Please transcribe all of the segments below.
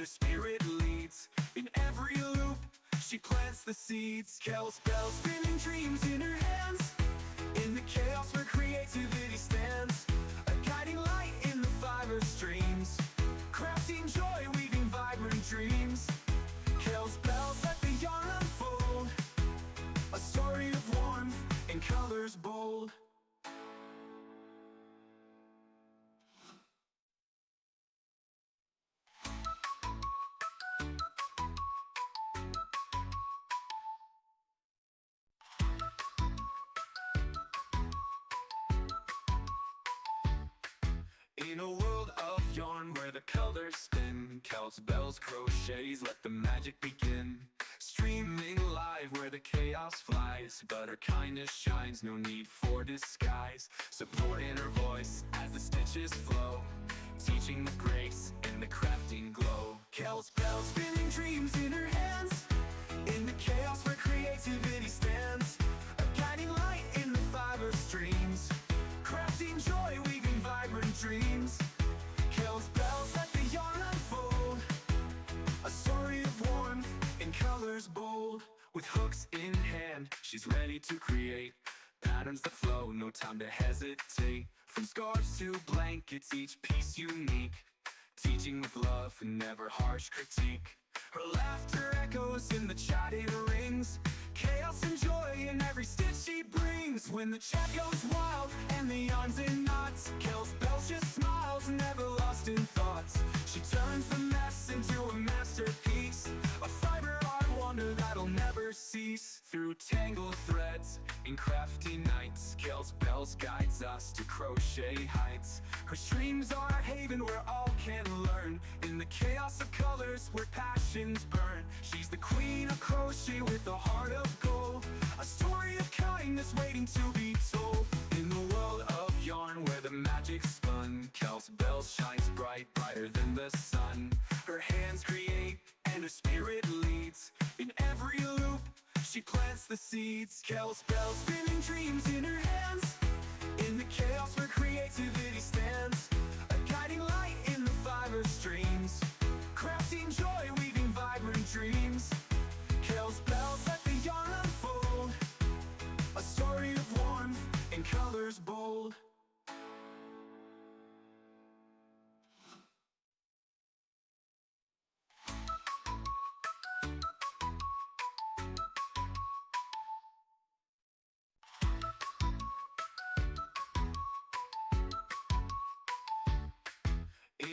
her spirit leads. In every loop, she plants the seeds. Kel's bell spinning dreams in her hands. In the chaos where creativity stands, a guiding light in the fiber streams, crafting joy, weaving vibrant dreams. Kel's bells let the yarn unfold, a story of warmth in colors bold. In a world of yarn where the colors spin, Kel's bells crochets, let the magic begin. Streaming live where the chaos flies, but her kindness shines, no need for disguise. Support in her voice as the stitches flow, teaching the grace in the crafting glow. Kel's bells spinning dreams in her hands. In the chaos where creativity stands, a guiding light in the fiber streams, crafting joy, weaving vibrant dreams. Kel's bells let the yarn unfold, a story of warmth in colors bold. With hooks in hand, she's ready to create patterns that flow, no time to hesitate. From scarves to blankets, each piece unique, teaching with love and never harsh critique. Her laughter echoes in the chatted rings, chaos and joy in every stitch she brings. When the chat goes wild and the yarn's in knots, Kel's bells just smiles, never lost in thoughts. She turns the mess into a masterpiece, a fiber art wonder that'll never cease. Through tangled threads in crafty nights, Kel's bells guides us to crochet heights. Her streams are a haven where all can learn, in the chaos of colors where passions burn. She's the queen of crochet with a heart of gold, a story of kindness waiting to be told. In the world of yarn where the magic's spun, Kel's bells shines bright, brighter than the sun. Her hands create and her spirit leads. In every loop, she plants the seeds. Kel's bells spinning dreams in her hands. In the chaos where creativity stands, a guiding light in the fiber streams, crafting joy, weaving vibrant dreams. Kel's bells let the yarn unfold, a story of warmth in colors bold.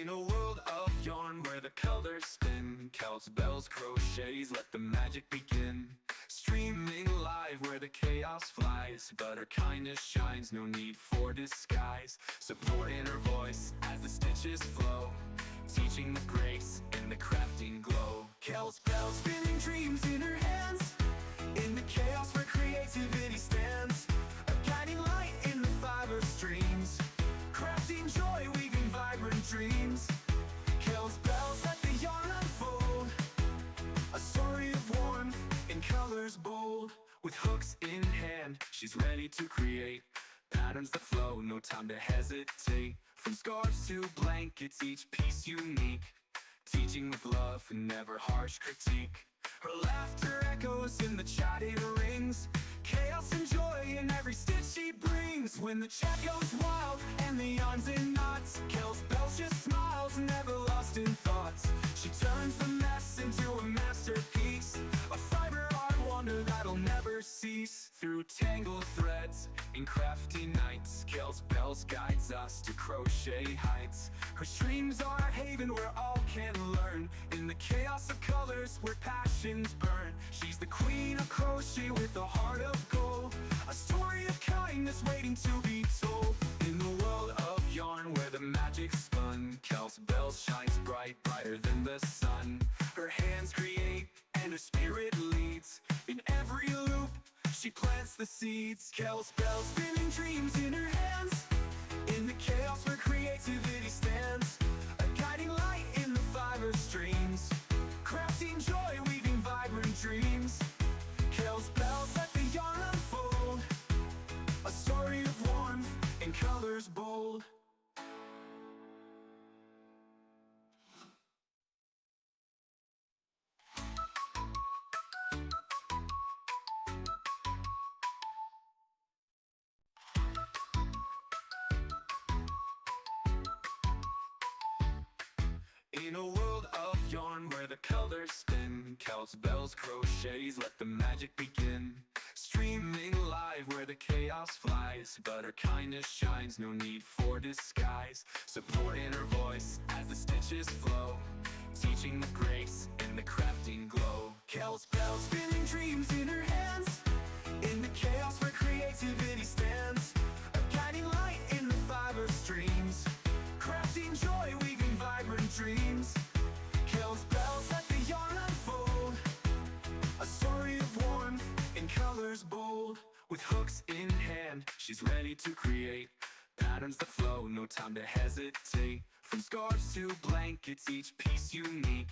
In a world of yarn where the colors spin, Kel's bells crochets, let the magic begin. Streaming live where the chaos flies, but her kindness shines, no need for disguise. Support in her voice as the stitches flow, teaching the grace in the crafting glow. Kel's bells spinning dreams in her hands. In the chaos where creativity stands, a guiding light in the fiber streams, crafting joy, weaving vibrant dreams. Kel's bells let the yarn unfold, a story of warmth in colors bold. With hooks in hand, she's ready to create patterns that flow, no time to hesitate. From scarves to blankets, each piece unique, teaching with love and never harsh critique. Her laughter echoes in the chatted rings, chaos and joy in every stitch she brings. When the chat goes wild and the yarn's in knots, Kel's bells just smiles, never lost in thoughts. She turns the mess into a masterpiece, a fiber art wonder that'll never cease. Through tangled threads in crafty nights, Kel's bells guides us to crochet heights. Her streams are a haven where all can learn, in the chaos of colors where passions burn. She's the queen of crochet with a heart of gold, a story of kindness waiting to be told. In the world of yarn where the magic's spun, Kel's bells shines bright, brighter than the sun. Her hands create and her spirit leads. In every loop, she plants the seeds. Kel's bells spinning dreams in her hands. In the chaos where creativity stands, a guiding light in the fiber streams, crafting joy, weaving vibrant dreams. Kel's bells let the yarn unfold, a story of warmth in colors bold. In a world of yarn where the colors spin, counts bells, crochets, let the magic begin. Streaming live where the chaos flies, but her kindness shines, no need for disguise. Support in her voice as the stitches flow, teaching the grace in the crafting glow. Kel's bells spinning dreams in her hands, in the chaos where creativity stands. A guiding light in the fiber streams, crafting joy, weaving vibrant dreams. Kel's bells let the yarn unfold, a story of warmth in colors bold. With hooks in hand, she's ready to create patterns that flow, no time to hesitate. From scarves to blankets, each piece unique,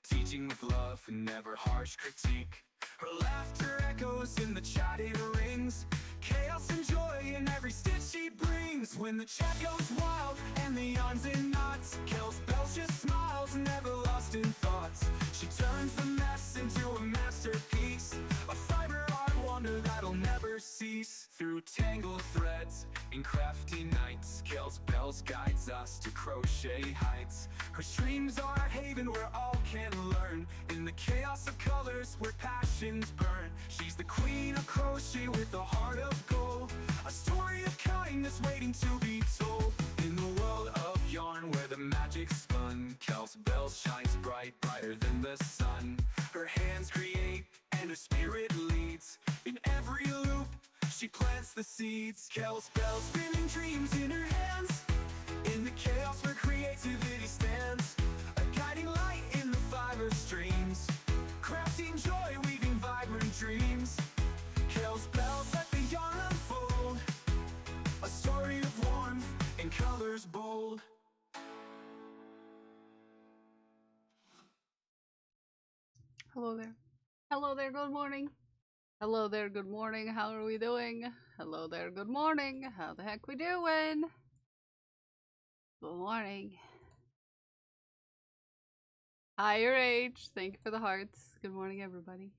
teaching with love and never harsh critique. Her laughter echoes in the chatted rings, chaos and joy in every stitch she brings. When the chat goes wild and the yarn's in knots, Kel's bells just smiles, never lost in thoughts. She turns the mess into a masterpiece, a fiber art wonder that'll never cease. Through tangled threads in crafty nights, Kel's bells guides us to crochet heights. Her streams are a haven where all can learn, in the chaos of colors where passions burn. She's the queen of crochet with a heart of gold, a story of kindness waiting to be told. In the world of yarn where the magic's spun, Kel's bells shines bright, brighter than the sun. Her hands create and her spirit leads, in every loop she plants the seeds. Kel's bells spinning dreams in her hands, in the chaos where creativity stands. A guiding light in the fiber streams, crafting joy, weaving vibrant dreams. Kel's bells let the yarn unfold, a story of warmth in colors bold. Hello there. Hello there, good morning. Hello there, good morning. How are we doing? Hello there, good morning. How the heck we doing? Good morning. Higher age. Thank you for the hearts. Good morning, everybody.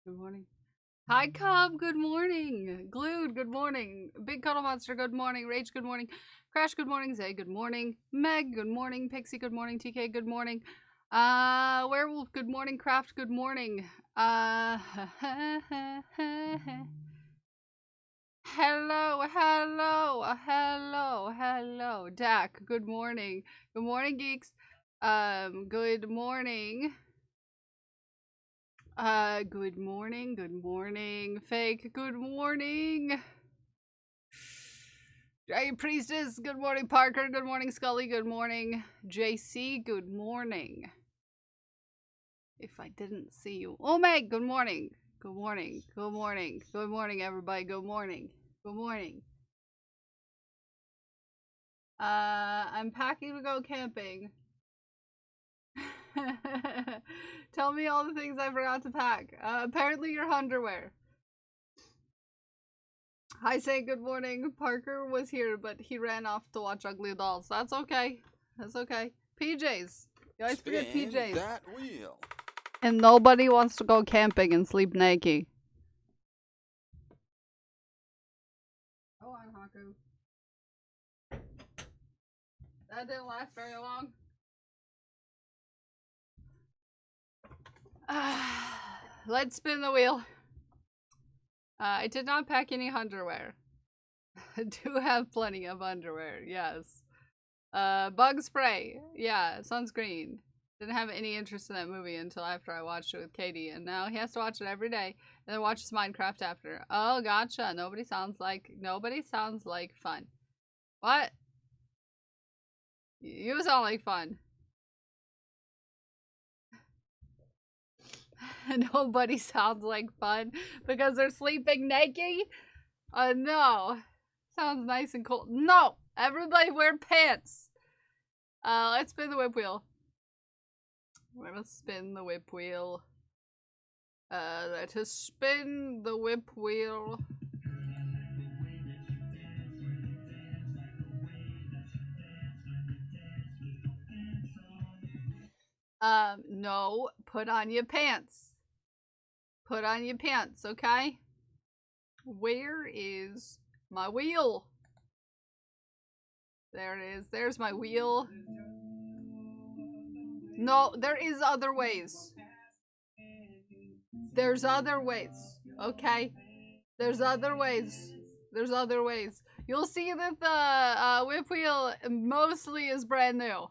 Good morning. Hi, Cub. Good morning. Glued. Good morning. Big Cuddle Monster. Good morning. Rage. Good morning. Crash. Good morning. Zay. Good morning. Meg. Good morning. Pixie. Good morning. TK. Good morning. Werewolf. Good morning. Craft. Good morning. Hello. Dak. Good morning. Good morning, geeks. Good morning. Good morning. Fake. Good morning. Dragon Priestess. Good morning, Parker. Good morning, Scully. Good morning, JC. Good morning. If I didn't see you. Oh, Meg. Good morning. Good morning. Good morning. Good morning, everybody. Good morning. Good morning. I'm packing to go camping. Tell me all the things I forgot to pack. Apparently your underwear. Hi, say good morning. Parker was here, but he ran off to watch Ugly Dolls. That's okay. That's okay. PJs. You always forget PJs. That wheel. And nobody wants to go camping and sleep naked. Go on, Haku. That didn't last very long. Let's spin the wheel. I did not pack any underwear. I do have plenty of underwear, yes. Bug spray. Yeah, sunscreen. Didn't have any interest in that movie until after I watched it with Katie, and now he has to watch it every day, and then watches Minecraft after. Oh, gotcha. Nobody sounds like fun. What? You sound like fun. Nobody sounds like fun because they're sleeping naked? No. Sounds nice and cold. No! Everybody wear pants! Let's spin the whip wheel. We're gonna spin the whip wheel. Let us spin the whip wheel. No. Put on your pants. Put on your pants, okay? Where is my wheel? There it is. There's my wheel. No, there is other ways. There's other ways, okay? There's other ways. There's other ways. You'll see that the whip wheel mostly is brand new.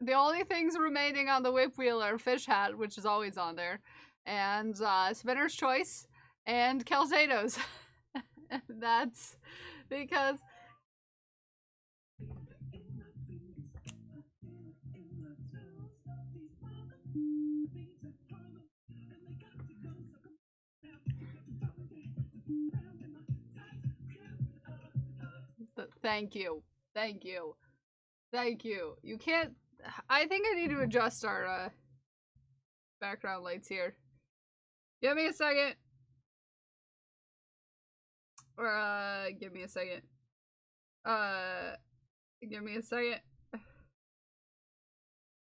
The only things remaining on the whip wheel are Fish Hat, which is always on there, and Spinner's Choice, and Calzados. That's because... Thank you. Thank you. Thank you. You can't... I think I need to adjust our background lights here. Give me a second. Or, give me a second. Give me a second.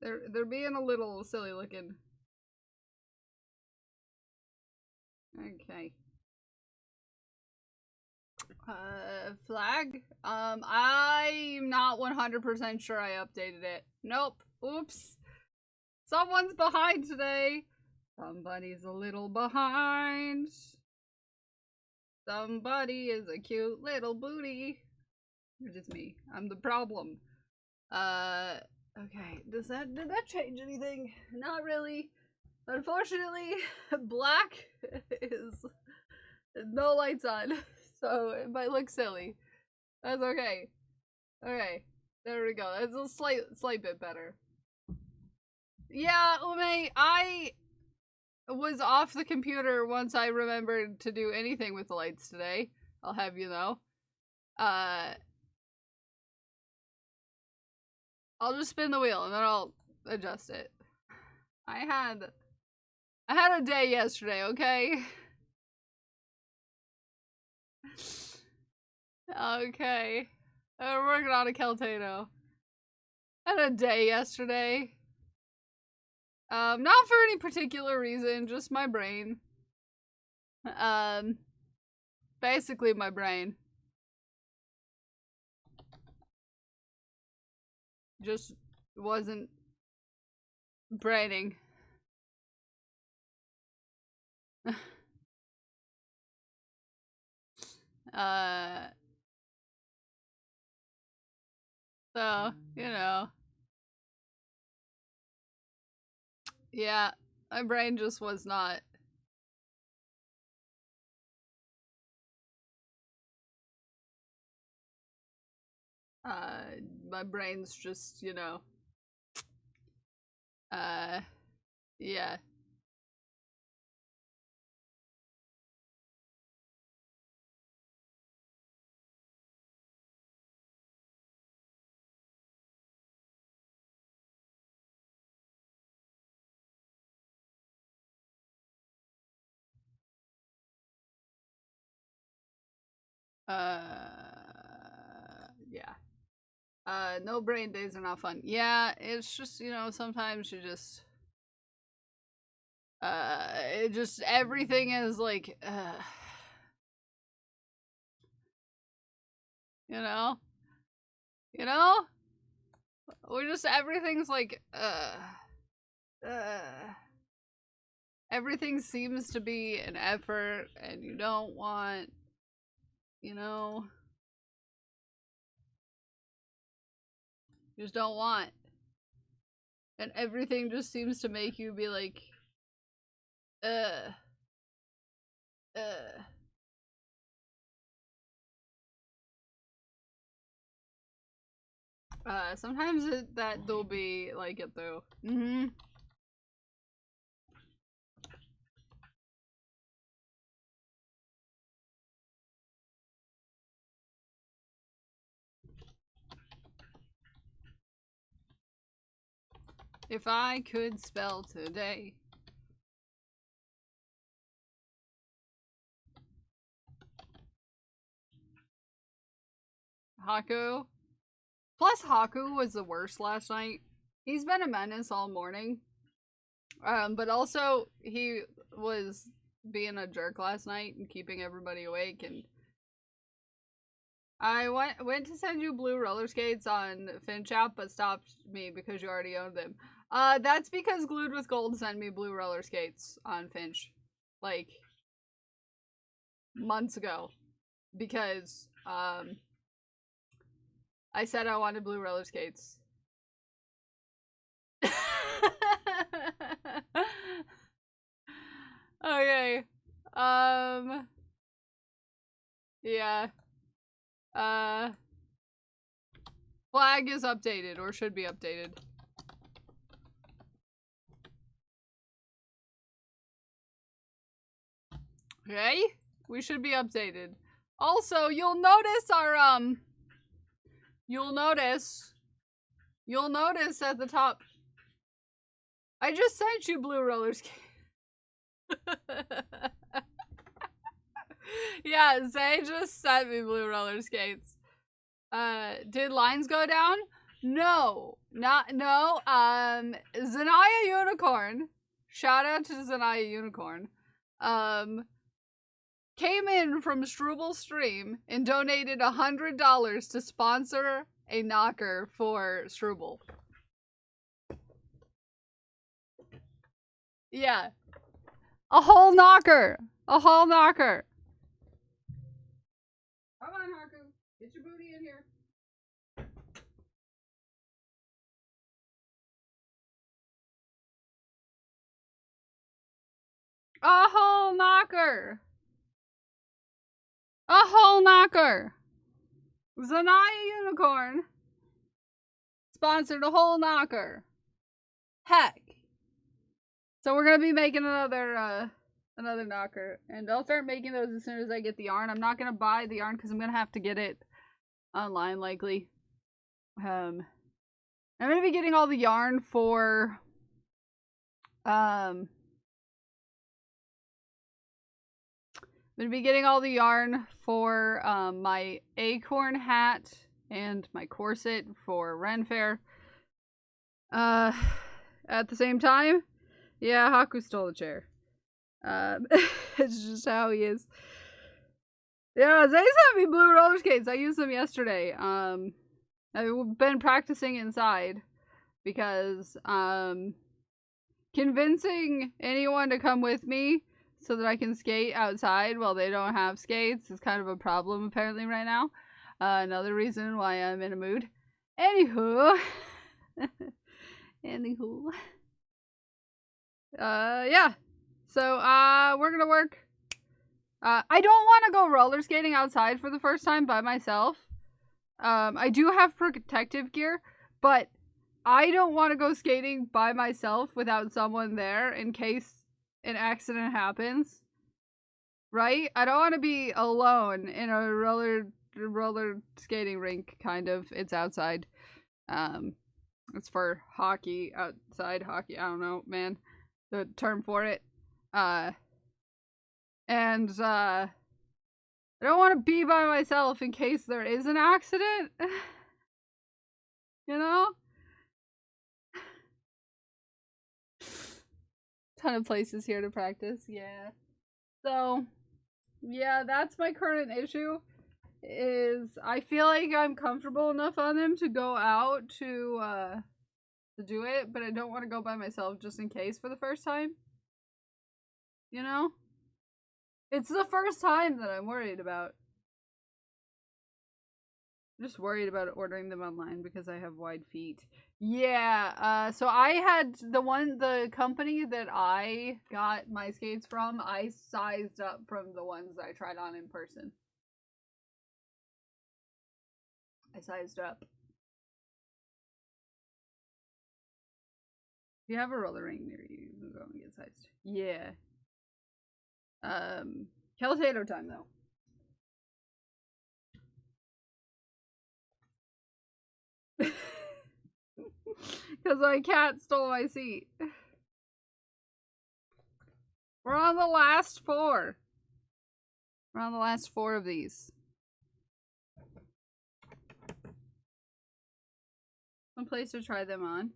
They're being a little silly looking. Okay. Flag? I'm not 100% sure I updated it. Nope. Oops. Someone's behind today. Somebody's a little behind. Somebody is a cute little booty. Or just me. I'm the problem. Okay. Did that change anything? Not really. Unfortunately, black is no lights on. So it might look silly. That's okay. Okay. There we go. That's a slight bit better. Yeah, Ume, I was off the computer once I remembered to do anything with the lights today. I'll have you know. I'll just spin the wheel and then I'll adjust it. I had a day yesterday, okay? Okay. We're working on a Keltano. I had a day yesterday. Not for any particular reason, just my brain. Basically my brain. Just wasn't braining. So, you know. Yeah, my brain just was not. My brain's just, you know. Yeah. Yeah. No brain days are not fun. Yeah, it's just, you know, sometimes you just, it just, everything is like, you know? You know? We're just, everything's like, everything seems to be an effort, and you don't want, you know? You just don't want. And everything just seems to make you be like, sometimes that they'll be like it though. Mm-hmm. If I could spell today. Haku. Plus Haku was the worst last night. He's been a menace all morning. But also he was being a jerk last night and keeping everybody awake, and I went to send you blue roller skates on FinChat but stopped me because you already owned them. That's because Glued with Gold sent me blue roller skates on Finch. Like, months ago. Because, I said I wanted blue roller skates. Okay. Yeah. Flag is updated, or should be updated. Okay? We should be updated. Also, you'll notice our, you'll notice at the top, I just sent you blue roller skates. Yeah, Zay just sent me blue roller skates. Did lines go down? No. Zanaya Unicorn. Shout out to Zanaya Unicorn. Came in from Struble Stream and donated $100 to sponsor a knocker for Struble. Yeah. A whole knocker. A whole knocker. Come on, Haku. Get your booty in here. A whole knocker. A whole knocker. Zanaya Unicorn sponsored a whole knocker. Heck. So we're gonna be making another knocker, and I'll start making those as soon as I get the yarn. I'm not gonna buy the yarn because I'm gonna have to get it online likely. I'm gonna be getting all the yarn for I'm gonna be getting all the yarn for my acorn hat and my corset for Ren Fair. At the same time, yeah, Haku stole the chair. It's just how he is. Yeah, Zay sent me blue roller skates. I used them yesterday. I've been practicing inside because convincing anyone to come with me so that I can skate outside while they don't have skates is kind of a problem apparently right now. Another reason why I'm in a mood. Anywho. Yeah. So, we're gonna work. I don't want to go roller skating outside for the first time by myself. I do have protective gear, but I don't want to go skating by myself without someone there in case an accident happens. Right? I don't want to be alone in a roller skating rink, kind of. It's outside. It's for hockey, outside hockey. I don't know, man. The term for it. I don't want to be by myself in case there is an accident. You know? Ton of places here to practice, yeah. So, yeah, that's my current issue. Is I feel like I'm comfortable enough on them to go out to do it, but I don't want to go by myself just in case for the first time. You know? It's the first time that I'm worried about. I'm just worried about ordering them online because I have wide feet. Yeah, so I had the company that I got my skates from, I sized up from the ones I tried on in person. I sized up. If you have a roller rink near you, you can go and get sized. Yeah. Caltato time though. Because my cat stole my seat. We're on the last 4. We're on the last 4 of these. One place to try them on.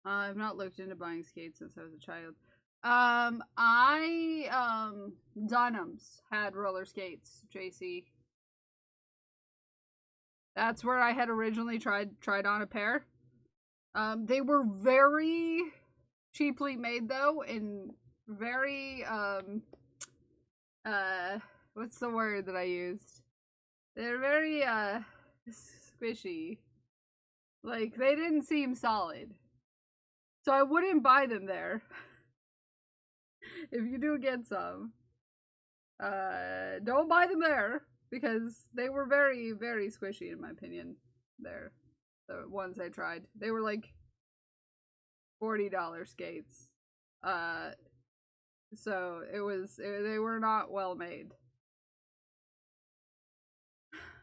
I've not looked into buying skates since I was a child. Dunham's had roller skates, JC. That's where I had originally tried on a pair. They were very cheaply made though, and very what's the word that I used? They're very squishy. Like they didn't seem solid. So I wouldn't buy them there. If you do get some, don't buy them there because they were very, very squishy in my opinion. There, the ones I tried, they were like $40 skates. So they were not well made.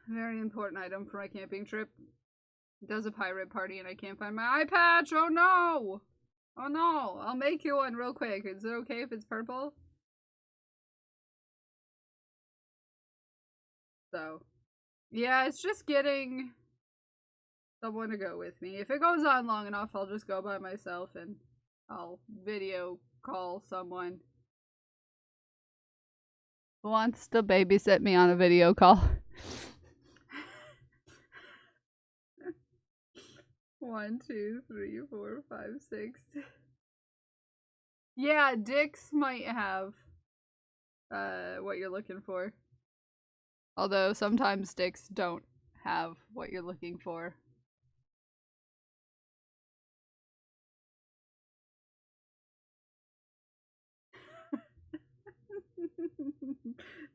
Very important item for my camping trip. Does a pirate party and I can't find my eye patch. Oh no! Oh no! I'll make you one real quick. Is it okay if it's purple? So, yeah, it's just getting someone to go with me. If it goes on long enough, I'll just go by myself and I'll video call someone who wants to babysit me on a video call. 1, 2, 3, 4, 5, 6. Yeah, dicks might have what you're looking for. Although sometimes dicks don't have what you're looking for.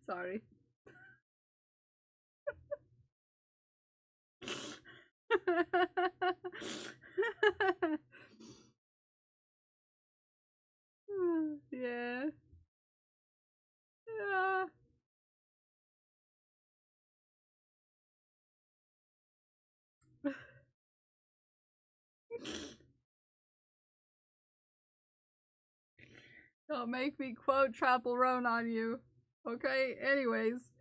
Sorry. Yeah. Yeah. Don't make me quote Trapple Roan on you. Okay, anyways.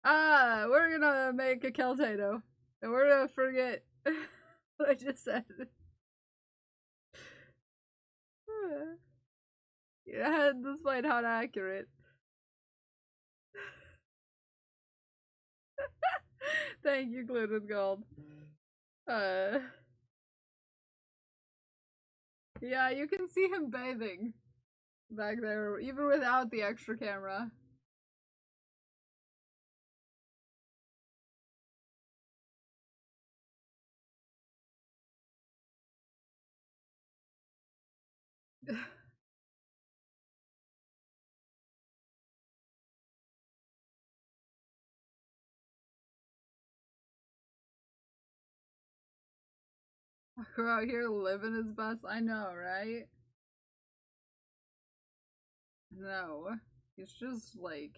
We're gonna make a Keltado. And we're gonna forget what I just said. Yeah, despite how accurate. Thank you, Glued with Gold. Yeah, you can see him bathing back there, even without the extra camera. We're out here living his best. I know, right? No. He's just like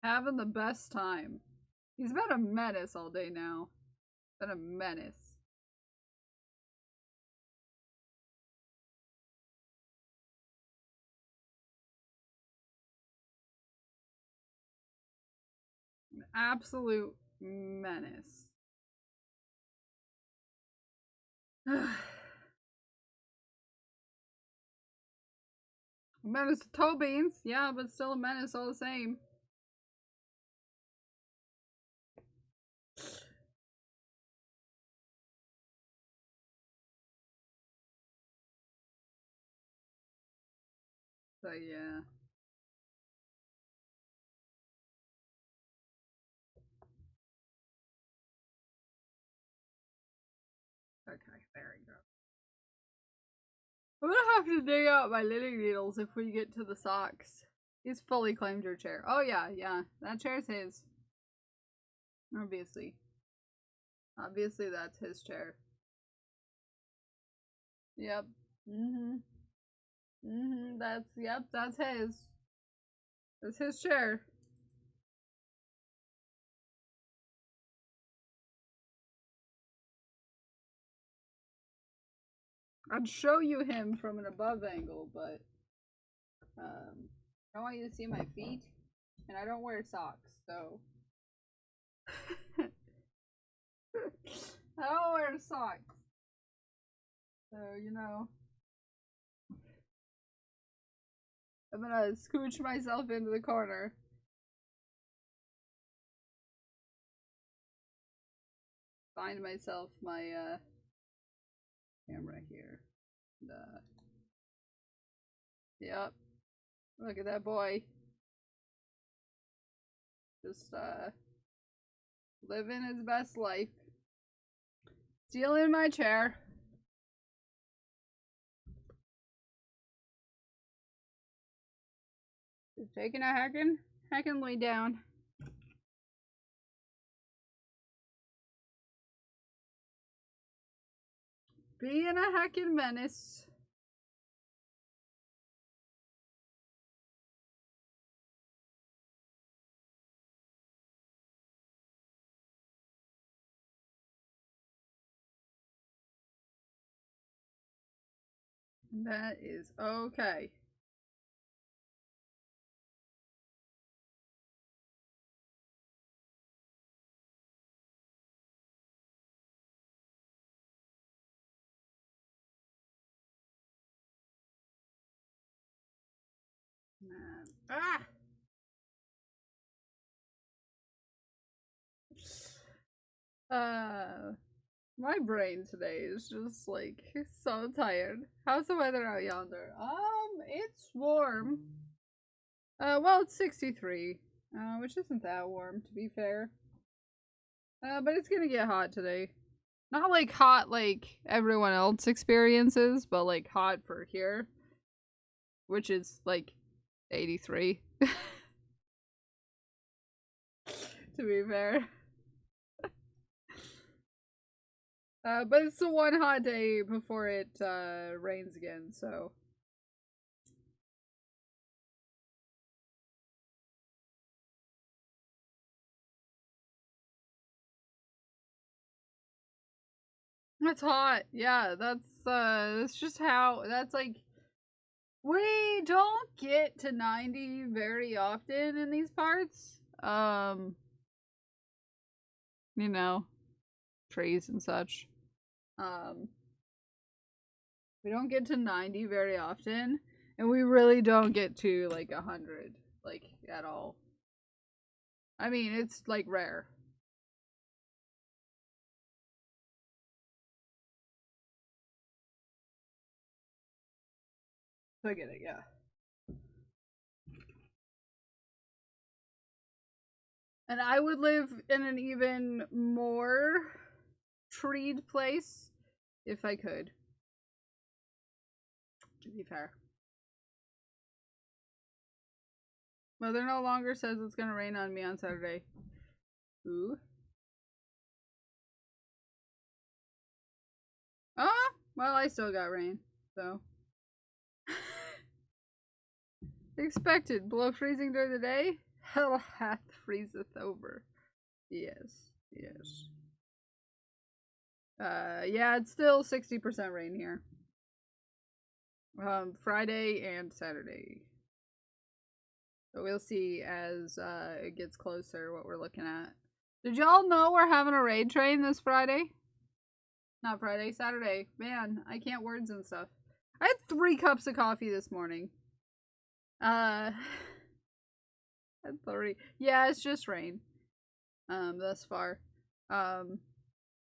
having the best time. He's been a menace all day now. Been a menace. An absolute menace. Menace to toe beans, yeah, but still a menace all the same. So yeah. Okay, there we go. I'm gonna have to dig out my knitting needles if we get to the socks. He's fully claimed your chair. Oh yeah, yeah. That chair's his. Obviously. Obviously that's his chair. Yep. That's his. That's his chair. I'd show you him from an above angle, but I don't want you to see my feet, and I don't wear socks, so I don't wear socks. So, you know, I'm gonna scooch myself into the corner. Find myself my camera here. And, yep. Look at that boy. Just living his best life. Stealing my chair. Just taking a hacking lay down. Being a heckin' menace. That is okay. Man. Ah! My brain today is just like so tired. How's the weather out yonder? It's warm. Well, it's 63, which isn't that warm to be fair. But it's gonna get hot today. Not like hot like everyone else experiences, but like hot for here, which is like 83. To be fair. But it's the one hot day before it rains again, so. That's hot. Yeah, that's just how, that's like, we don't get to 90 very often in these parts. You know, trees and such. We don't get to 90 very often, and we really don't get to like 100, like, at all. I mean, it's like rare. I get it, yeah. And I would live in an even more treed place if I could. To be fair. Weather no longer says it's gonna rain on me on Saturday. Ooh. Oh, well, I still got rain, so. Expected. Below freezing during the day? Hell hath freezeth over. Yes, yes. Yeah, it's still 60% rain here. Friday and Saturday. So we'll see as it gets closer what we're looking at. Did y'all know we're having a raid train this Friday? Not Friday, Saturday. Man, I can't words and stuff. I had 3 cups of coffee this morning. At 3. Yeah, it's just rain. Thus far.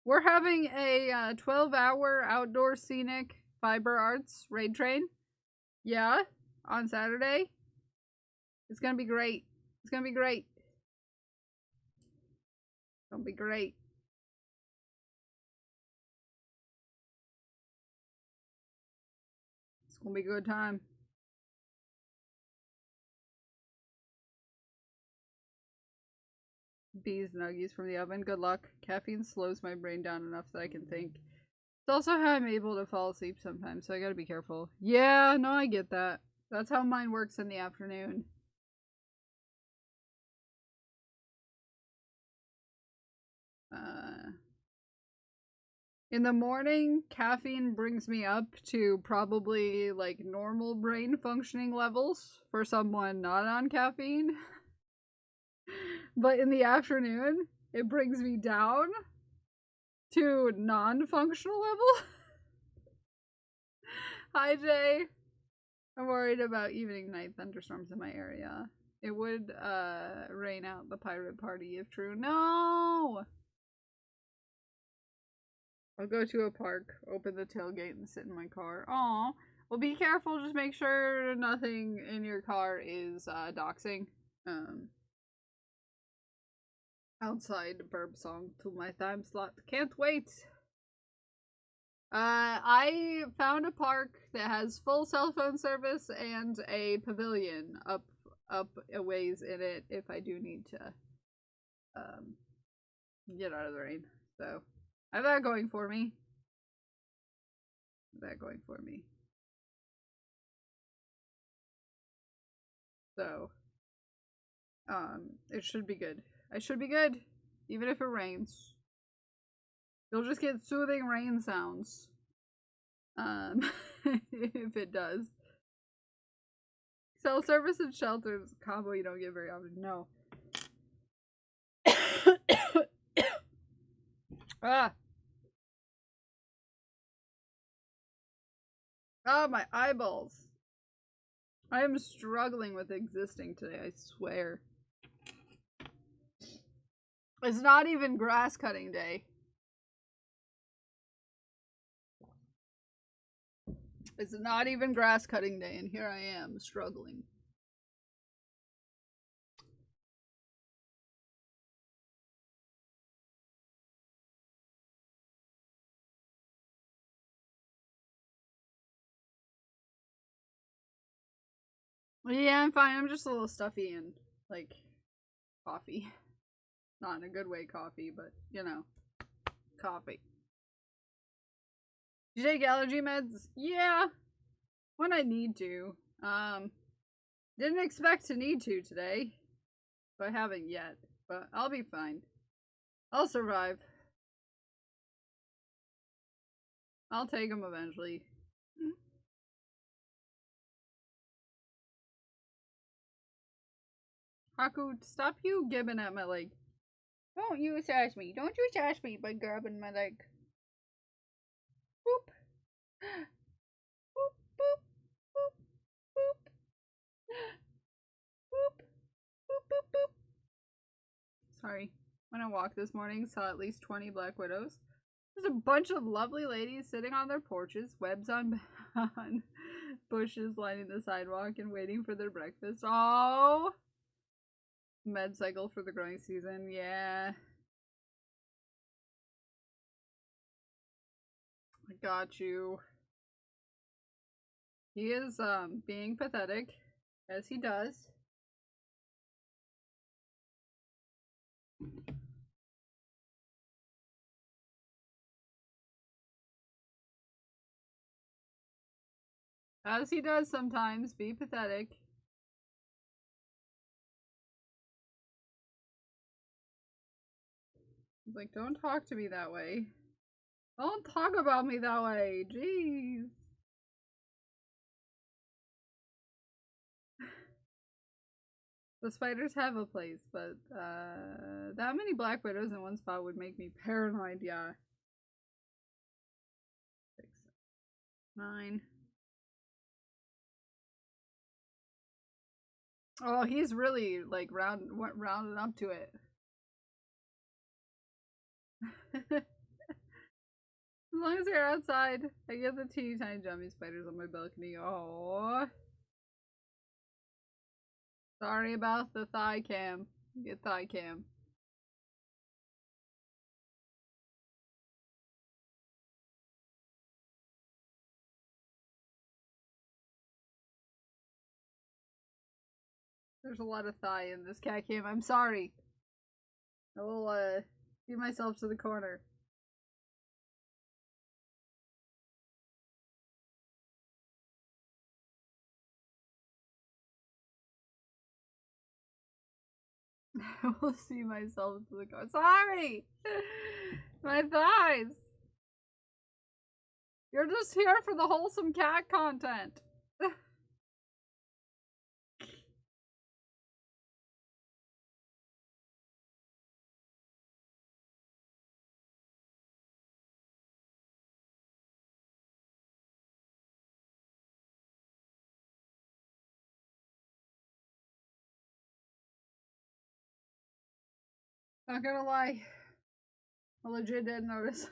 We're having a 12-hour outdoor scenic fiber arts raid train. Yeah, on Saturday. It's gonna be great. It's gonna be great. It's gonna be great. It's gonna be a good time. Bees nuggies from the oven. Good luck. Caffeine slows my brain down enough that I can think. It's also how I'm able to fall asleep sometimes, so I gotta be careful. Yeah, no, I get that. That's how mine works in the afternoon. In the morning, caffeine brings me up to probably like normal brain functioning levels for someone not on caffeine. But in the afternoon, it brings me down to non-functional level. Hi, Jay. I'm worried about evening night thunderstorms in my area. It would rain out the pirate party if true. No! I'll go to a park, open the tailgate, and sit in my car. Aw. Well, be careful. Just make sure nothing in your car is doxing. Outside burp song till my time slot. Can't wait. I found a park that has full cell phone service and a pavilion up a ways in it if I do need to get out of the rain. So I have that going for me. So it should be good. I should be good, even if it rains. You'll just get soothing rain sounds. If it does. Cell service and shelters combo you don't get very often. No. Ah. Ah, my eyeballs. I am struggling with existing today, I swear. It's not even grass cutting day. It's not even grass cutting day, and here I am, struggling. Yeah, I'm fine. I'm just a little stuffy and, like, coffee. Not in a good way coffee, but, you know, coffee. Do you take allergy meds? Yeah, when I need to. Didn't expect to need to today, but I haven't yet. But I'll be fine. I'll survive. I'll take them eventually. Haku, stop you gibbing at my leg. Don't you sass me. Don't you sass me by grabbing my leg. Boop. Boop, boop, boop, boop. Boop, boop, boop, boop. Sorry. When I walked this morning, saw at least 20 black widows. There's a bunch of lovely ladies sitting on their porches, webs on bushes lining the sidewalk and waiting for their breakfast. Oh, med cycle for the growing season. Yeah. I got you. He is being pathetic, as he does. As he does sometimes, be pathetic. He's like, don't talk to me that way. Don't talk about me that way. Jeez. The spiders have a place, but that many black widows in one spot would make me paranoid, yeah. 6, 9. Oh, he's really like rounded up to it. As long as you're outside, I get the teeny tiny jumpy spiders on my balcony. Oh, sorry about the thigh cam. Get thigh cam. There's a lot of thigh in this cat cam. I'm sorry. I will get myself to the corner. I will see myself to the corner. Sorry! My thighs! You're just here for the wholesome cat content. Not gonna lie. I legit didn't notice.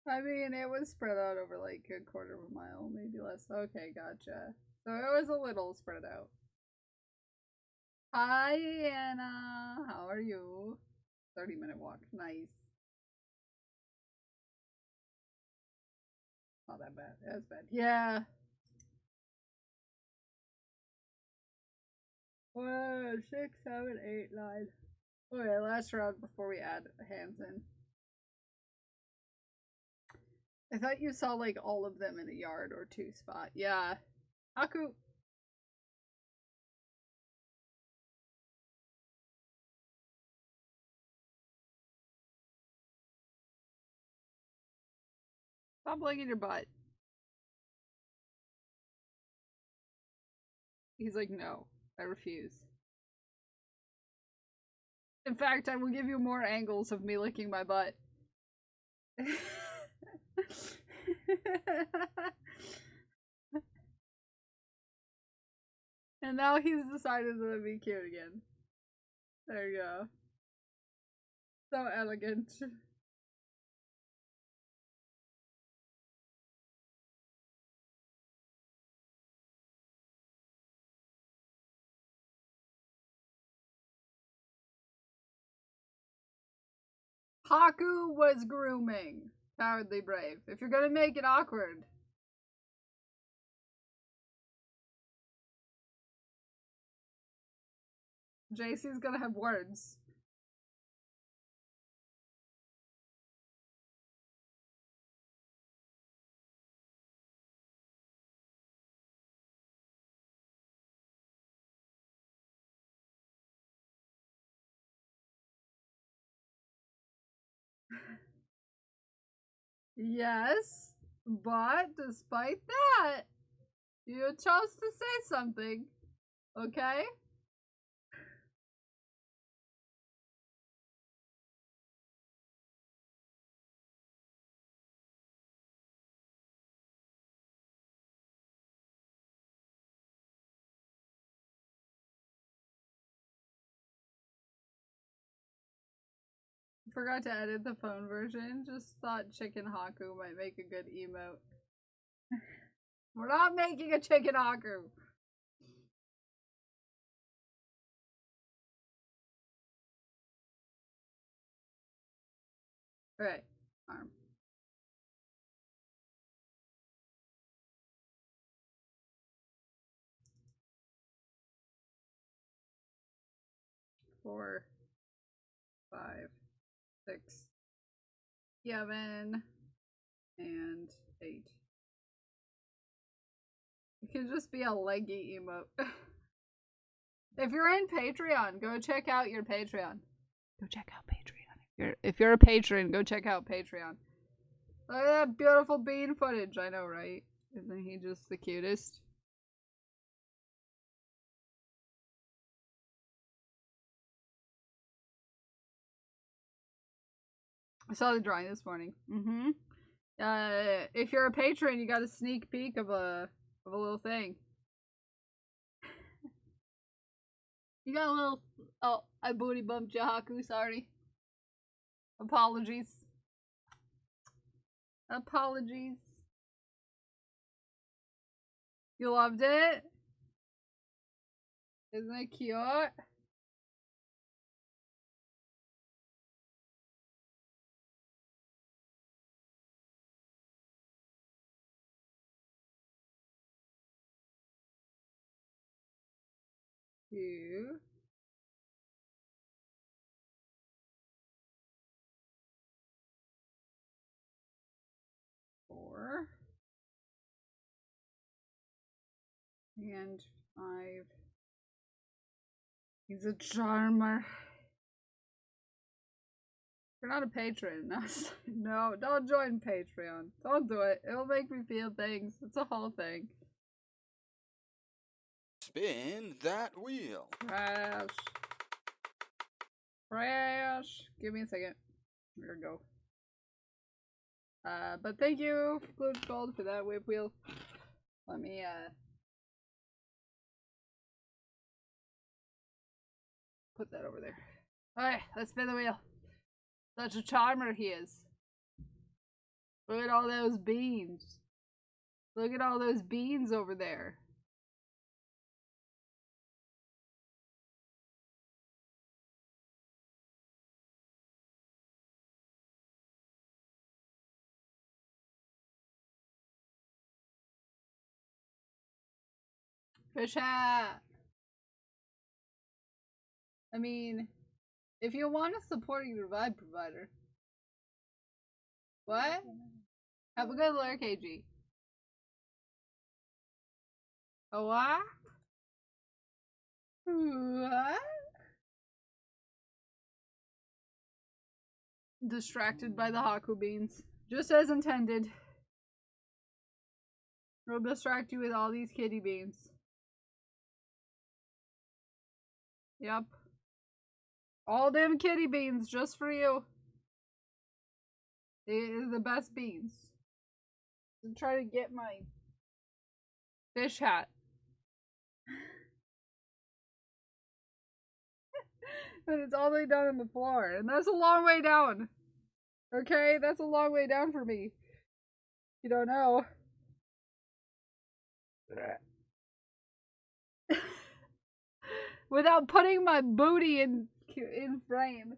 I mean, it was spread out over like a quarter of a mile, maybe less. Okay, gotcha. So it was a little spread out. Hi, Anna. How are you? 30-minute walk. Nice. Not that bad. That's bad. Yeah. Whoa, 6, 7, 8, 9. Okay, last round before we add hands in. I thought you saw like all of them in a yard or 2 spot. Yeah. Haku. Stop licking your butt. He's like, no, I refuse. In fact, I will give you more angles of me licking my butt. And now he's decided to be cute again. There you go. So elegant. Haku was grooming. Cowardly Brave. If you're gonna make it awkward. JC's gonna have words. Yes, but despite that, you chose to say something. Okay? Forgot to edit the phone version. Just thought Chicken Haku might make a good emote. We're not making a Chicken Haku. Alright. Arm. Four, 5, 6, 7, and 8. It can just be a leggy emote. If you're in Patreon, go check out your Patreon. Go check out Patreon. If you're a patron, go check out Patreon. Look at that beautiful bean footage. I know, right? Isn't he just the cutest? I saw the drawing this morning. Mm-hmm. If you're a patron, you got a sneak peek of a little thing. You got a little. Oh, I booty bumped Jahaku. Sorry. Apologies. Apologies. You loved it? Isn't it cute? Two. 4. And 5. He's a charmer. You're not a patron. No, don't join Patreon. Don't do it. It'll make me feel things. It's a whole thing. Spin that wheel. Crash. Crash. Give me a second. Here we go. But thank you, Glitch Gold, for that whip wheel. Let me, put that over there. Alright, let's spin the wheel. Such a charmer he is. Look at all those beans. Look at all those beans over there. Fish hat. I mean, if you want to support your vibe provider. What? Have a good lurk, AG. A what? What? Distracted by the Haku beans. Just as intended. We'll distract you with all these kitty beans. Yep. All them kitty beans just for you. They're the best beans. I'm trying to get my fish hat. And it's all the way down on the floor. And that's a long way down. Okay? That's a long way down for me. You don't know. Without putting my booty in frame.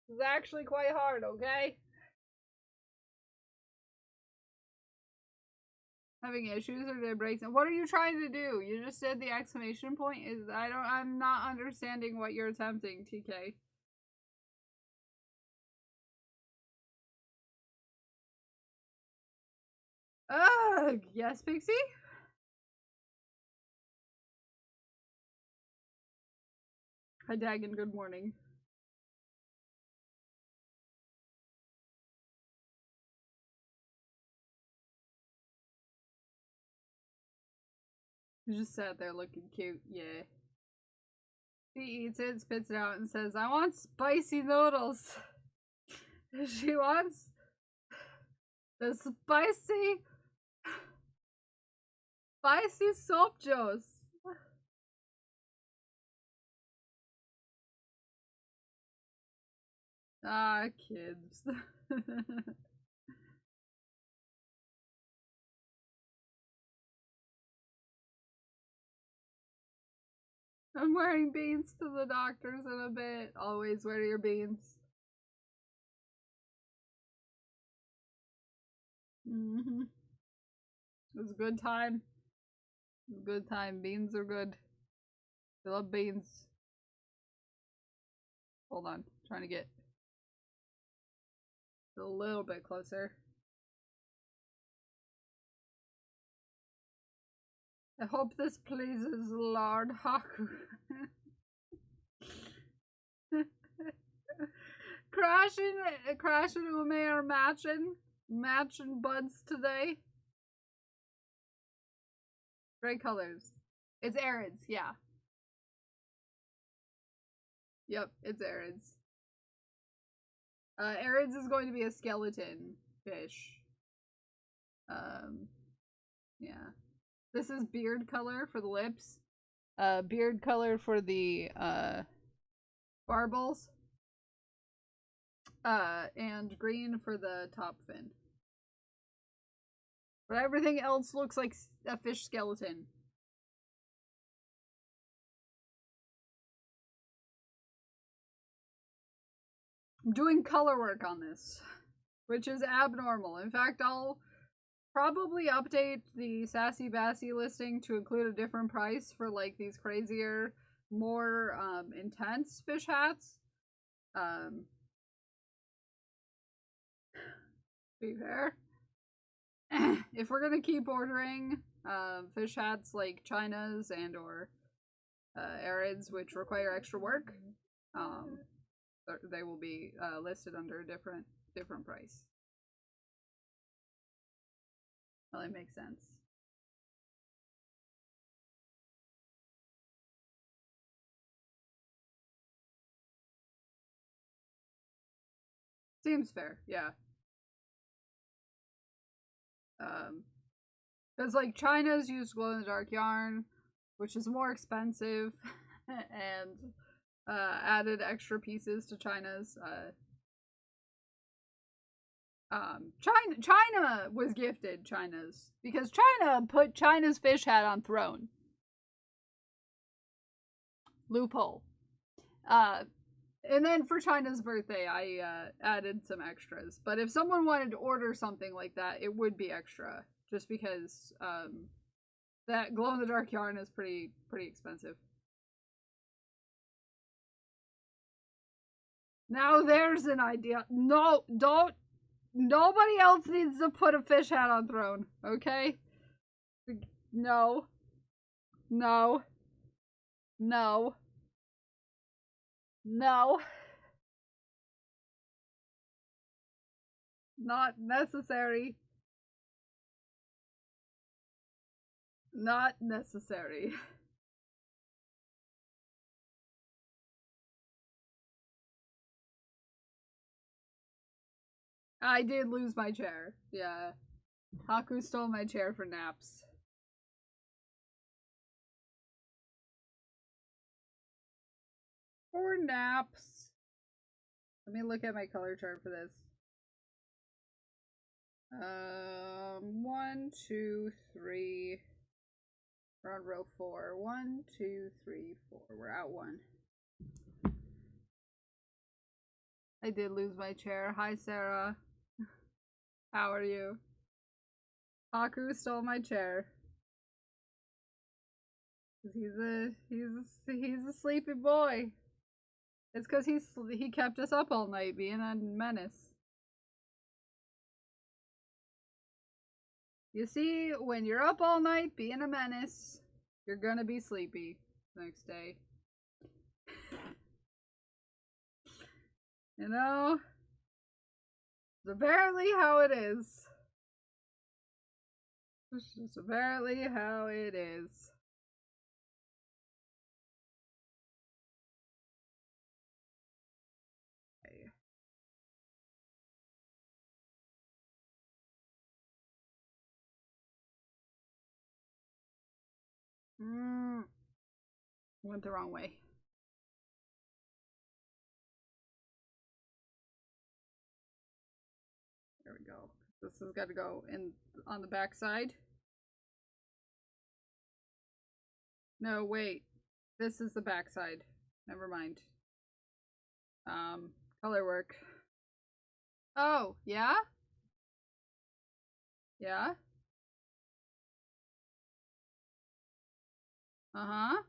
It's actually quite hard, okay? Having issues or did it break some? What are you trying to do? You just said the exclamation point is I'm not understanding what you're attempting, TK. Ugh, yes, Pixie? Hi Dagon, good morning. He just sat there looking cute, yeah. She eats it, spits it out, and says, I want spicy noodles. She wants the spicy soap juice. Ah, kids. I'm wearing beans to the doctors in a bit. Always wear your beans. Mm-hmm. It was a good time. It was a good time. Beans are good. I love beans. Hold on. Trying to get a little bit closer. I hope this pleases Lord Haku. Crashing Ume are matching buds today. Great colors. It's Arids, yeah. Yep, it's Arids. Arids is going to be a skeleton fish. Yeah. This is beard color for the lips. Beard color for the barbels. And green for the top fin. But everything else looks like a fish skeleton. I'm doing color work on this, which is abnormal. In fact, I'll probably update the Sassy Bassy listing to include a different price for like these crazier, more intense fish hats. Be fair. If we're gonna keep ordering fish hats like China's and or Arids, which require extra work, they will be listed under a different price. Well, it makes sense. Seems fair, yeah. Because like China's used glow in the dark yarn, which is more expensive, and added extra pieces to China's. China was gifted China's because China put China's fish hat on throne. Loophole. And then for China's birthday, I added some extras. But if someone wanted to order something like that, it would be extra, just because that glow in the dark yarn is pretty expensive. Now there's an idea. No, don't. Nobody else needs to put a fish hat on throne, okay? No. No. No. No. Not necessary. Not necessary. I did lose my chair. Yeah. Haku stole my chair for naps. For naps. Let me look at my color chart for this. 1, 2, 3. We're on row 4. 1, 2, 3, 4. We're out 1. I did lose my chair. Hi, Sarah. How are you? Haku stole my chair. He's a sleepy boy. It's because he kept us up all night being a menace. You see, when you're up all night being a menace, you're gonna be sleepy the next day. You know? It's apparently how it is. It's just apparently how it is. Okay. Went the wrong way. There we go. This has got to go in on the back side. No, wait. This is the back side. Never mind. Color work. Oh, yeah? Yeah? Uh-huh.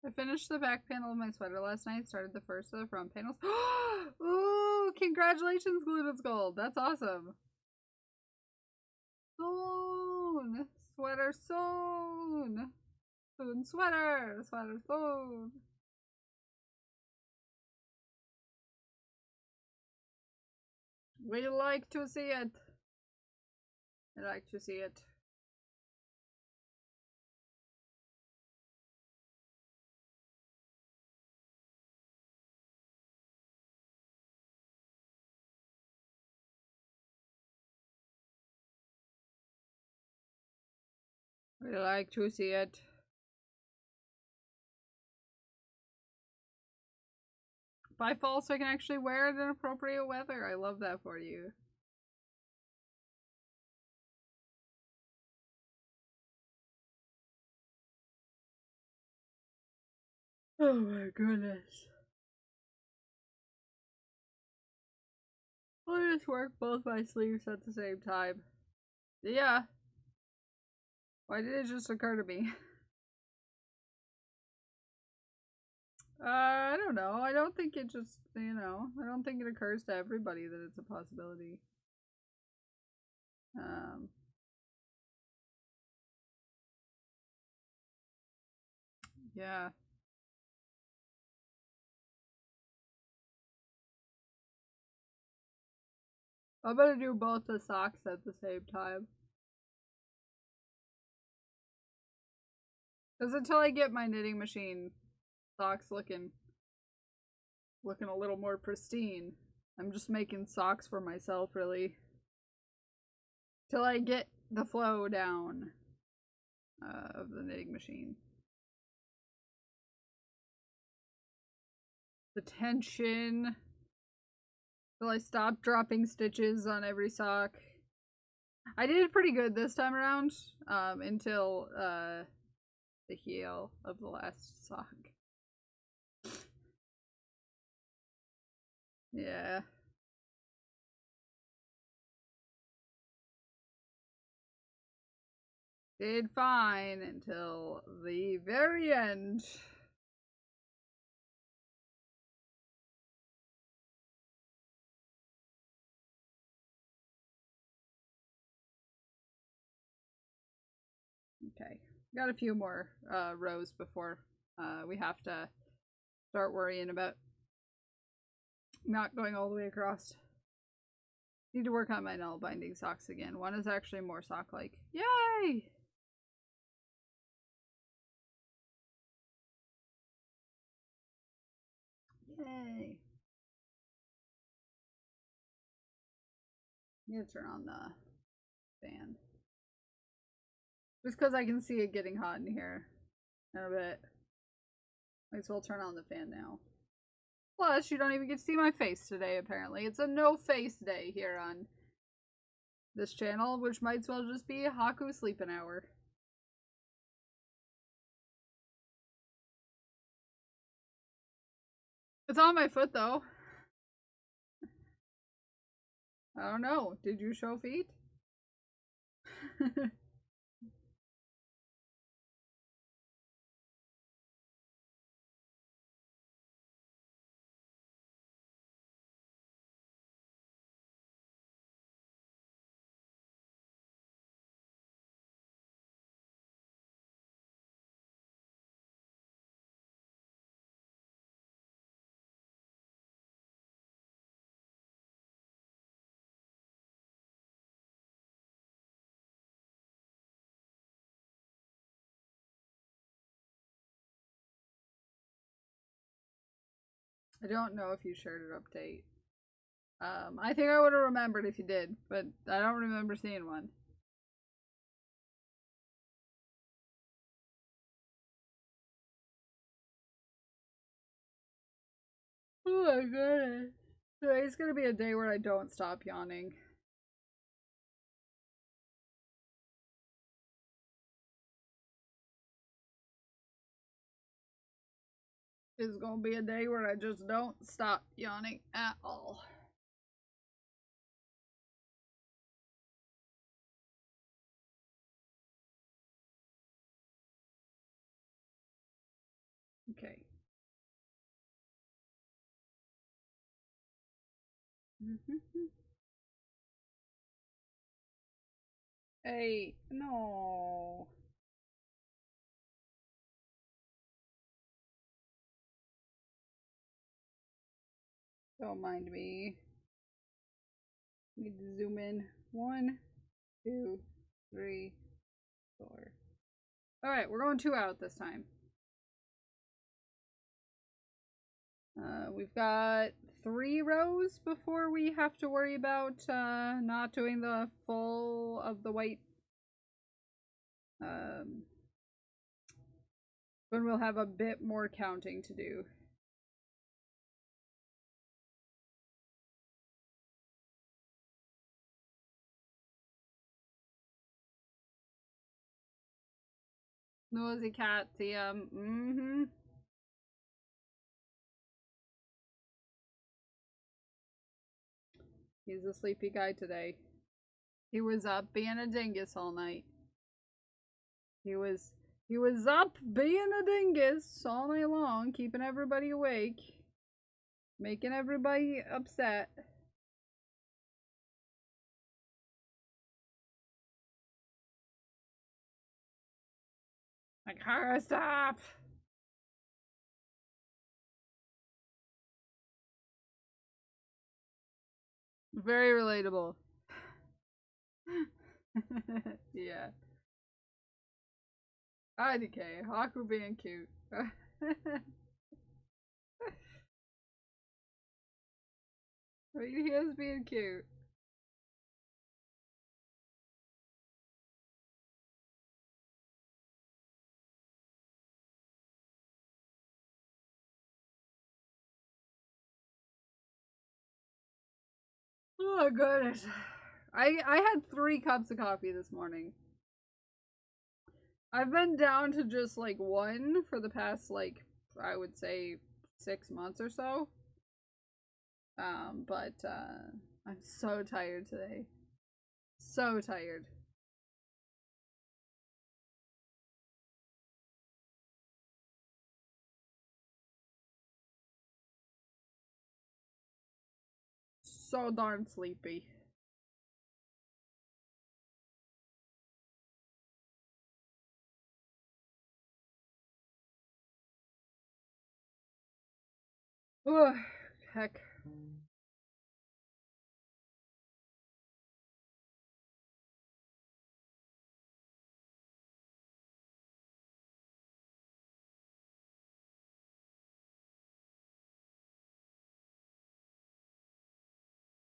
I finished the back panel of my sweater last night, started the first of the front panels. Ooh, congratulations, Gluten's Gold. That's awesome. Soon. Sweater soon. Soon sweater. Sweater soon. We like to see it. I like to see it. We like to see it. By fall so I can actually wear it in appropriate weather. I love that for you. Oh my goodness. I'll just work both my sleeves at the same time. Yeah. Why did it just occur to me? I don't know. I don't think it just, I don't think it occurs to everybody that it's a possibility. Yeah. I'm gonna do both the socks at the same time. Because until I get my knitting machine socks looking a little more pristine, I'm just making socks for myself, really. till I get the flow down of the knitting machine. The tension. Till I stop dropping stitches on every sock. I did pretty good this time around, until the heel of the last sock. Yeah. Did fine until the very end. Okay. Got a few more rows before we have to start worrying about not going all the way across. Need to work on my null binding socks again. One is actually more sock-like. Yay! Yay! I'm gonna turn on the fan. Just because I can see it getting hot in here in a bit. Might as well turn on the fan now. Plus, you don't even get to see my face today, apparently. It's a no-face day here on this channel, which might as well just be Haku sleeping hour. It's on my foot, though. I don't know. Did you show feet? I don't know if you shared an update. I think I would have remembered if you did, but I don't remember seeing one. Oh my goodness. Today's gonna be a day where I don't stop yawning. It's gonna be a day where I just don't stop yawning at all. Okay. Hey, no. Don't mind me. Need to zoom in. 1, 2, 3, 4. Alright, we're going 2 out this time. We've got 3 rows before we have to worry about not doing the full of the white. When we'll have a bit more counting to do. Nosy cat, see He's a sleepy guy today. He was up being a dingus all night. He was up being a dingus all night long, keeping everybody awake, making everybody upset. Like, Kara, stop! Very relatable. Yeah. IDK, Haku being cute. I mean, he is being cute. Oh goodness. I had 3 cups of coffee this morning. I've been down to just like 1 for the past like I would say 6 months or so. But I'm so tired today. So tired. So darn sleepy. Ugh, heck.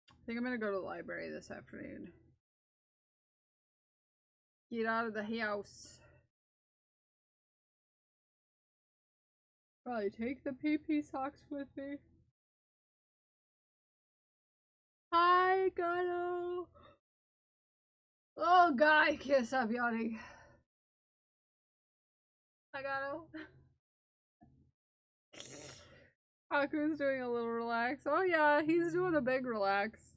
I think I'm gonna go to the library this afternoon. Get out of the house. Probably take the PP socks with me. Hi, Gato. Oh god, I can't stop yawning. Hi, Gato. Haku's doing a little relax. Oh yeah, he's doing a big relax.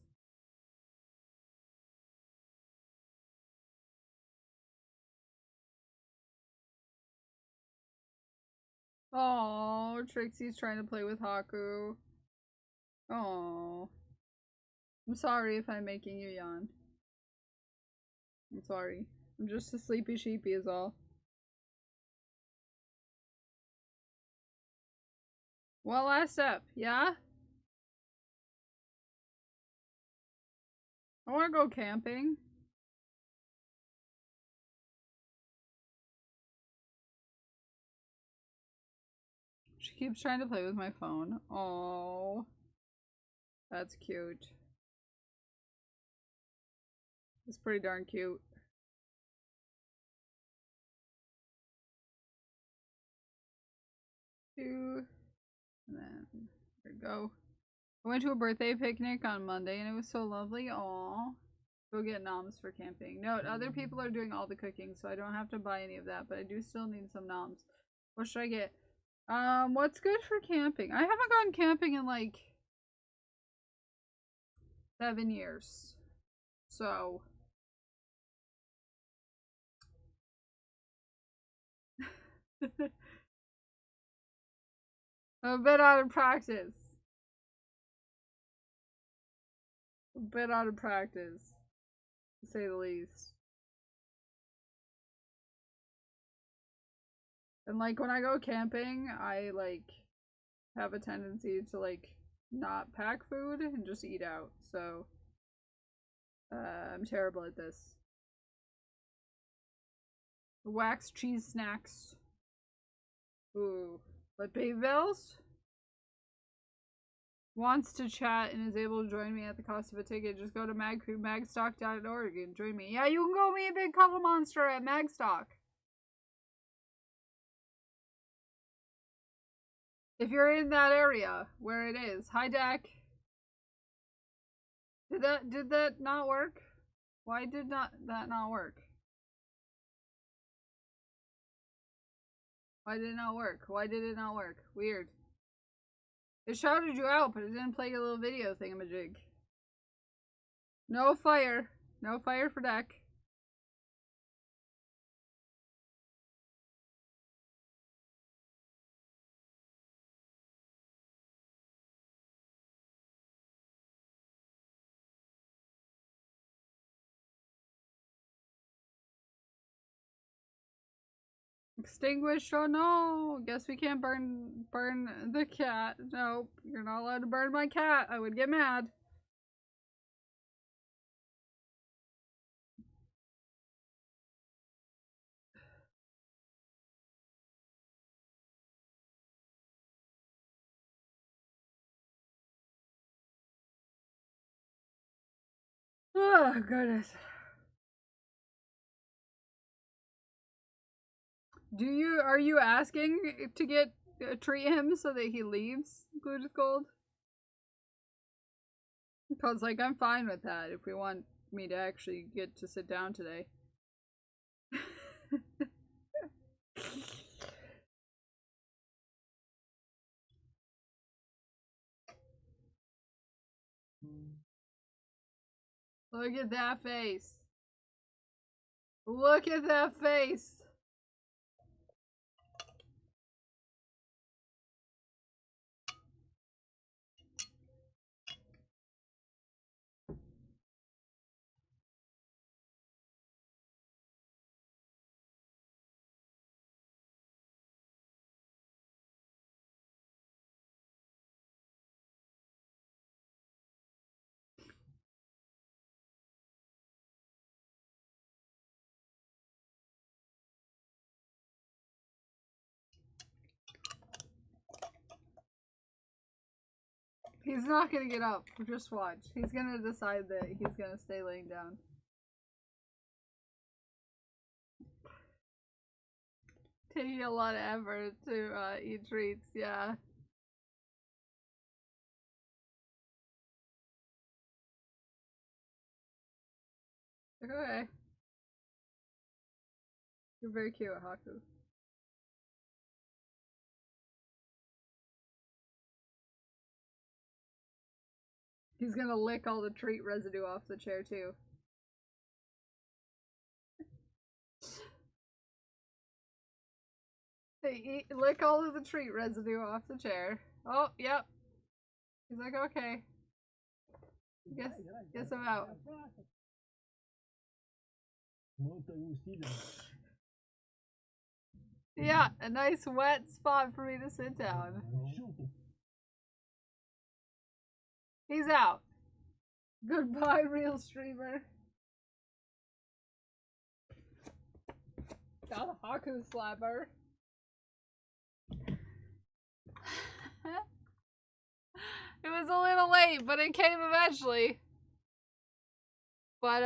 Oh, Trixie's trying to play with Haku. Oh, I'm sorry if I'm making you yawn. I'm sorry. I'm just a sleepy sheepy is all. Well, last step, yeah? I wanna go camping. She keeps trying to play with my phone. Oh, that's cute. It's pretty darn cute. And then, there we go. I went to a birthday picnic on Monday and it was so lovely. Aww. Go get noms for camping. Note, other people are doing all the cooking, so I don't have to buy any of that, but I do still need some noms. What should I get? What's good for camping? I haven't gone camping in like 7 years. So I'm a bit out of practice. A bit out of practice, to say the least. And like when I go camping, I like have a tendency to like not pack food and just eat out. So I'm terrible at this. Wax cheese snacks. Ooh. But Bayville's wants to chat and is able to join me at the cost of a ticket. Just go to magstock.org and join me. Yeah, you can go meet a big cuddle monster at Magstock. If you're in that area where it is. Hi, Dak. Did that not work? Why did that not work? Why did it not work? Why did it not work? Weird. It shouted you out, but it didn't play a little video thingamajig. No fire. No fire for Dak. Extinguished? Oh no! Guess we can't burn the cat. Nope, you're not allowed to burn my cat. I would get mad. Oh goodness. Are you asking to get treat him so that he leaves Glue Gold? Because, like, I'm fine with that if we want me to actually get to sit down today. Look at that face. Look at that face. He's not gonna get up. Just watch. He's gonna decide that he's gonna stay laying down. Taking a lot of effort to eat treats, yeah. Okay. You're very cute, Haku. He's gonna lick all the treat residue off the chair, too. Hey, lick all of the treat residue off the chair. Oh, yep. He's like, okay. Guess I'm out. Yeah, a nice wet spot for me to sit down. He's out. Goodbye, real streamer. Got a Haku slapper. It was a little late, but it came eventually. But,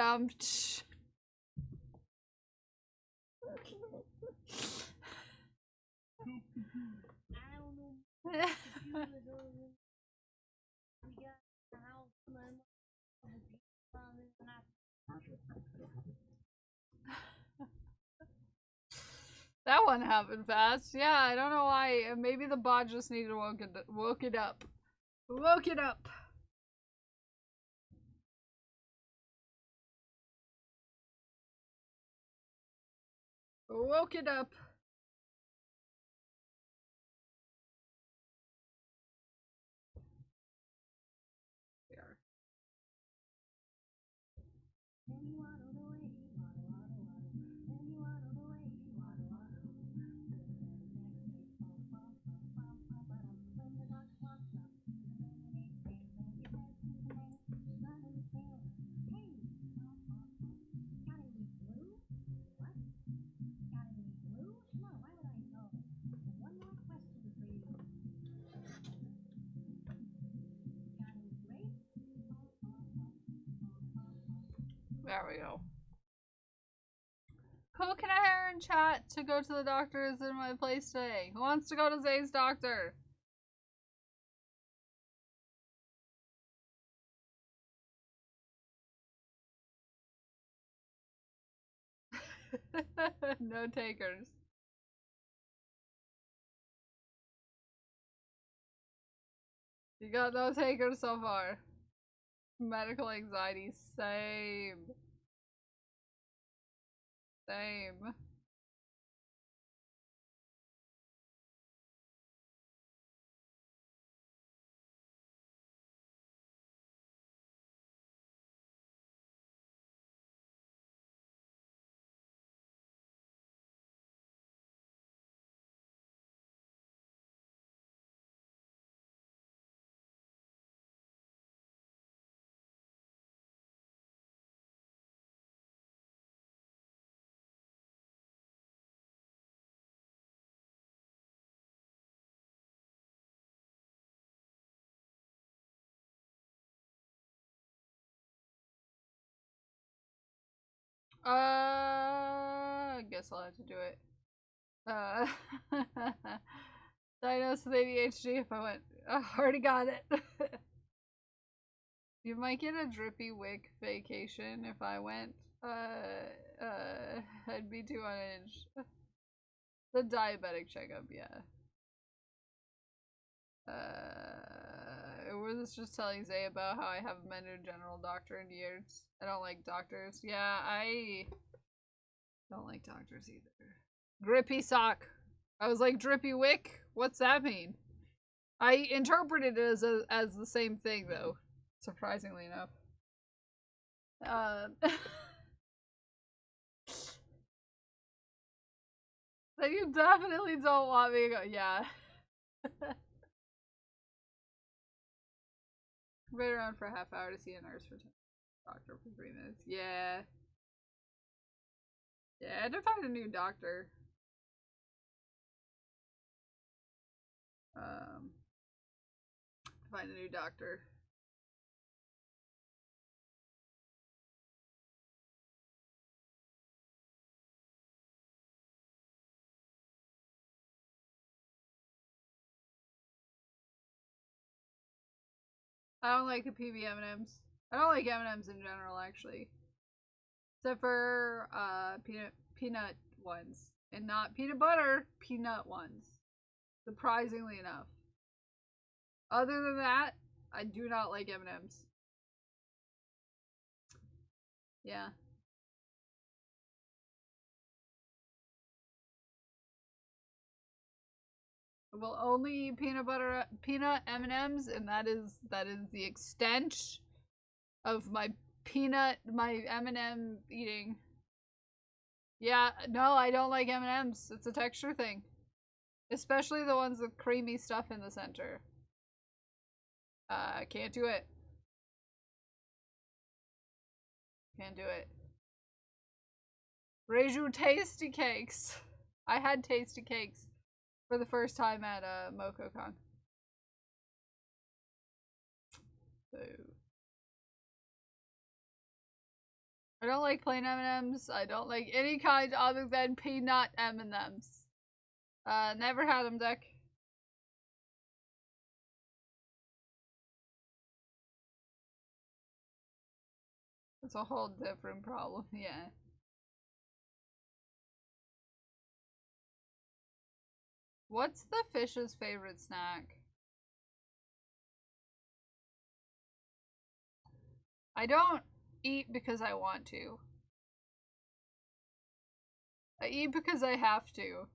that one happened fast. Yeah, I don't know why. Maybe the bot just needed to woke it up. Woke it up. Woke it up. There. There we go. Who can I hire in chat to go to the doctors in my place today? Who wants to go to Zay's doctor? No takers. You got no takers so far. Medical anxiety, same. Same. I guess I'll have to do it. Diagnosed with ADHD if I went. I already got it. You might get a drippy wick vacation if I went. I'd be too unhinged. The diabetic checkup, yeah. I was just telling Zay about how I haven't been to a general doctor in years. I don't like doctors. Yeah, I don't like doctors either. Grippy sock. I was like, drippy wick? What's that mean? I interpreted it as the same thing, though. Surprisingly enough. Then you definitely don't want me to go. Yeah. Wait around for a half hour to see a nurse for 10 doctor for 3 minutes. Yeah. Yeah, I had to find a new doctor. Find a new doctor. I don't like the PB M&Ms. I don't like M&Ms in general, actually. Except for peanut ones. And not peanut butter, peanut ones. Surprisingly enough. Other than that, I do not like M&Ms. Yeah. I will only eat peanut M&Ms, and that is the extent of my M&M eating. Yeah, no, I don't like M&Ms. It's a texture thing. Especially the ones with creamy stuff in the center. Can't do it. Can't do it. Reju Tasty Cakes. I had Tasty Cakes for the first time at MocoCon. So I don't like plain M&Ms. I don't like any kind other than peanut M&Ms. Never had them, Deck. It's a whole different problem, yeah. What's the fish's favorite snack? I don't eat because I want to. I eat because I have to.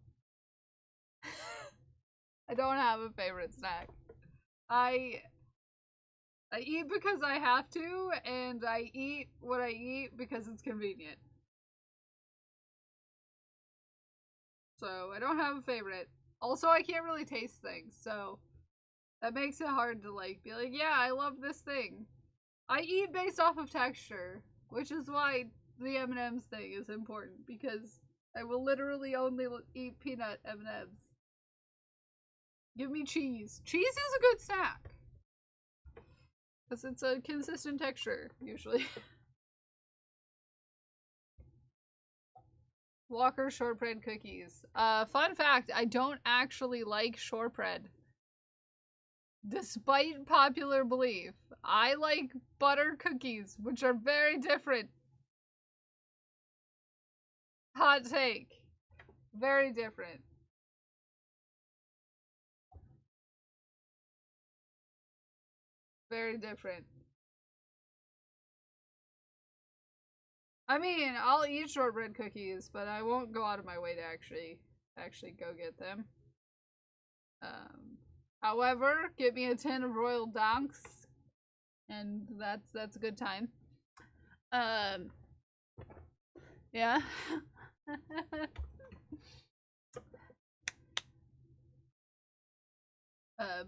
I don't have a favorite snack. I eat because I have to, and I eat what I eat because it's convenient. So, I don't have a favorite. Also, I can't really taste things, so that makes it hard to, like, be like, yeah, I love this thing. I eat based off of texture, which is why the M&M's thing is important, because I will literally only eat peanut M&M's. Give me cheese. Cheese is a good snack. Because it's a consistent texture, usually. Walker shortbread cookies. Fun fact, I don't actually like shortbread. Despite popular belief, I like butter cookies, which are very different. Hot take. Very different. Very different. I mean, I'll eat shortbread cookies, but I won't go out of my way to actually go get them. However, get me a tin of Royal Donks, and that's a good time. Yeah.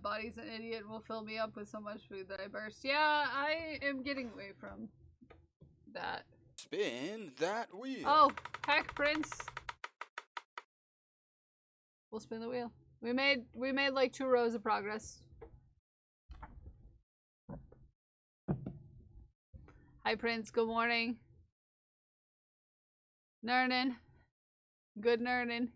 Body's an idiot will fill me up with so much food that I burst. Yeah, I am getting away from that. Spin that wheel. Oh, heck, Prince. We'll spin the wheel. We made like 2 rows of progress. Hi, Prince. Good morning. Nernin. Good Nernin.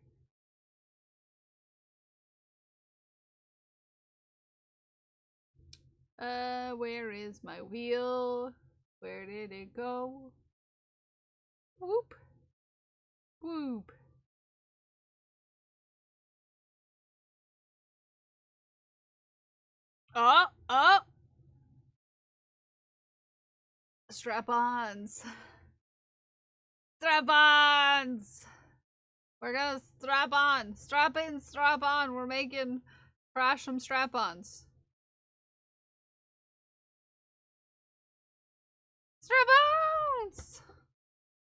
Where is my wheel? Where did it go? Whoop. Whoop. Oh, oh! Strap-ons. Strap-ons! We're gonna strap on. Strap in, strap on. We're making crash some strap-ons. Strap-ons!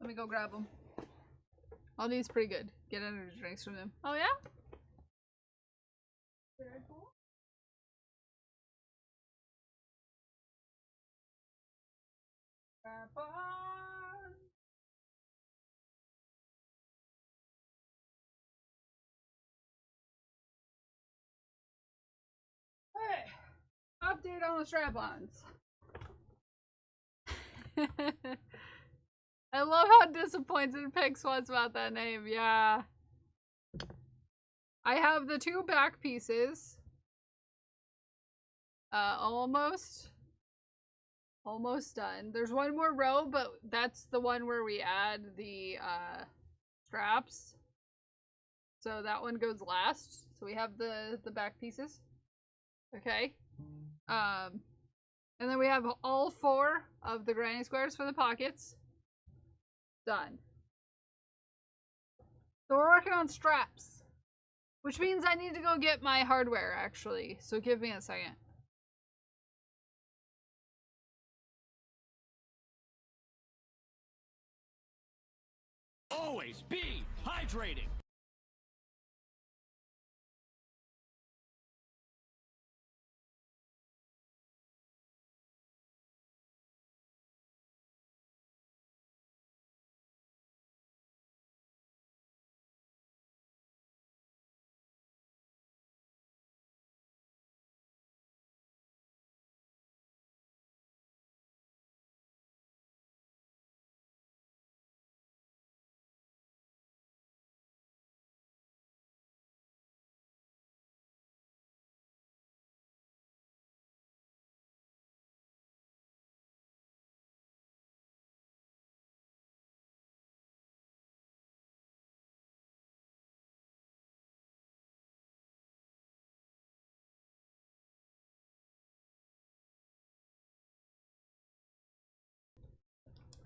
Let me go grab them. All these pretty good. Get energy drinks from them. Oh yeah? Very cool. Strap-on! Hey! Update on the strap-ons. I love how disappointed Pix was about that name, yeah. I have the 2 back pieces. Almost done. There's one more row, but that's the one where we add the straps. So that one goes last. So we have the back pieces. Okay. And then we have all 4 of the granny squares for the pockets. Done. So we're working on straps. Which means I need to go get my hardware, actually. So give me a second. Always be hydrating.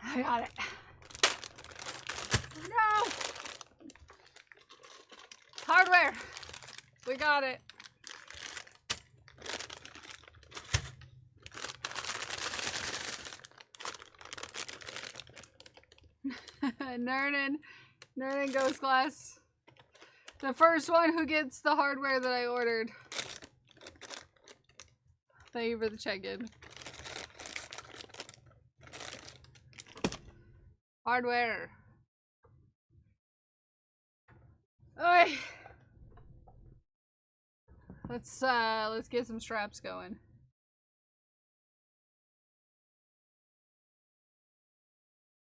I got it. No! Hardware! We got it. Nernan Ghost Glass. The first one who gets the hardware that I ordered. Thank you for the check-in. Hardware. Alright. Let's get some straps going.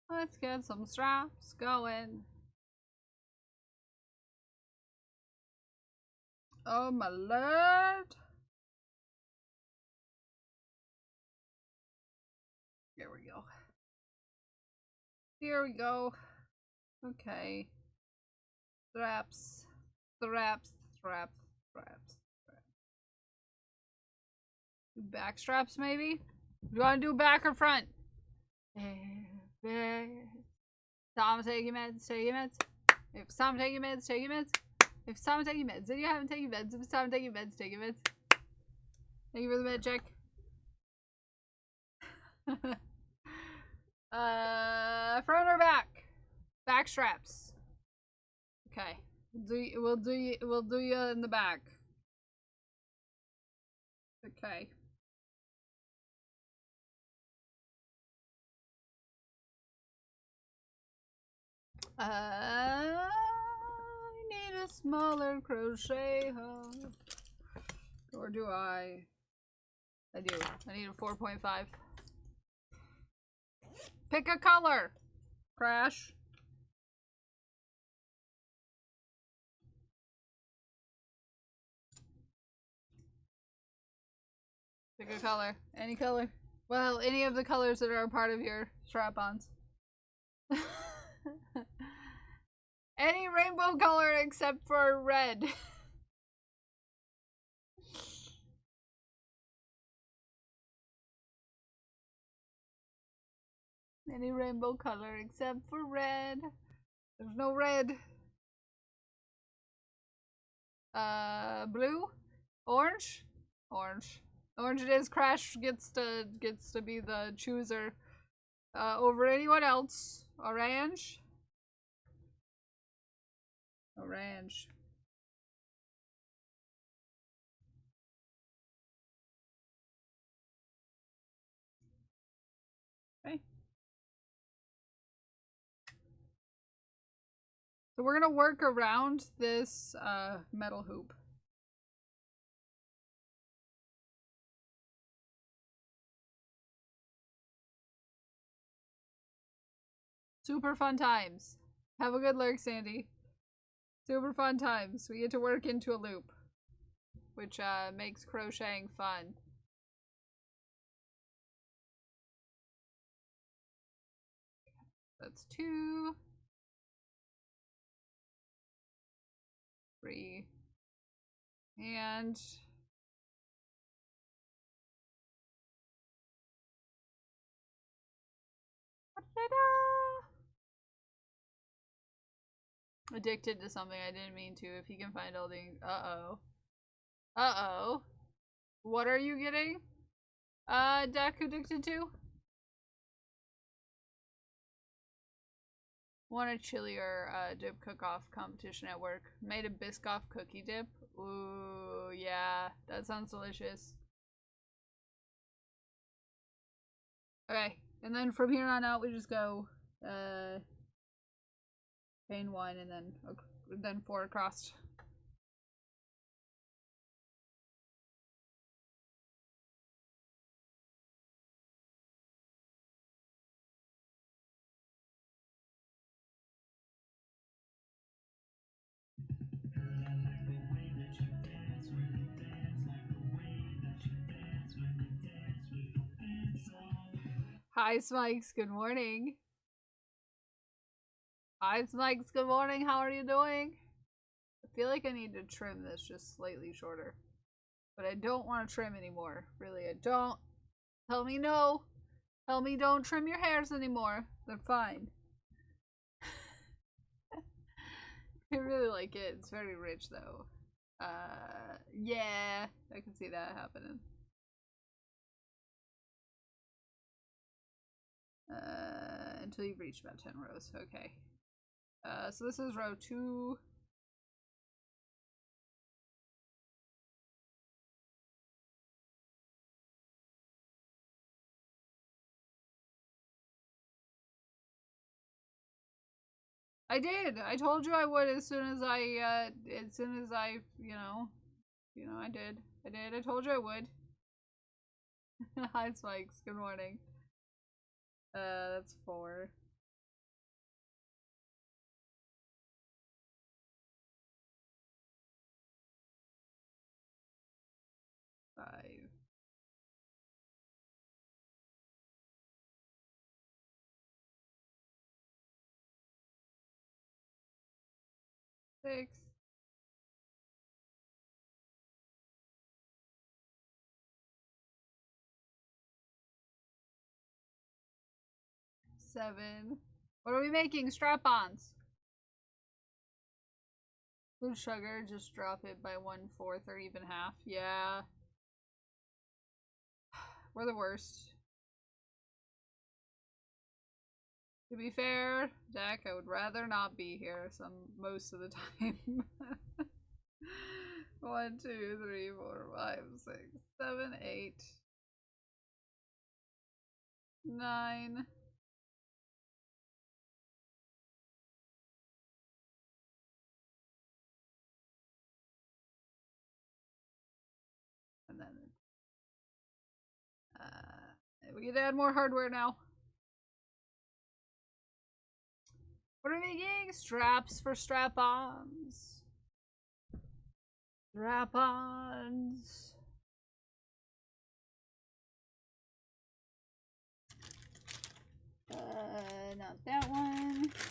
Let's get some straps going. Oh my lord. Here we go. Here we go. Okay. Straps. Straps. Straps. Straps. Back straps, maybe? Do you want to do back or front? Tom, take your meds, take your meds. If it's time to take your meds, take your meds. If it's time to take your meds, then you haven't taken your meds. If it's time to take your meds, take your meds. Thank you for the med check. Front or back? Back straps. Okay. We'll do you in the back. Okay. I need a smaller crochet hook. Or do I? I do. I need a 4.5. Pick a color. Crash. Pick a color. Any color. Well, any of the colors that are a part of your strap-ons. Any rainbow color except for red. Any rainbow color except for red. There's no red. Blue? Orange? Orange. Orange it is. Crash gets to be the chooser over anyone else. Orange. Orange. Okay. So we're gonna work around this metal hoop. Super fun times. Have a good lurk, Sandy. Super fun times. We get to work into a loop, which makes crocheting fun. That's 2, 3, and addicted to something I didn't mean to. If you can find all the uh-oh. What are you getting? Deck addicted to? Won a chilier dip cook-off competition at work. Made a Biscoff cookie dip. Ooh, yeah. That sounds delicious. Okay. And then from here on out, we just go chain 1 and then 4 across. Hi, Smikes. Good morning. Hi, Smikes. Good morning. How are you doing? I feel like I need to trim this just slightly shorter. But I don't want to trim anymore. Really, I don't. Tell me no. Tell me don't trim your hairs anymore. They're fine. I really like it. It's very rich, though. Yeah. I can see that happening. Until you've reached about 10 rows. Okay. So this is row 2. I did. I told you I would as soon as I, you know, I did. I told you I would. Hi, Spikes. Good morning. That's 4. Five. 6. 7. What are we making? Strap-ons. Blue sugar, just drop it by 1/4 or even half. Yeah. We're the worst. To be fair, Jack, I would rather not be here most of the time. 1, 2, 3, 4, 5, 6, 7, 8, 9. And then we get to add more hardware now. What are we making? Straps for strap-ons. Strap-ons. thing.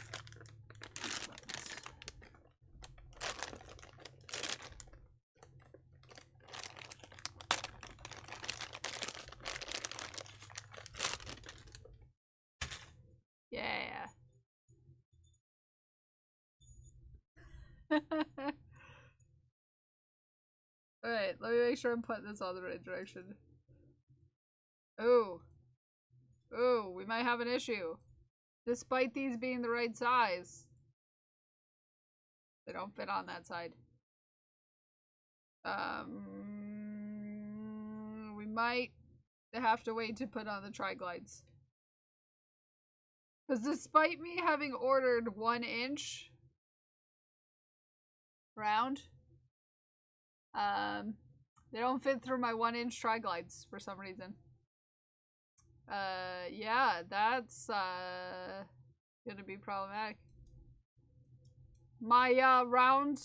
Yeah. Alright, let me make sure I'm putting this all the right direction. Ooh. Ooh, we might have an issue. Despite these being the right size. They don't fit on that side. We might have to wait to put on the tri-glides. Because despite me having ordered 1 inch round, they don't fit through my 1 inch tri-glides for some reason. Yeah, that's, gonna be problematic. My, round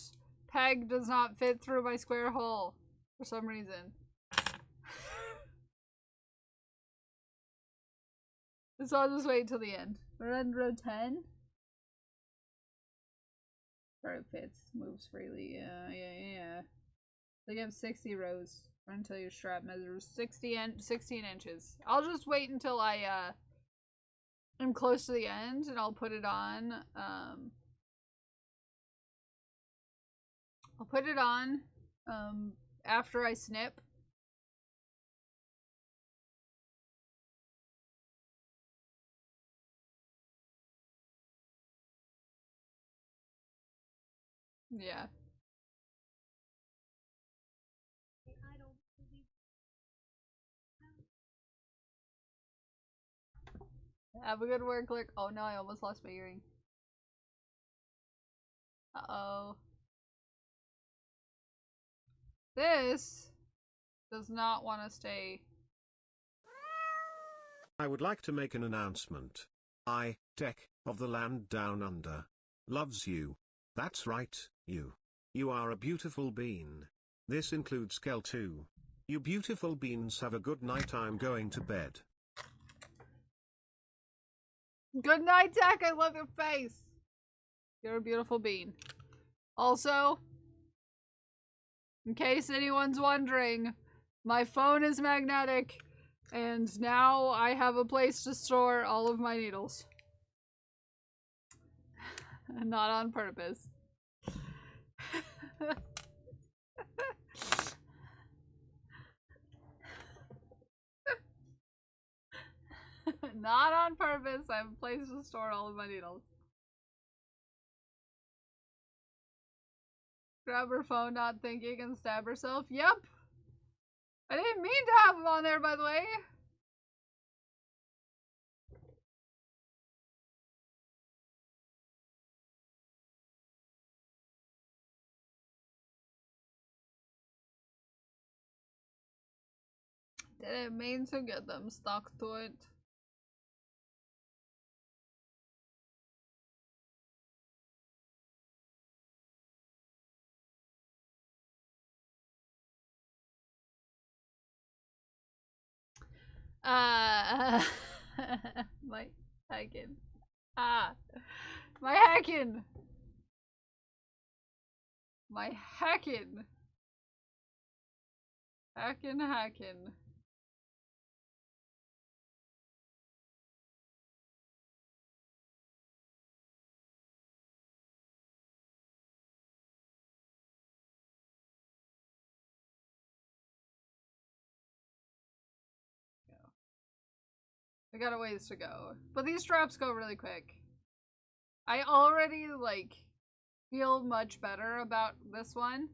peg does not fit through my square hole for some reason. So I'll just wait till the end. We're on row 10. Where it fits, moves freely. Yeah. They have 60 rows until your strap measures 16 inches. I'll just wait until I am close to the end and I'll put it on. I'll put it on after I snip. Yeah. Have a good work, click. Oh no, I almost lost my earring. Uh-oh. This does not want to stay. I would like to make an announcement. I, Tech, of the land down under, loves you. That's right, you. You are a beautiful bean. This includes Kel too. You beautiful beans, have a good night. I'm going to bed. Good night, Tech. I love your face. You're a beautiful bean. Also, in case anyone's wondering, my phone is magnetic, and now I have a place to store all of my needles. Not on purpose. Not on purpose. I have a place to store all of my needles. Grab her phone, not thinking, and stab herself. Yep. I didn't mean to have them on there, by the way. Didn't mean to get them stuck to it. My hacking. My hacking. My hacking. Hacking. I got a ways to go. But these straps go really quick. I already, like, feel much better about this one.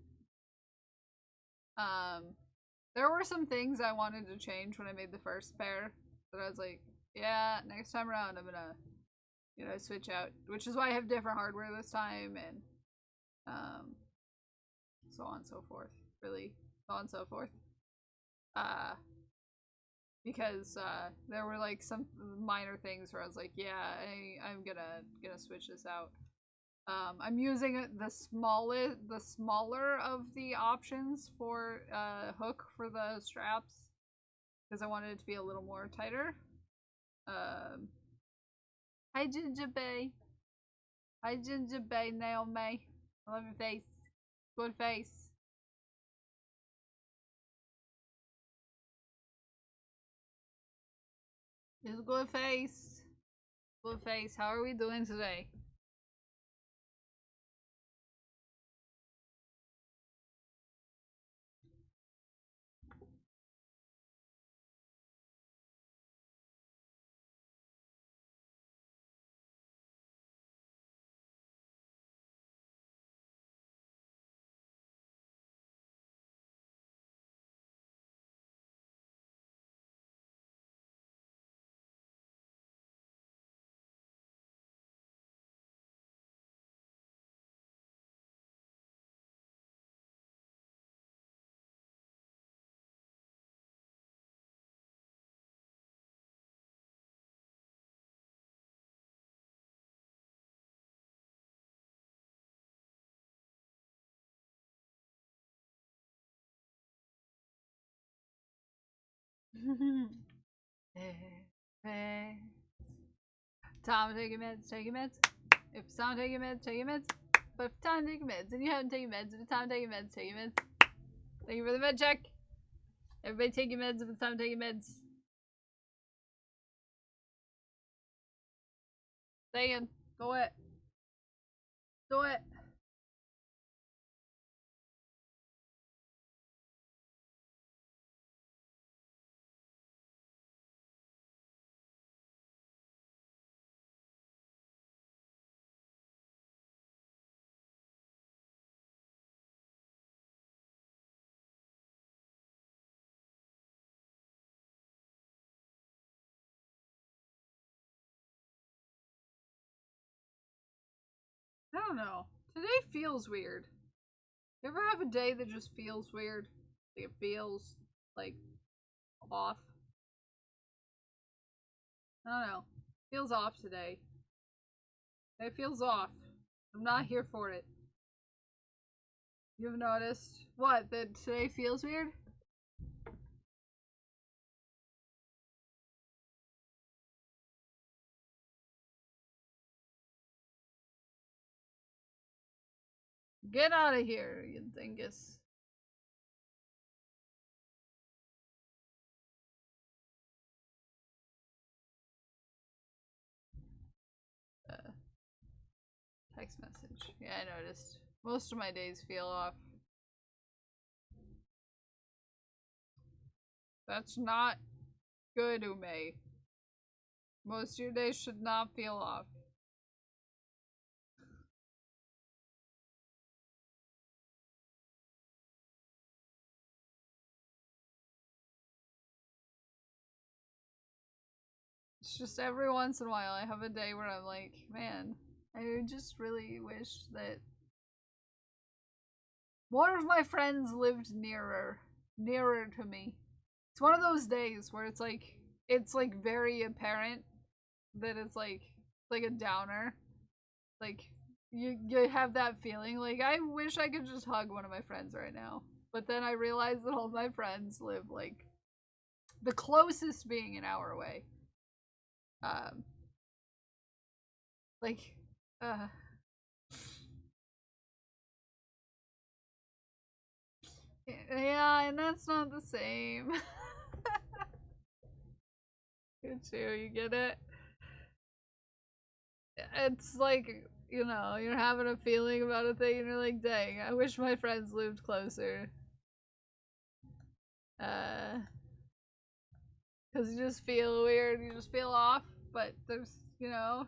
There were some things I wanted to change when I made the first pair. But I was like, yeah, next time around I'm gonna, you know, switch out. Which is why I have different hardware this time, and, so on and so forth. Really, so on and so forth. Because there were like some minor things where I was like, yeah, I'm gonna switch this out. I'm using the smaller of the options for hook for the straps because I wanted it to be a little more tighter. Hi Ginger Bay. Hi, Ginger Bay Naomi. I love your face. Good face. It's a good face. Good face. How are we doing today? Tom, take your meds, take your meds. If it's time to take your meds, take your meds. But if it's time to take your meds and you haven't taken meds, if it's time to take your meds, take your meds. Thank you for the med check. Everybody take your meds if it's time to take your meds. Stay in. Go it. Do it. I don't know. Today feels weird. You ever have a day that just feels weird? Like it feels like off? I don't know. Feels off today. It feels off. I'm not here for it. You've noticed? What? That today feels weird? Get out of here, you dingus. Text message. Yeah, I noticed. Most of my days feel off. That's not good, Ume. Most of your days should not feel off. It's just every once in a while I have a day where I'm like, man, I just really wish that more of my friends lived nearer to me. It's one of those days where it's like very apparent that it's like a downer. Like you have that feeling like I wish I could just hug one of my friends right now. But then I realize that all my friends live like the closest being an hour away. Like yeah, and that's not the same. You too, you get it? It's like, you know, you're having a feeling about a thing and you're like, dang, I wish my friends lived closer. Because you just feel weird, you just feel off, but there's, you know.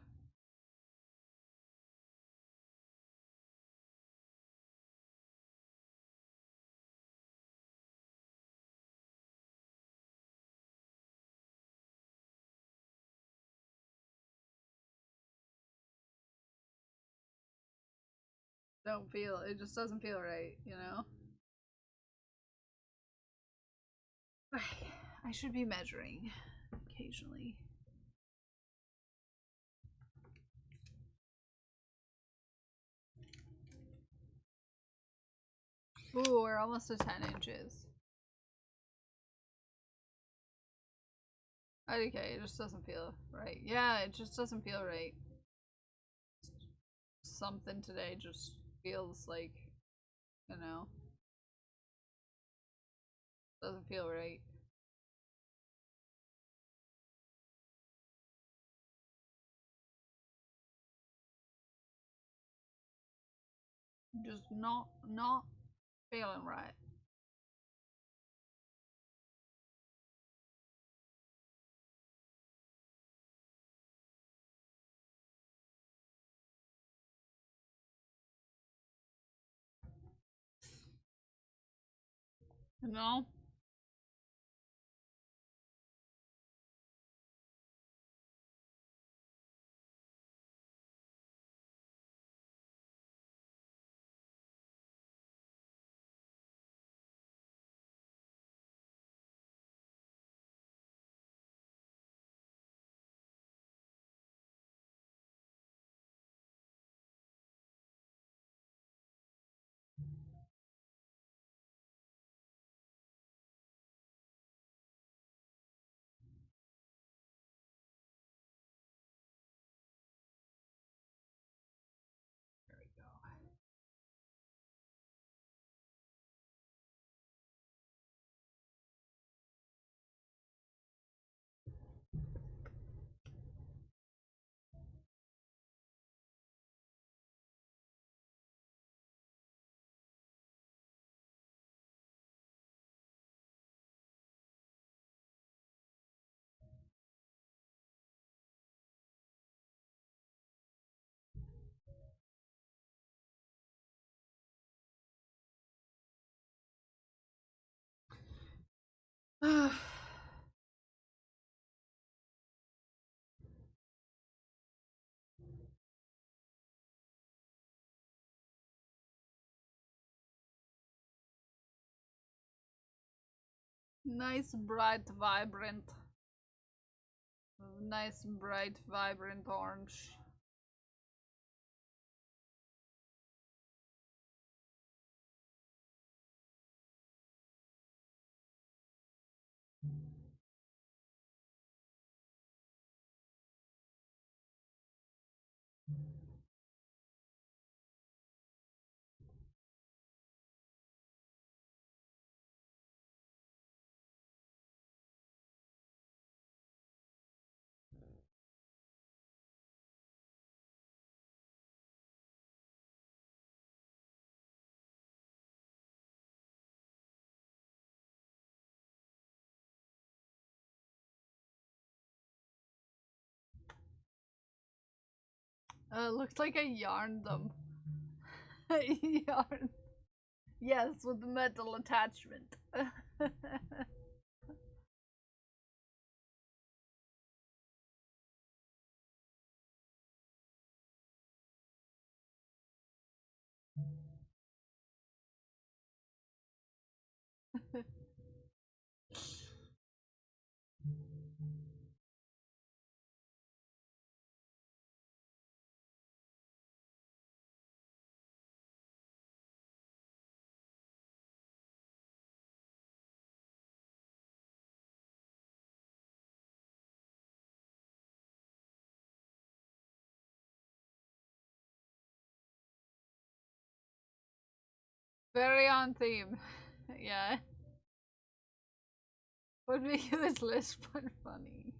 Don't feel, it just doesn't feel right, you know? I should be measuring occasionally. Ooh, we're almost to 10 inches. Okay, it just doesn't feel right. Yeah, it just doesn't feel right. something today just feels like, you know, doesn't feel right. Just not feeling right. No. There we go. Nice, bright, vibrant. Nice, bright, vibrant orange. Looks like I yarned them. Yarn. Yes, with the metal attachment. Very on theme. Yeah. Would be useless but funny.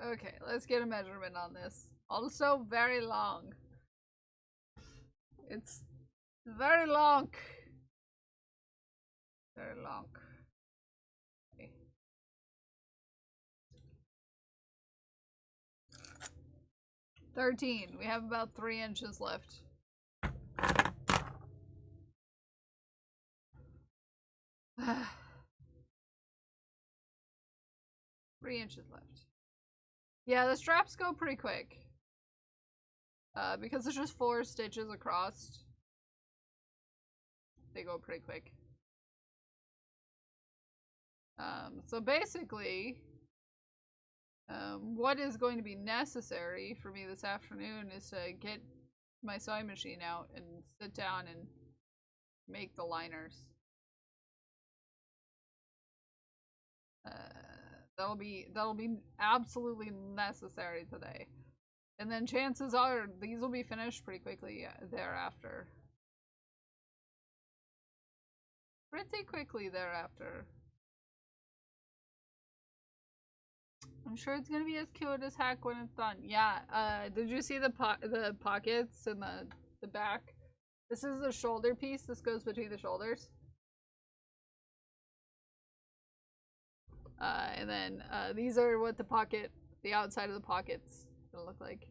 Okay, let's get a measurement on this. Also very long. It's very long. Very long. Okay. 13. We have about 3 inches left. Three inches left. Yeah, the straps go pretty quick. Because it's just 4 stitches across, they go pretty quick. So basically, what is going to be necessary for me this afternoon is to get my sewing machine out and sit down and make the liners. That'll be absolutely necessary today. And then chances are these will be finished pretty quickly thereafter. Pretty quickly thereafter. I'm sure it's gonna be as cute as heck when it's done. Yeah, did you see the pockets in the back? This is the shoulder piece. This goes between the shoulders. And then these are what the outside of the pocket's gonna look like.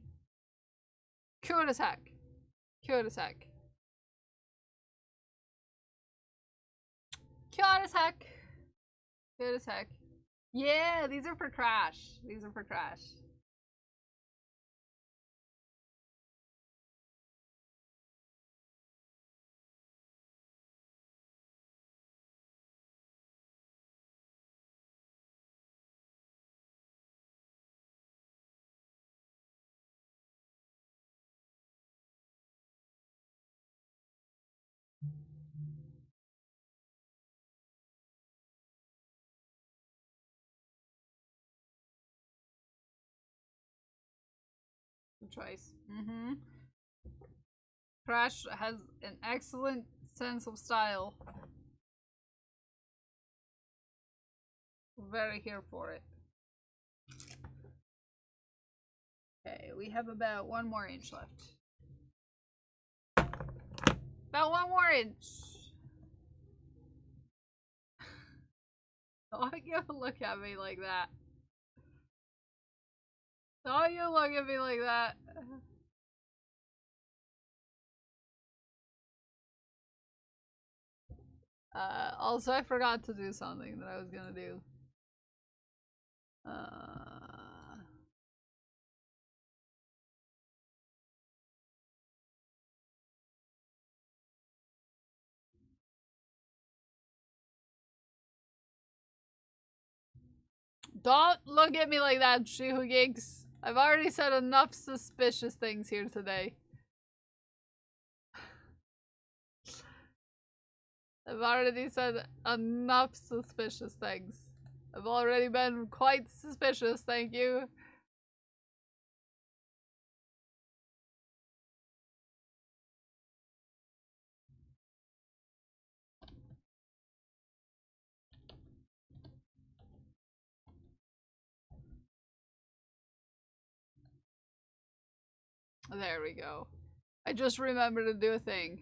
Cute as heck. Cute as heck. Cute as heck. Cute as heck. Yeah, these are for Crash. These are for Crash. Good choice. Mm-hmm. Crash has an excellent sense of style. Very here for it. Okay, we have about 1 more inch left. About 1 more inch. Don't you look at me like that. Don't you look at me like that. Also, I forgot to do something that I was gonna do. Don't look at me like that, She Who Gigs. I've already said enough suspicious things here today. I've already said enough suspicious things. I've already been quite suspicious, thank you. There we go. I just remembered to do a thing.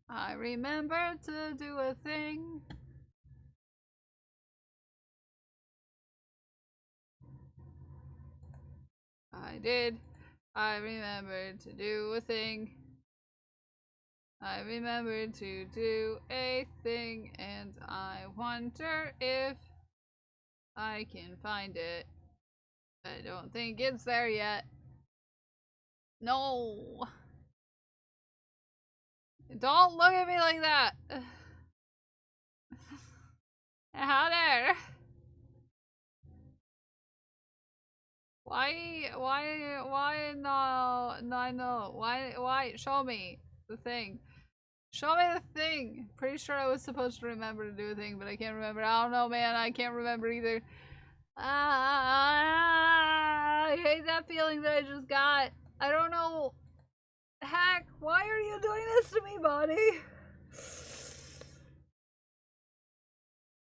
I remember to do a thing. I did. I remembered to do a thing. I remembered to do a thing, and I wonder if I can find it. I don't think it's there yet. No! Don't look at me like that! How dare! Why no, why, show me the thing. Show me the thing! Pretty sure I was supposed to remember to do a thing, but I can't remember. I don't know, man, I can't remember either. I hate that feeling that I just got. I don't know. Heck, why are you doing this to me, buddy?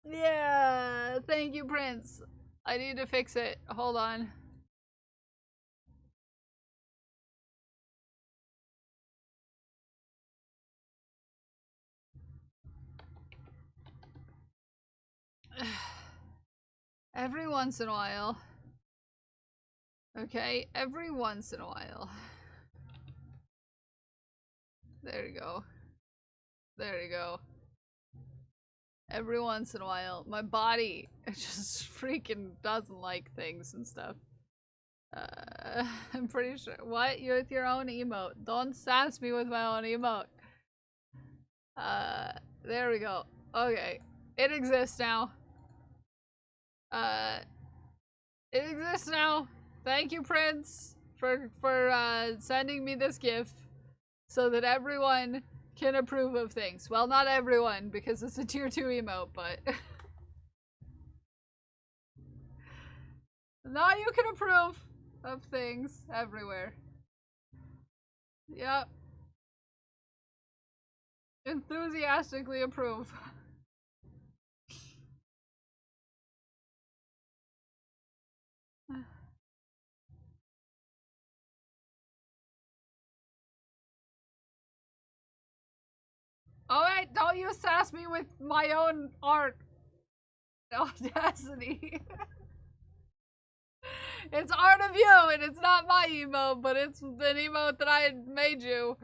Yeah, thank you, Prince. I need to fix it. Hold on. Every once in a while. Okay, every once in a while. There you go. There you go. Every once in a while. My body just freaking doesn't like things and stuff. I'm pretty sure. What? You're with your own emote. Don't sass me with my own emote. There we go. Okay. It exists now. It exists now. Thank you, Prince, for sending me this gift so that everyone can approve of things. Well, not everyone, because it's a tier 2 emote, but now you can approve of things everywhere. Yep. Enthusiastically approve. Oh wait, don't you sass me with my own art. Audacity. It's art of you, and it's not my emote, but it's an emote that I made you.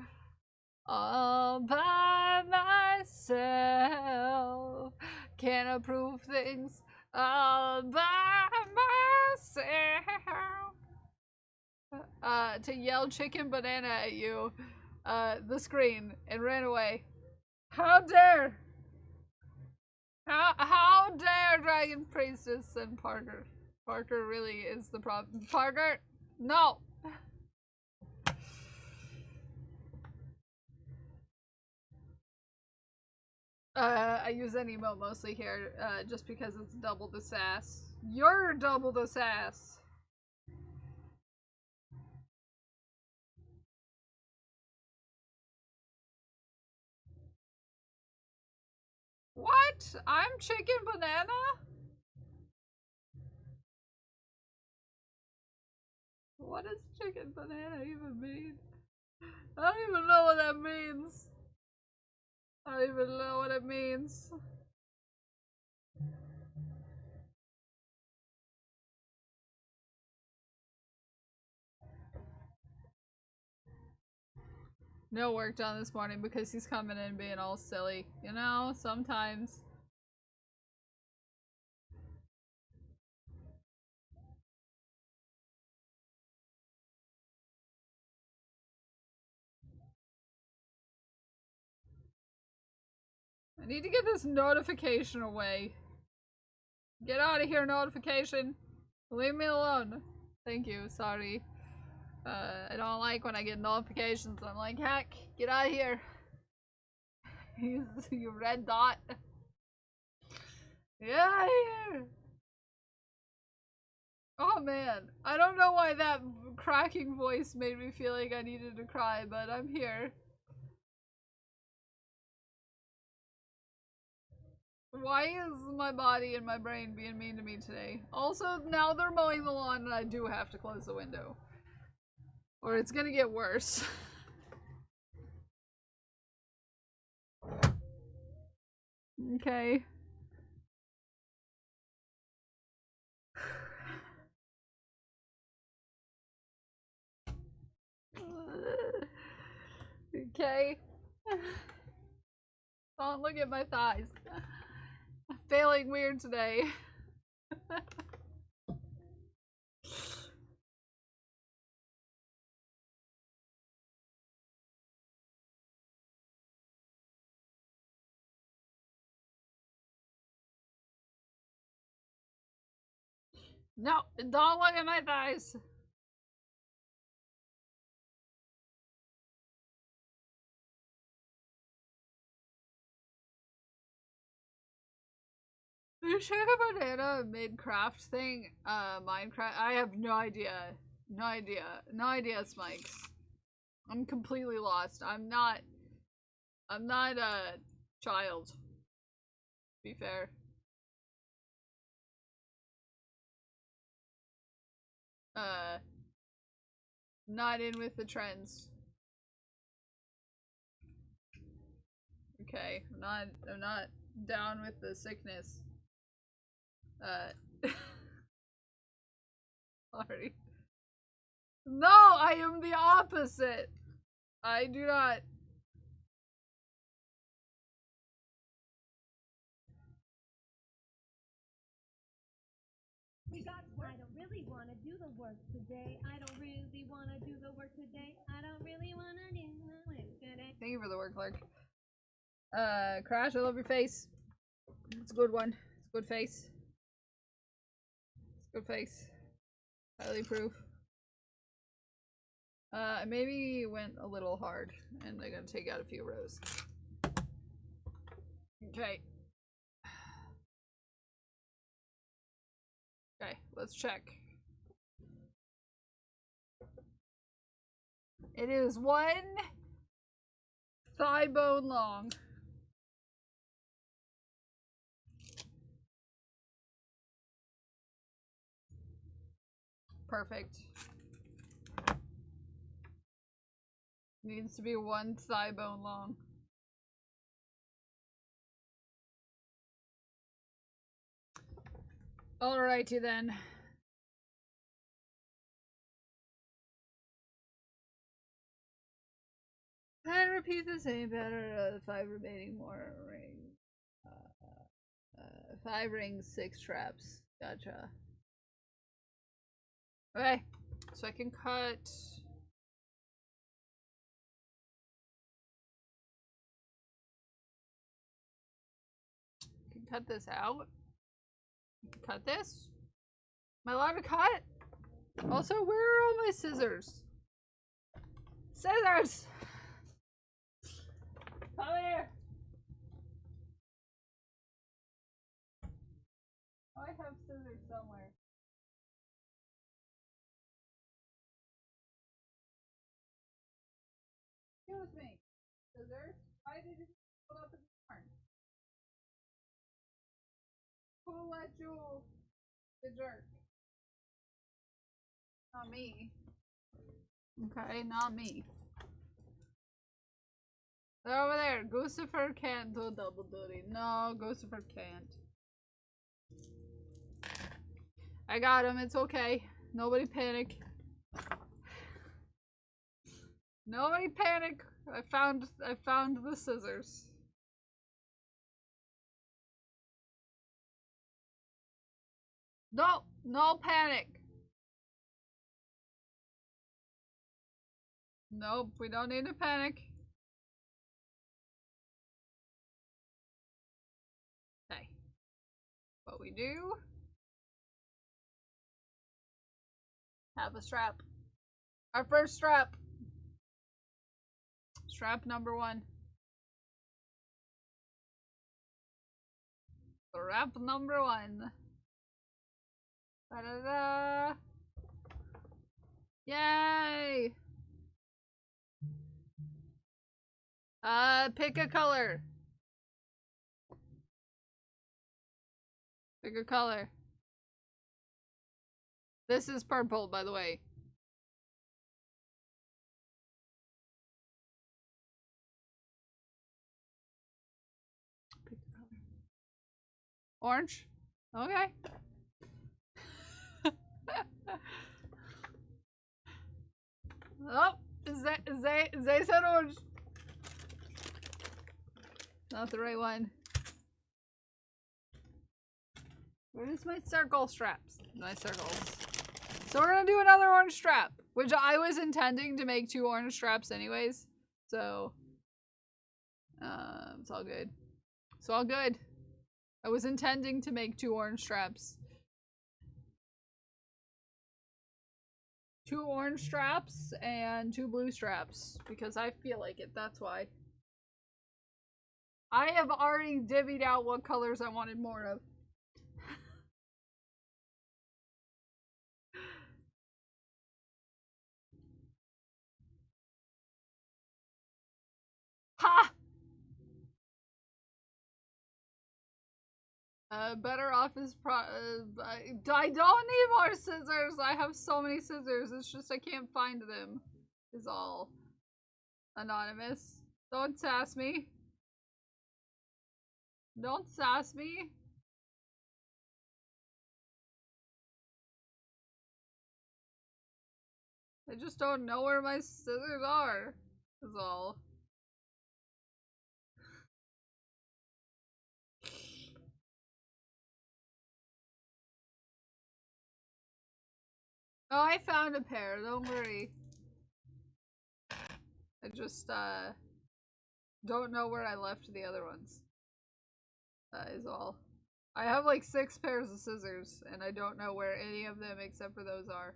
All by myself. Can't approve things all by myself. To yell chicken banana at you, the screen, and ran away. How dare! How dare Dragon Priestess and Parker? Parker really is the problem. Parker, no! I use an emote mostly here, just because it's double the sass. You're double the sass! What? I'm chicken banana? What does chicken banana even mean? I don't even know what that means. I don't even know what it means. No work done this morning because he's coming in being all silly. You know, sometimes. I need to get this notification away. Get out of here, notification. Leave me alone. Thank you, sorry. I don't like when I get notifications. I'm like, heck, get out of here. You red dot. Get out of here. Oh man, I don't know why that cracking voice made me feel like I needed to cry, but I'm here. Why is my body and my brain being mean to me today? Also, now they're mowing the lawn and I do have to close the window. Or it's gonna get worse. Okay. Okay. Don't look at my thighs. I'm feeling weird today. No, don't look at my thighs. The chicken banana mid-craft thing, Minecraft, I have no idea. No idea, Smikes. I'm completely lost. I'm not a child, to be fair. Not in with the trends. Okay, I'm not down with the sickness. Sorry. No, I am the opposite. I do not. We got I don't really want to do the work today. I don't really want to do the work today. I don't really want to do the work today. Thank you for the work, Clark. Crash, I love your face. It's a good one. It's a good face. It's a good face. Highly approve. I maybe went a little hard, and I'm gonna take out a few rows. Okay. Okay, let's check. It is 1 thigh bone long. Perfect. Needs to be 1 thigh bone long. Alrighty then. And repeat the same pattern of 5 remaining more rings. 5 rings, 6 traps. Gotcha. Okay, so I can cut. I can cut this out. I can cut this. Am I allowed to cut? Also, where are all my scissors? Scissors! Come here! Oh, I have scissors somewhere. Excuse me. Scissors? Why did you pull up in the barn? Who let you, the jerk? Not me. Okay, not me. They're over there. Guccifer can't do double duty. No, Guccifer can't. I got him. It's okay. Nobody panic. Nobody panic. I found the scissors. No, no panic. Nope, we don't need to panic. Okay. What we do? Have a strap. Our first strap. Strap number 1. Strap number 1. Da-da-da. Yay! Pick a color. Pick a color. This is purple, by the way. Pick a color. Orange? Okay. Oh, they said orange. Not the right one. Where's my circle straps? My circles. So we're gonna do another orange strap, which I was intending to make 2 orange straps anyways. So, it's all good. It's all good. I was intending to make 2 orange straps. 2 orange straps and 2 blue straps because I feel like it. That's why. I have already divvied out what colors I wanted more of. Ha! Better off is I don't need more scissors. I have so many scissors. It's just I can't find them. Is all. Anonymous. Don't sass me. Don't sass me. I just don't know where my scissors are. Is all. Oh, I found a pair. Don't worry. I just, don't know where I left the other ones. That is all. I have like 6 pairs of scissors, and I don't know where any of them except for those are.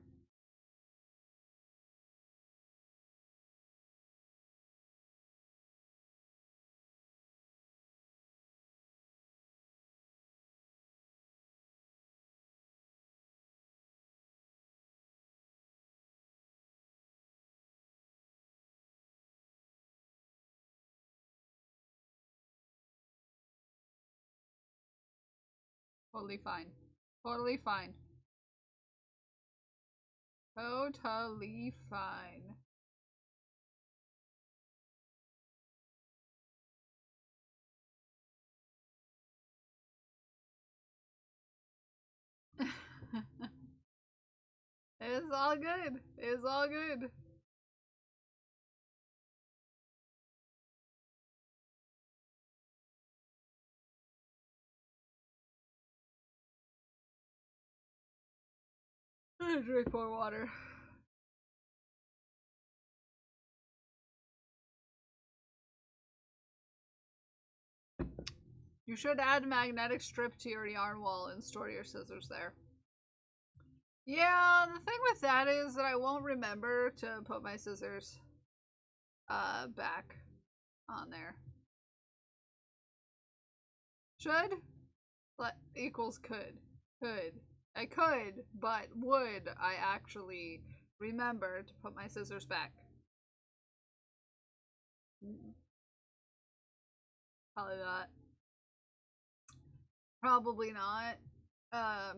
Totally fine. Totally fine. Totally fine. It's all good. It's all good. Drink more water. You should add magnetic strip to your yarn wall and store your scissors there. Yeah, the thing with that is that I won't remember to put my scissors back on there. Should? Equals could. Could. I could, but would I actually remember to put my scissors back? Probably not. Probably not.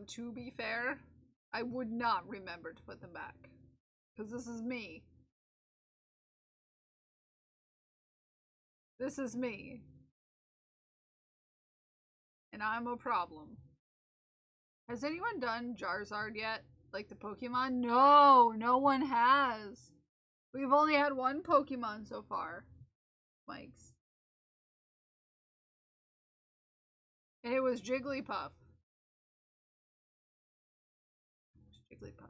To be fair, I would not remember to put them back. Because this is me. This is me. And I'm a problem. Has anyone done Charizard yet? Like the Pokemon? No, no one has. We've only had one Pokemon so far. Mike's. And it was Jigglypuff. Jigglypuff.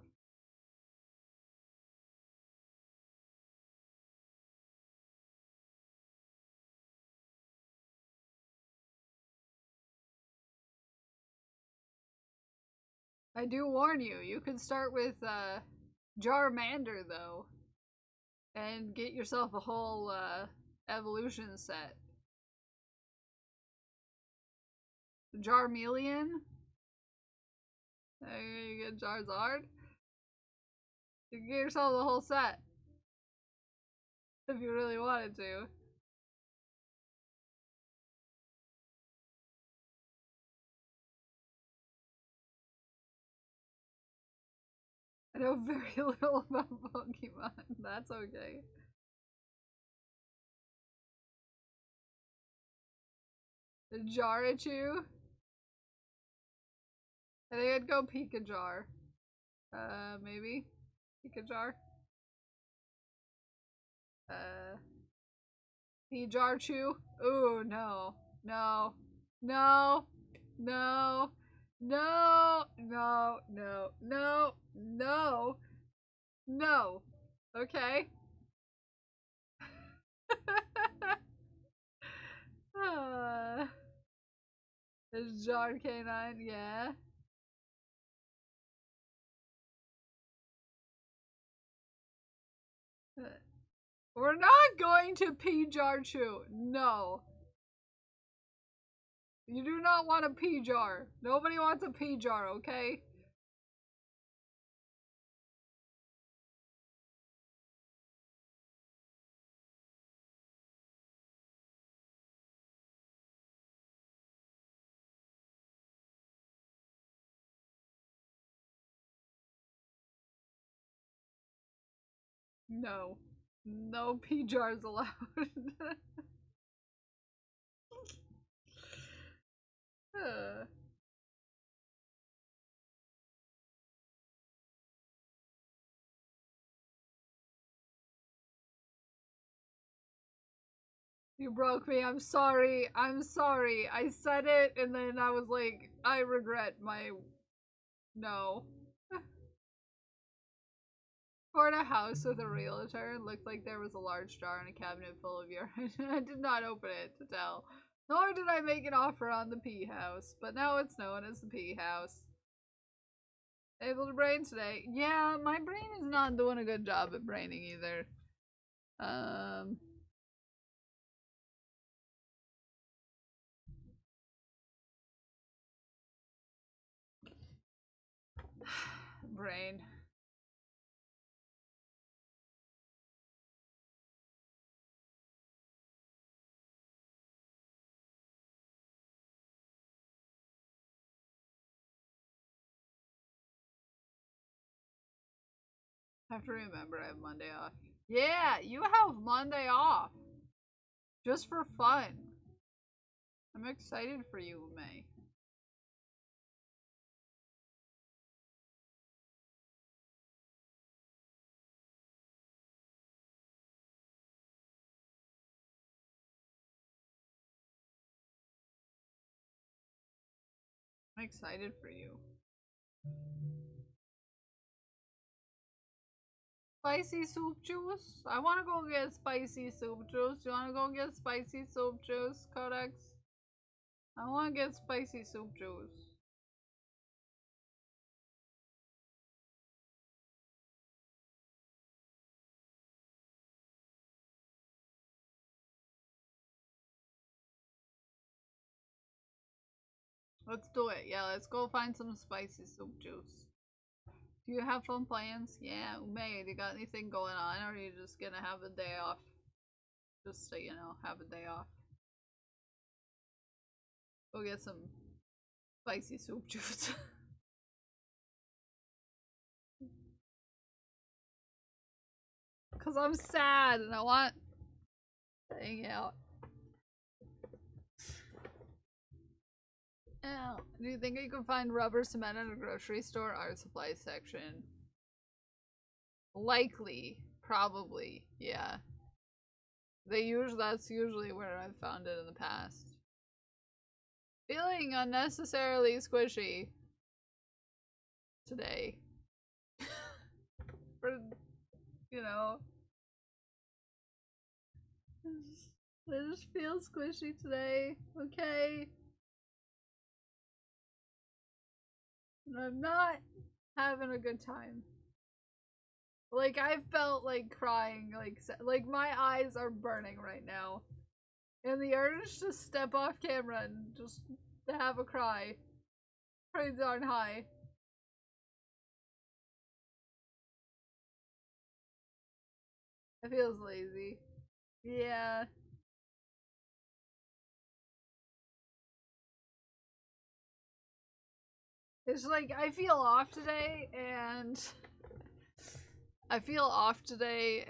I do warn you, you could start with Charmander though. And get yourself a whole evolution set. Charmeleon? You get Charizard? You can get yourself the whole set. If you really wanted to. I know very little about Pokemon. That's okay. Jarichu? I think I'd go Pikajar. Maybe? Pikajar? Pijarchu? Ooh, no. No. No. No. No. No. No. No. No. No. Okay. There's Jar Canine, yeah. We're not going to Pijarchu. No. You do not want a Pijar. Nobody wants a Pijar, okay? No. No Pijars allowed. You broke me. I'm sorry. I'm sorry. I said it and then I was like, I regret my... No. Toured a house with a realtor and looked like there was a large jar in a cabinet full of urine. I did not open it to tell. Nor did I make an offer on the pee house, but now it's known as the pee house. Able to brain today. Yeah, my brain is not doing a good job at braining either. Brain. I have to remember I have Monday off. Yeah, you have Monday off. Just for fun. I'm excited for you, May. I'm excited for you. Spicy soup juice? I want to go get spicy soup juice. You want to go get spicy soup juice, Codex? I want to get spicy soup juice. Let's do it. Yeah, let's go find some spicy soup juice. Do you have fun plans? Yeah, May, you got anything going on, or are you just gonna have a day off? Just so you know, have a day off. Go get some spicy soup juice. Cause I'm sad and I want to hang out. Oh, do you think you can find rubber cement at a grocery store art supply section? Likely, probably, yeah. That's usually where I've found it in the past. Feeling unnecessarily squishy today. For, you know, I just feel squishy today, okay? And I'm not having a good time. Like, I felt like crying, like my eyes are burning right now. And the urge to step off camera and just to have a cry. Pretty darn high. It feels lazy. Yeah. It's like, I feel off today, and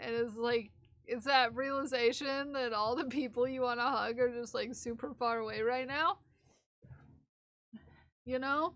it's like, it's that realization that all the people you want to hug are just like super far away right now. You know?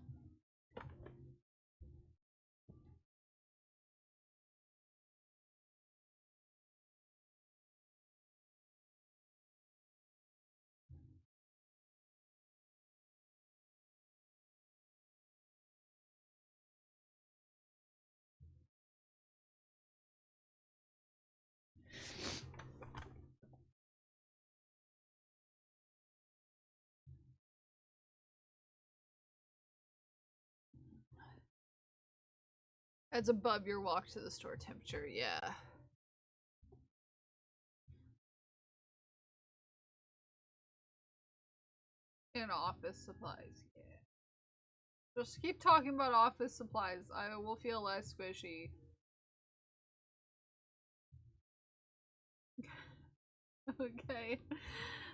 That's above your walk to the store temperature, yeah. And office supplies, yeah. Just keep talking about office supplies. I will feel less squishy. Okay.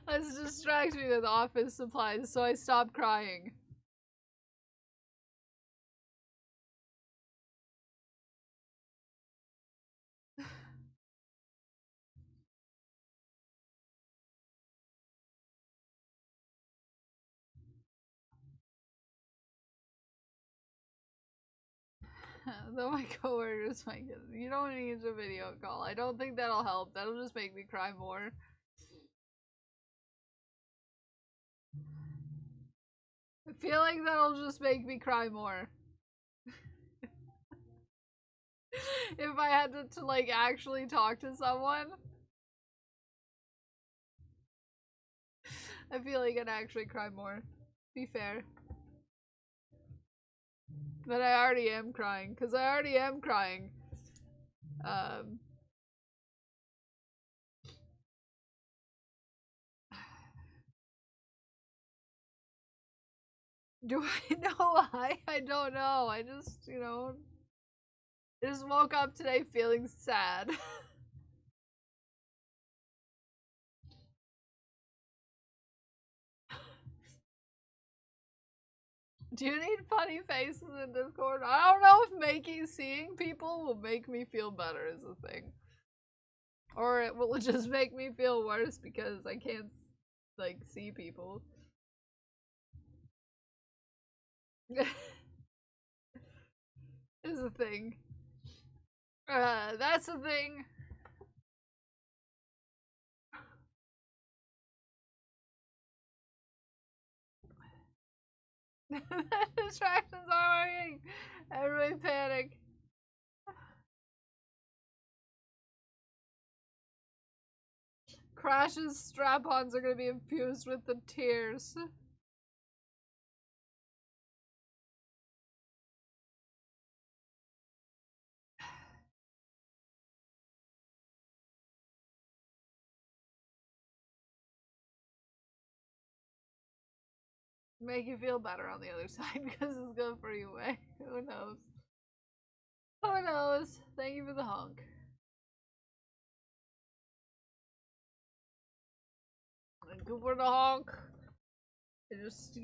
Let's distract me with office supplies so I stop crying. Though my coworkers might get. You don't need a video call. I don't think that'll help. That'll just make me cry more. I feel like that'll just make me cry more. If I had to like actually talk to someone, I feel like I'd actually cry more. Be fair. But I already am crying, because I already am crying. Do I know why? I don't know. I just, I just woke up today feeling sad. Do you need funny faces in Discord? I don't know if seeing people will make me feel better is a thing. Or it will just make me feel worse because I can't, like, see people. Is a thing. That's a thing. Distractions are working. Everybody panic. Crash's strap-ons are gonna be infused with the tears. Make you feel better on the other side because it's good for you, eh? Who knows? Who knows? Thank you for the honk. Good for the honk. I just,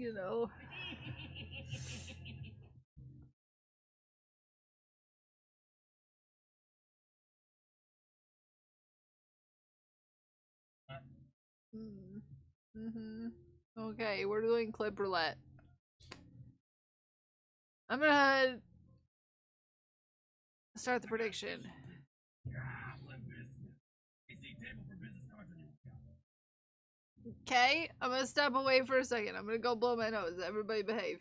Okay, we're doing clip roulette. I'm gonna start the prediction. Okay, I'm gonna step away for a second. I'm gonna go blow my nose. Everybody behave.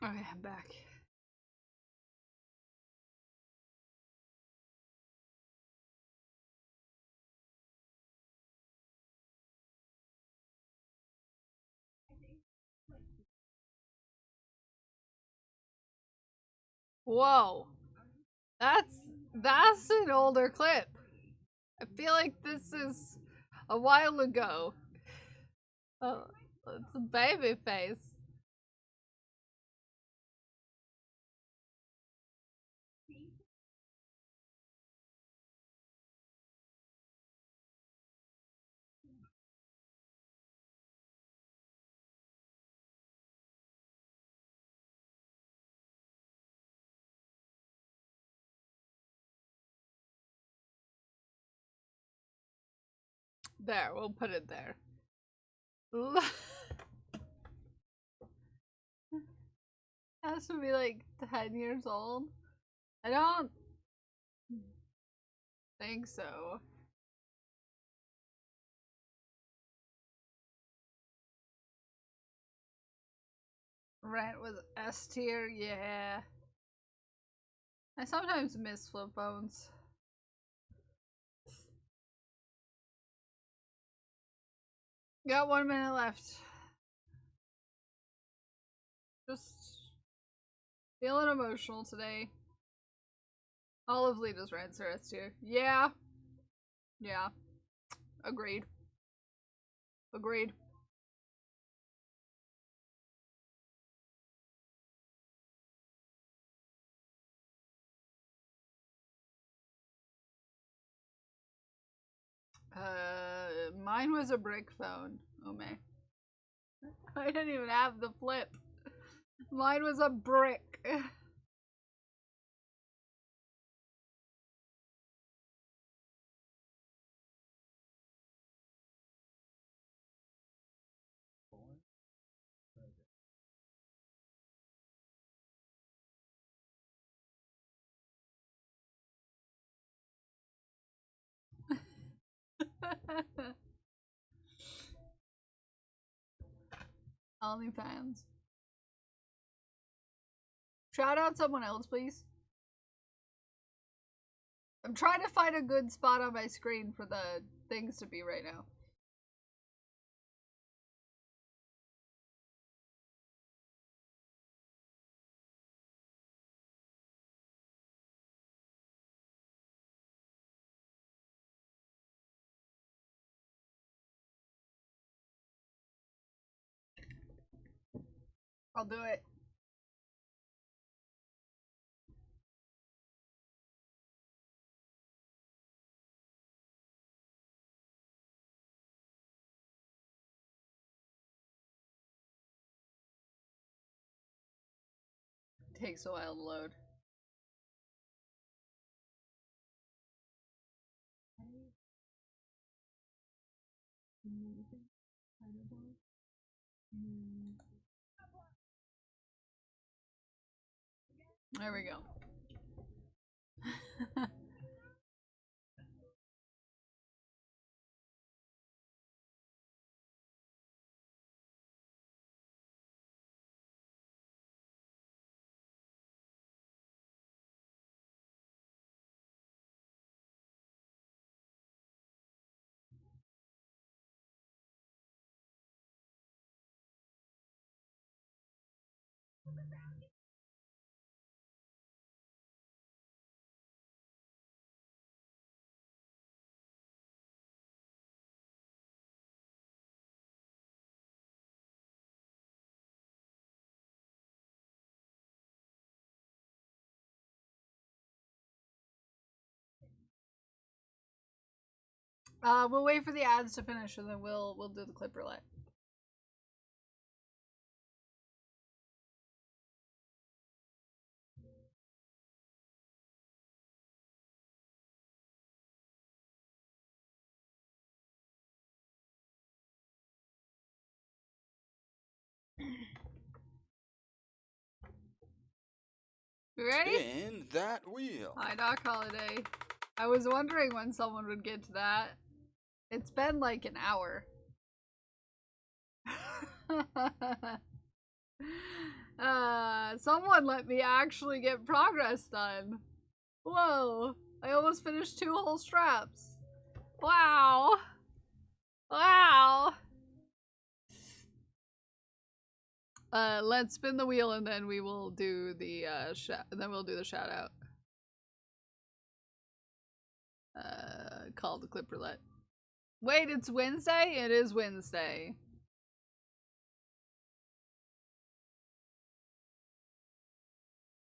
Okay, I'm back. Whoa. That's an older clip. I feel like this is a while ago. Oh, it's a baby face. There, we'll put it there. Has to be like 10 years old. I don't think so. Rent was S tier, yeah. I sometimes miss flip phones. Got 1 minute left. Just feeling emotional today. All of Lita's rents are S tier. Yeah. Yeah. Agreed. Agreed. Mine was a brick phone. Oh man. I didn't even have the flip. Mine was a brick. OnlyFans. Shout out someone else, please. I'm trying to find a good spot on my screen for the things to be right now. I'll do it. Takes a while to load. There we go. We'll wait for the ads to finish and then we'll do the clip roulette. You ready? Spin that wheel. Hi, Doc Holiday. I was wondering when someone would get to that. It's been like an hour. Someone let me actually get progress done. Whoa, I almost finished 2 whole straps. Wow. Wow. Let's spin the wheel and then we will do the shout out. Call the clip roulette. Wait, it's Wednesday? It is Wednesday.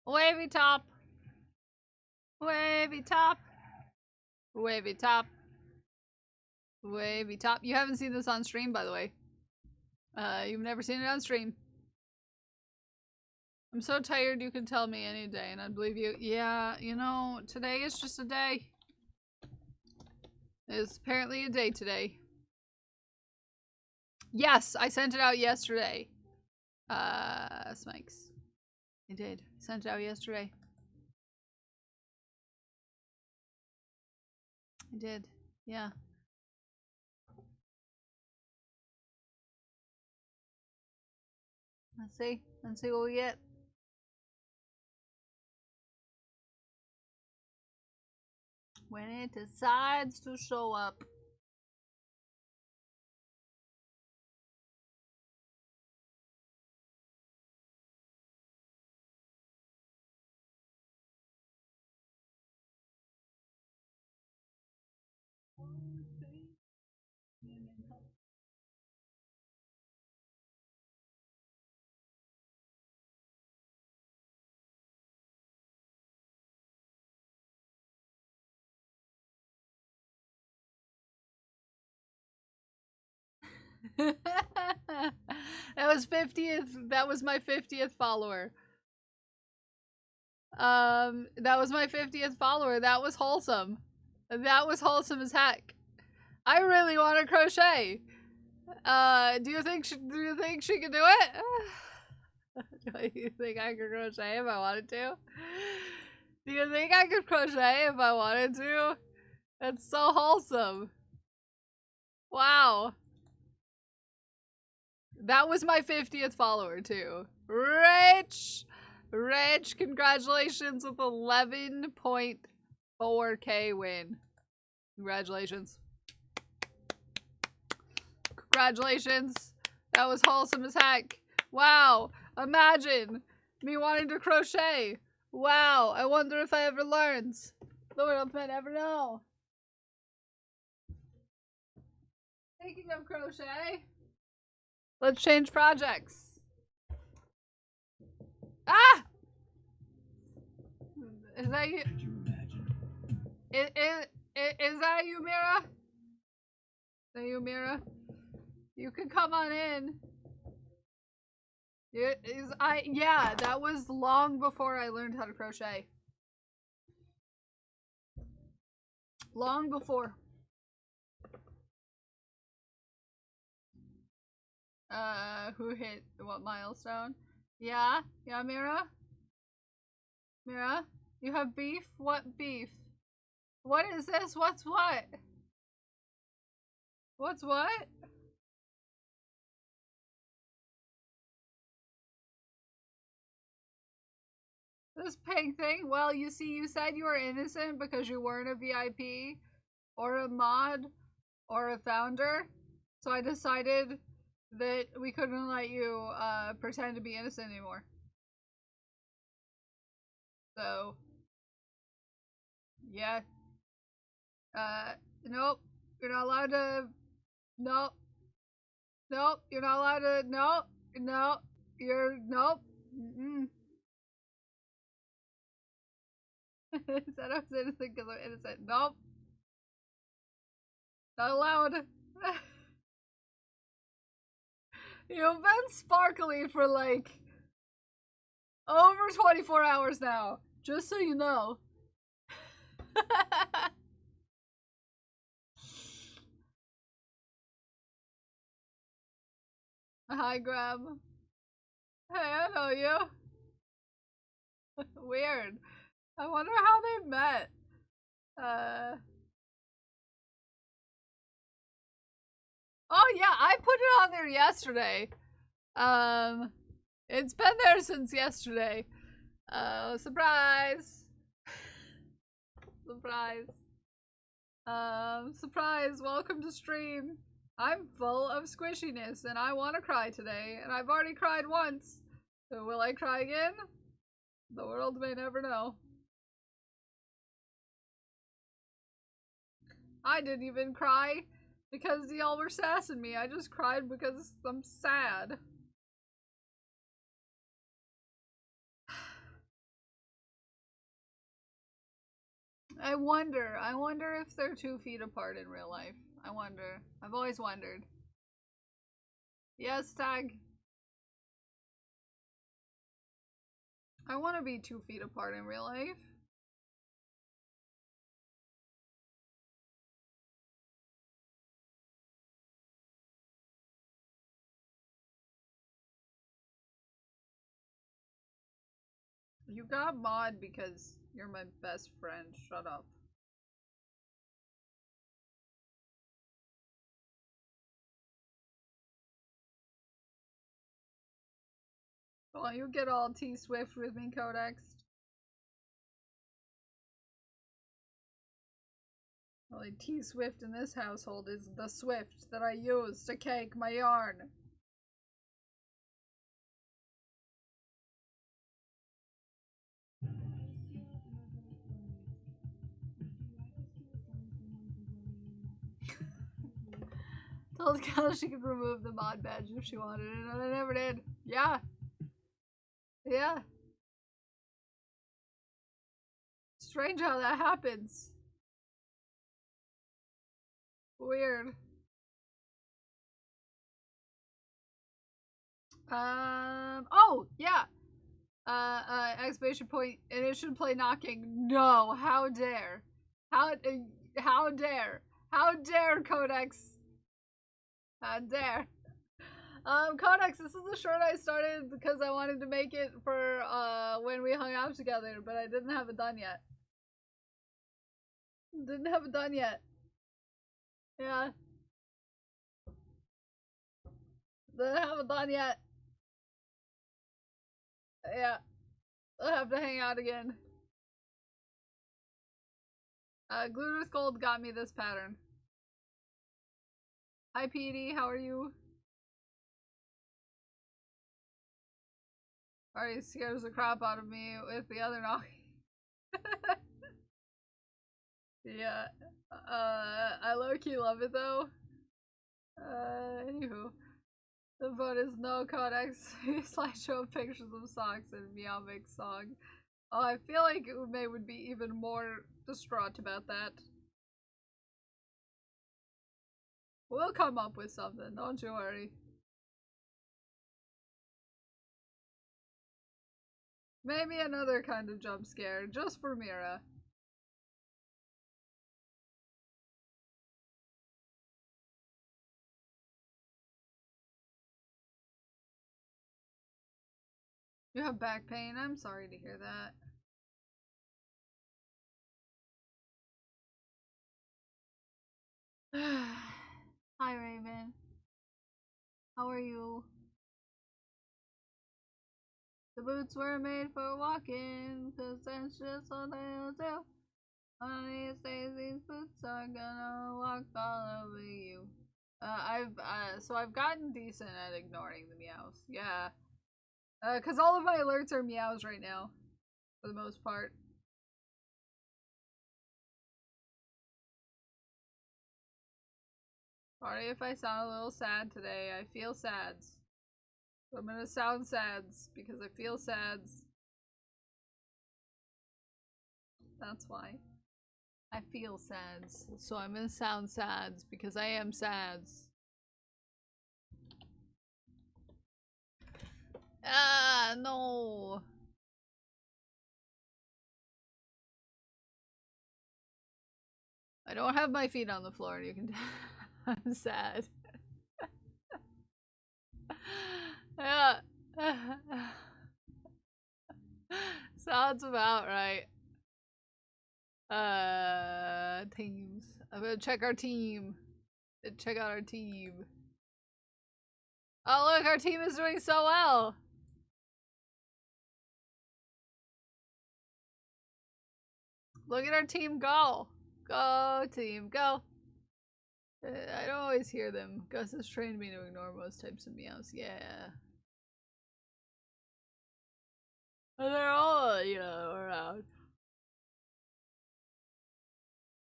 Wavy top. Wavy top. Wavy top. Wavy top. You haven't seen this on stream, by the way. You've never seen it on stream. I'm so tired you can tell me any day and I'd believe you. Yeah, you know, today is just a day. It's apparently a day today. Yes, I sent it out yesterday. Smikes. I did. Sent it out yesterday. I did. Yeah. Let's see. Let's see what we get. When it decides to show up. That was 50th. That was my 50th follower. That was my 50th follower. That was wholesome. That was wholesome as heck. I really want to crochet. Do you think she can do it? Do you think I could crochet if I wanted to? Do you think I could crochet if I wanted to? That's so wholesome. Wow. That was my 50th follower too. Rich! Rich, congratulations with 11.4k win. Congratulations. Congratulations. That was wholesome as heck. Wow. Imagine me wanting to crochet. Wow. I wonder if I ever learned. Lord, if I never know. Speaking of crochet, let's change projects. Ah! Is that you? Could you imagine? Is that you, Mira? Is that you, Mira? You can come on in. Yeah, that was long before I learned how to crochet. Long before. Who hit what milestone? Yeah? Yeah, Mira? Mira? You have beef? What beef? What is this? What's what? What's what? This pig thing? Well, you see, you said you were innocent because you weren't a VIP or a mod or a founder. So I decided that we couldn't let you pretend to be innocent anymore. So, yeah. Nope. You're not allowed to. Nope. Nope. You're not allowed to. Nope. Nope. Nope. Mm-mm. Said I was innocent because I'm innocent. Nope. Not allowed. You've been sparkly for like over 24 hours now. Just so you know. Hi, Grab. Hey, I know you. Weird. I wonder how they met. Oh yeah, I put it on there yesterday. It's been there since yesterday. Surprise. Surprise. Surprise, welcome to stream. I'm full of squishiness and I want to cry today, and I've already cried once. So will I cry again? The world may never know. I didn't even cry because y'all were sassing me. I just cried because I'm sad. I wonder if they're 2 feet apart in real life. I wonder. I've always wondered. Yes, Tag. I want to be 2 feet apart in real life. You got mod because you're my best friend. Shut up. Well, you get all T-Swift with me, Codex. Only T-Swift in this household is the Swift that I use to cake my yarn. Told Kyle she could remove the mod badge if she wanted it, and I never did. Yeah. Yeah. Strange how that happens. Weird. Oh, yeah. Exclamation point, and it should play knocking. No, how dare. How dare. How dare, Codex. How dare. Codex, this is a shirt I started because I wanted to make it for, when we hung out together, but I didn't have it done yet. Didn't have it done yet. Yeah. Didn't have it done yet. Yeah. I'll have to hang out again. Gluter's Gold got me this pattern. Hi, PD, how are you? Already scares the crap out of me with the other knocking. Yeah. I low-key love it though. Anywho. The vote is no, Codex. Slideshow pictures of socks and Meow Mix song. Oh, I feel like Ume would be even more distraught about that. We'll come up with something, don't you worry. Maybe another kind of jump scare, just for Mira. You have back pain? I'm sorry to hear that. Hi, Raven. How are you? The boots were made for walking, 'cause that's just what they'll do. One of these days, these boots are gonna walk all over you. So I've gotten decent at ignoring the meows. Yeah. 'Cause all of my alerts are meows right now, for the most part. Sorry if I sound a little sad today. I feel sads. So I'm gonna sound sads because I feel sads. That's why. I feel sads. So I'm gonna sound sads because I am sads. Ah, no. I don't have my feet on the floor, you can tell. I'm sad. Yeah. Sounds about right. Teams. I'm gonna check our team. Check out our team. Oh look, our team is doing so well. Look at our team go. Go team, go. I don't always hear them. Gus has trained me to ignore most types of meows. Yeah. And they're all, you know, around.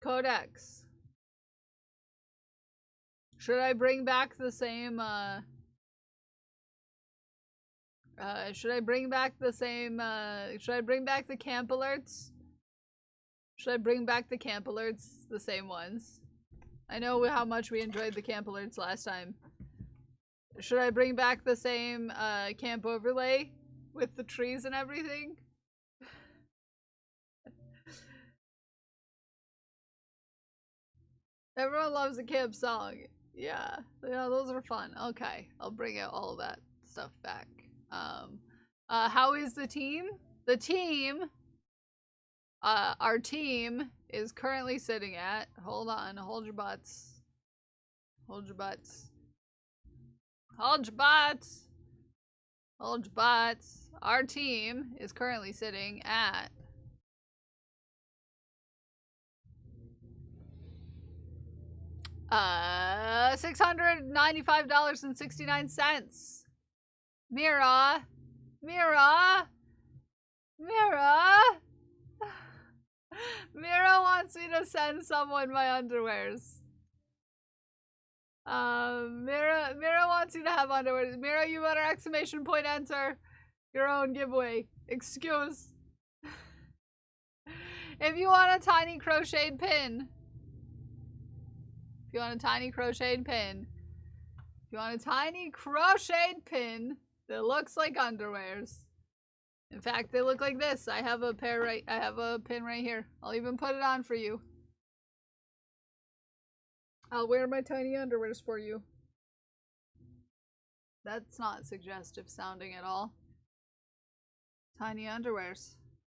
Codex. Should I bring back the same, should I bring back the same, should I bring back the camp alerts? Should I bring back the camp alerts? The same ones. I know how much we enjoyed the camp alerts last time. Should I bring back the same, camp overlay? With the trees and everything? Everyone loves a camp song. Yeah, those are fun. Okay, I'll bring out all that stuff back. How is the team? The team, our team is currently sitting at, hold on, hold your butts. Hold your butts. Hold your butts. Hold your butts. Our team is currently sitting at $695.69. Mira. Mira. Mira. Mira wants me to send someone my underwears. Mira wants you to have underwears. Mira, you better exclamation point enter your own giveaway. Excuse. If you want a tiny crocheted pin. If you want a tiny crocheted pin. If you want a tiny crocheted pin that looks like underwears. In fact, they look like this. I have a pin right here. I'll even put it on for you. I'll wear my tiny underwears for you. That's not suggestive sounding at all. Tiny underwears.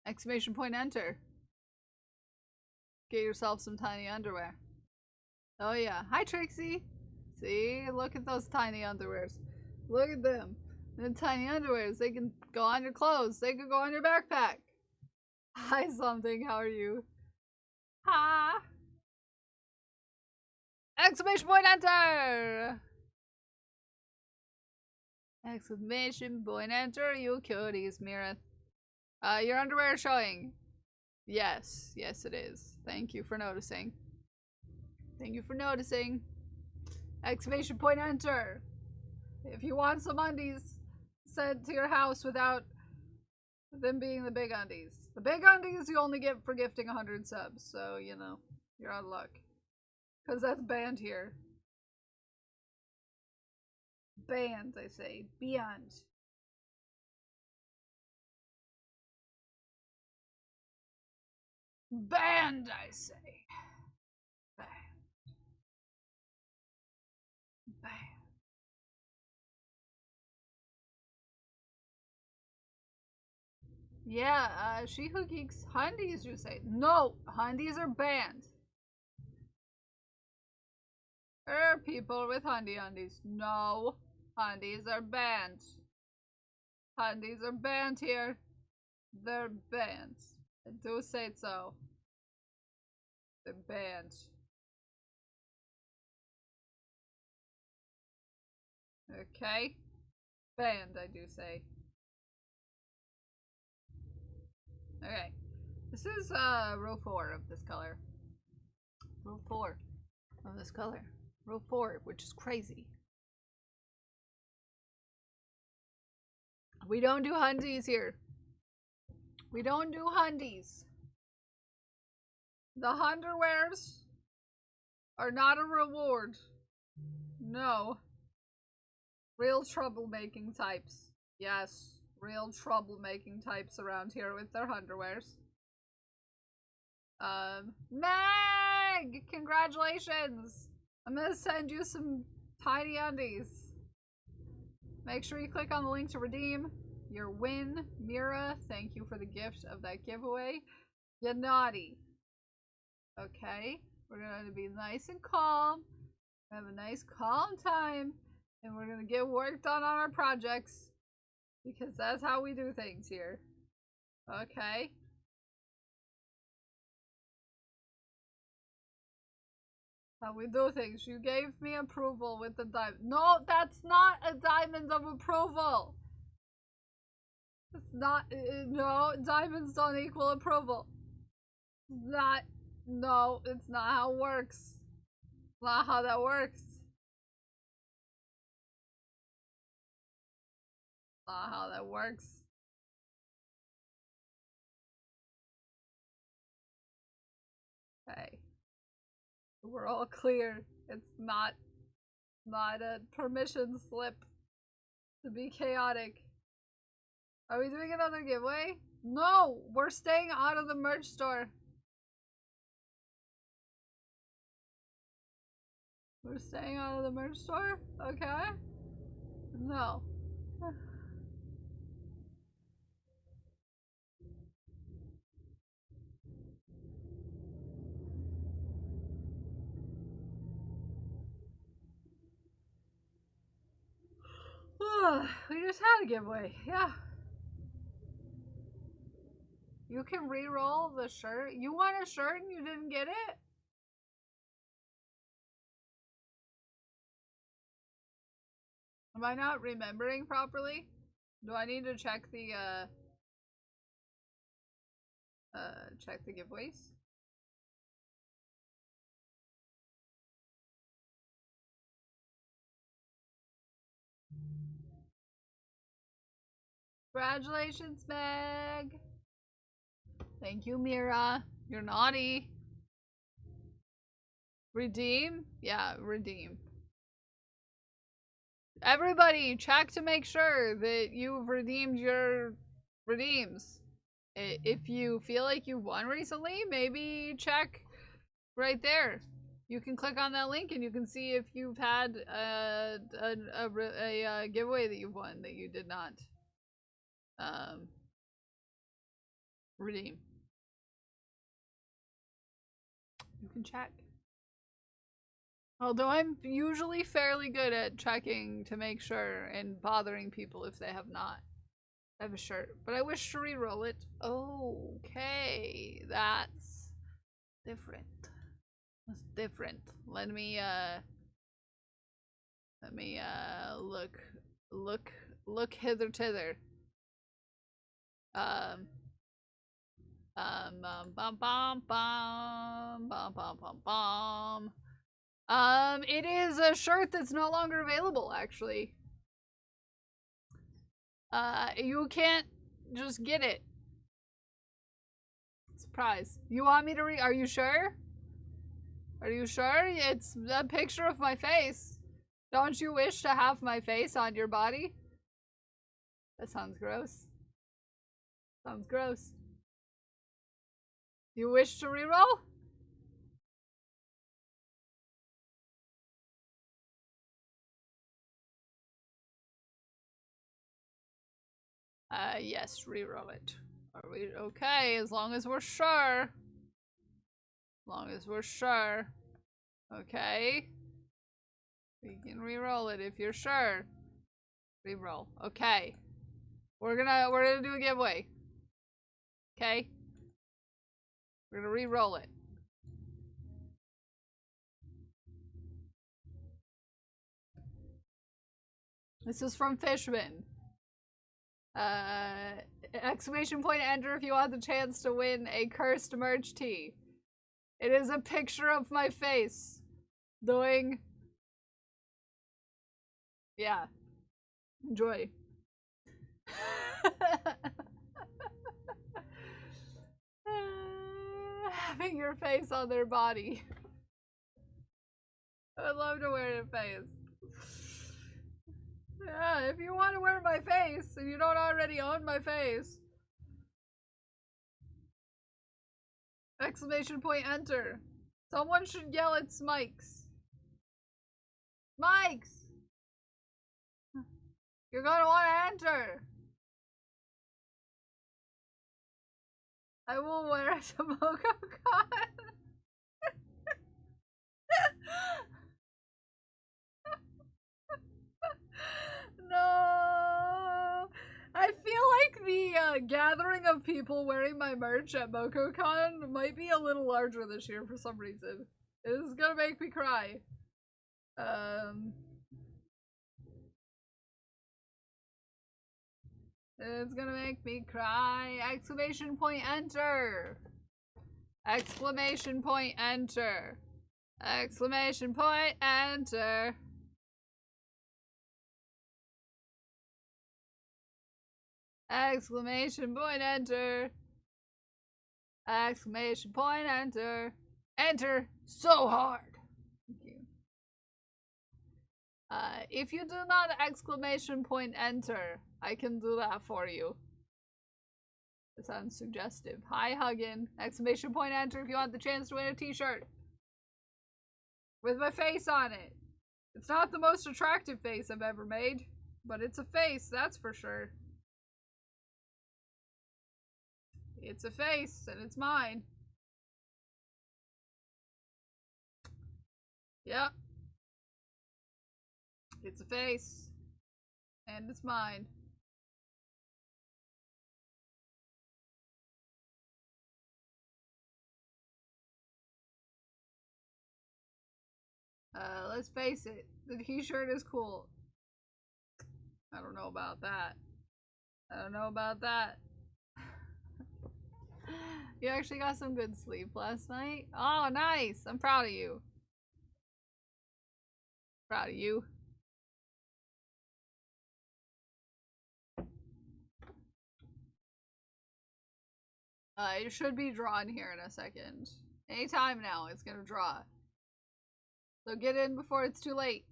Exclamation point enter. Get yourself some tiny underwear. Oh yeah. Hi Trixie. See? Look at those tiny underwears. Look at them. The tiny underwears. They can go on your clothes. They can go on your backpack. Hi something. How are you? Ha! Exclamation point enter! Exclamation point enter, you cuties, Mira. Your underwear is showing. Yes, yes it is. Thank you for noticing. Thank you for noticing. Exclamation point enter. If you want some undies sent to your house without them being the big undies. The big undies you only get for gifting 100 subs, so you know, you're out of luck. Because that's banned here. Banned, I say. Beyond. Banned, I say. Banned. Banned. Yeah, She Who Geeks Hundies, you say. No, Hundies are banned. People with undies. No, Hundies are banned. Hundies are banned here. They're banned. I do say so. They're banned. Okay. Banned, I do say. Okay. This is row 4 of this color. Row 4 of this color. Row 4, which is crazy. We don't do hundies here. We don't do hundies. The underwears are not a reward. No. Real troublemaking types. Yes, real troublemaking types around here with their underwears. Meg! Congratulations! I'm gonna send you some tiny undies. Make sure you click on the link to redeem your win. Mira, thank you for the gift of that giveaway. You're naughty. Okay, we're gonna be nice and calm. Have a nice calm time. And we're gonna get work done on our projects. Because that's how we do things here. Okay? How we do things. You gave me approval with the diamond. No, that's not a diamond of approval. It's not. No, diamonds don't equal approval. Not. No, it's not how it works. Not how that works. Not how that works. Okay. We're all clear. It's not a permission slip to be chaotic. Are we doing another giveaway? No! We're staying out of the merch store. We're staying out of the merch store? Okay. No. We just had a giveaway, yeah. You can re-roll the shirt. You want a shirt and you didn't get it? Am I not remembering properly? Do I need to check the giveaways? Congratulations, Meg! Thank you, Mira. You're naughty. Redeem? Yeah, redeem. Everybody, check to make sure that you've redeemed your redeems. If you feel like you've won recently, maybe check right there. You can click on that link and you can see if you've had a giveaway that you've won that you did not redeem. You can check. Although I'm usually fairly good at checking to make sure and bothering people if they have not. I have a shirt, but I wish to re-roll it. Okay, that's different. That's different. Let me look hither tither. Bum bum bum bum bum bum bum bum. It is a shirt that's no longer available, actually. You can't just get it. Surprise. You want me to are you sure? Are you sure? It's a picture of my face. Don't you wish to have my face on your body? That sounds gross. Sounds gross. You wish to reroll? Yes, reroll it. Are we okay? As long as we're sure. As long as we're sure. Okay. We can reroll it if you're sure. Reroll. Okay. We're gonna do a giveaway. Okay? We're gonna re-roll it. This is from Fishman. Exclamation point enter if you want the chance to win a cursed merch tee. It is a picture of my face doing. Yeah. Enjoy. Having your face on their body. I would love to wear your face. Yeah, if you want to wear my face and you don't already own my face. Exclamation point enter. Someone should yell at Smikes. Smikes! You're gonna want to enter. I will wear it to MocoCon. No. I feel like the gathering of people wearing my merch at MocoCon might be a little larger this year for some reason. This is gonna make me cry. It's gonna make me cry. Exclamation point, enter. Exclamation point, enter. Exclamation point, enter. Exclamation point, enter. Exclamation point, enter. Enter so hard. Thank you. If you do not exclamation point, enter, I can do that for you. It sounds suggestive. Hi, Huggin. Exclamation point, enter if you want the chance to win a t-shirt. With my face on it. It's not the most attractive face I've ever made, but it's a face, that's for sure. It's a face, and it's mine. Yep. It's a face, and it's mine. Let's face it, the t-shirt is cool. I don't know about that. I don't know about that. You actually got some good sleep last night? Oh, nice! I'm proud of you. Proud of you. It should be drawn here in a second. Anytime now, it's gonna draw. So get in before it's too late.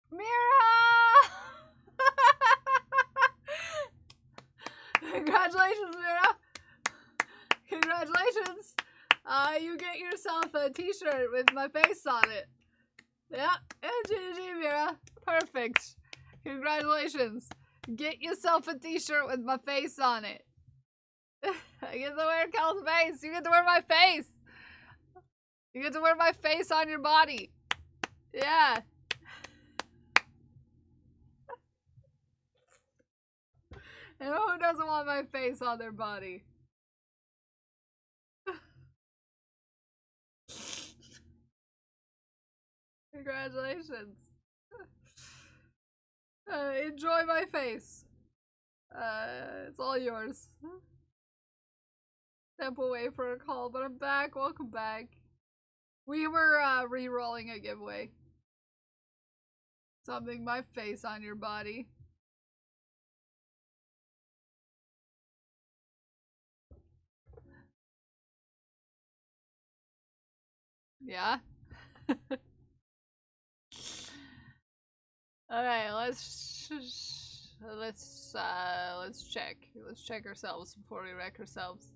Mira! Congratulations, Mira! Congratulations! You get yourself a t-shirt with my face on it. Yeah, GG, Mira. Perfect. Congratulations. Get yourself a t-shirt with my face on it. I get to wear Cal's face. You get to wear my face. You get to wear my face on your body. Yeah. And who doesn't want my face on their body? Congratulations. Enjoy my face. It's all yours. Step away for a call, but I'm back. Welcome back. We were re-rolling a giveaway. Something my face on your body. Yeah. Okay, let's check. Let's check ourselves before we wreck ourselves.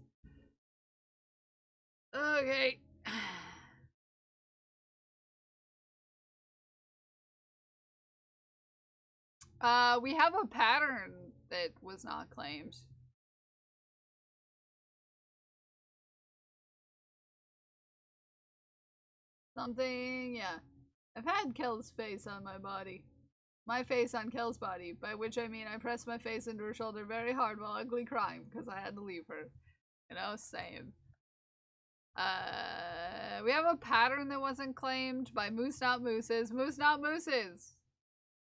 Okay. We have a pattern that was not claimed. Something, yeah. I've had Kel's face on my body. My face on Kel's body, by which I mean I pressed my face into her shoulder very hard while ugly crying because I had to leave her. You know, same. We have a pattern that wasn't claimed by Moose Not Mooses. Moose Not Mooses!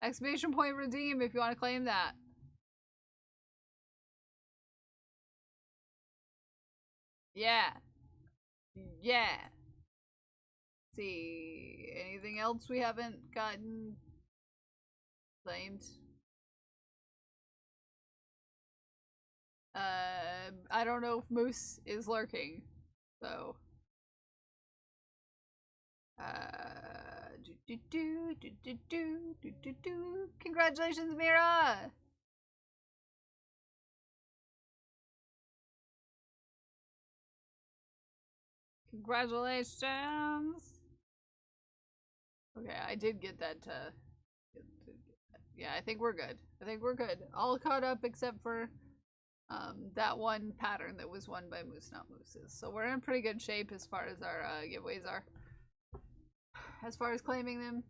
Exclamation point redeem if you want to claim that. Yeah. Yeah. Let's see. Anything else we haven't gotten claimed? I don't know if Moose is lurking. So. Congratulations, Mira! Congratulations! Okay, I did get that, yeah, I think we're good. I think we're good. All caught up except for, that one pattern that was won by Moose Not Mooses. So we're in pretty good shape as far as our, giveaways are. As far as claiming them.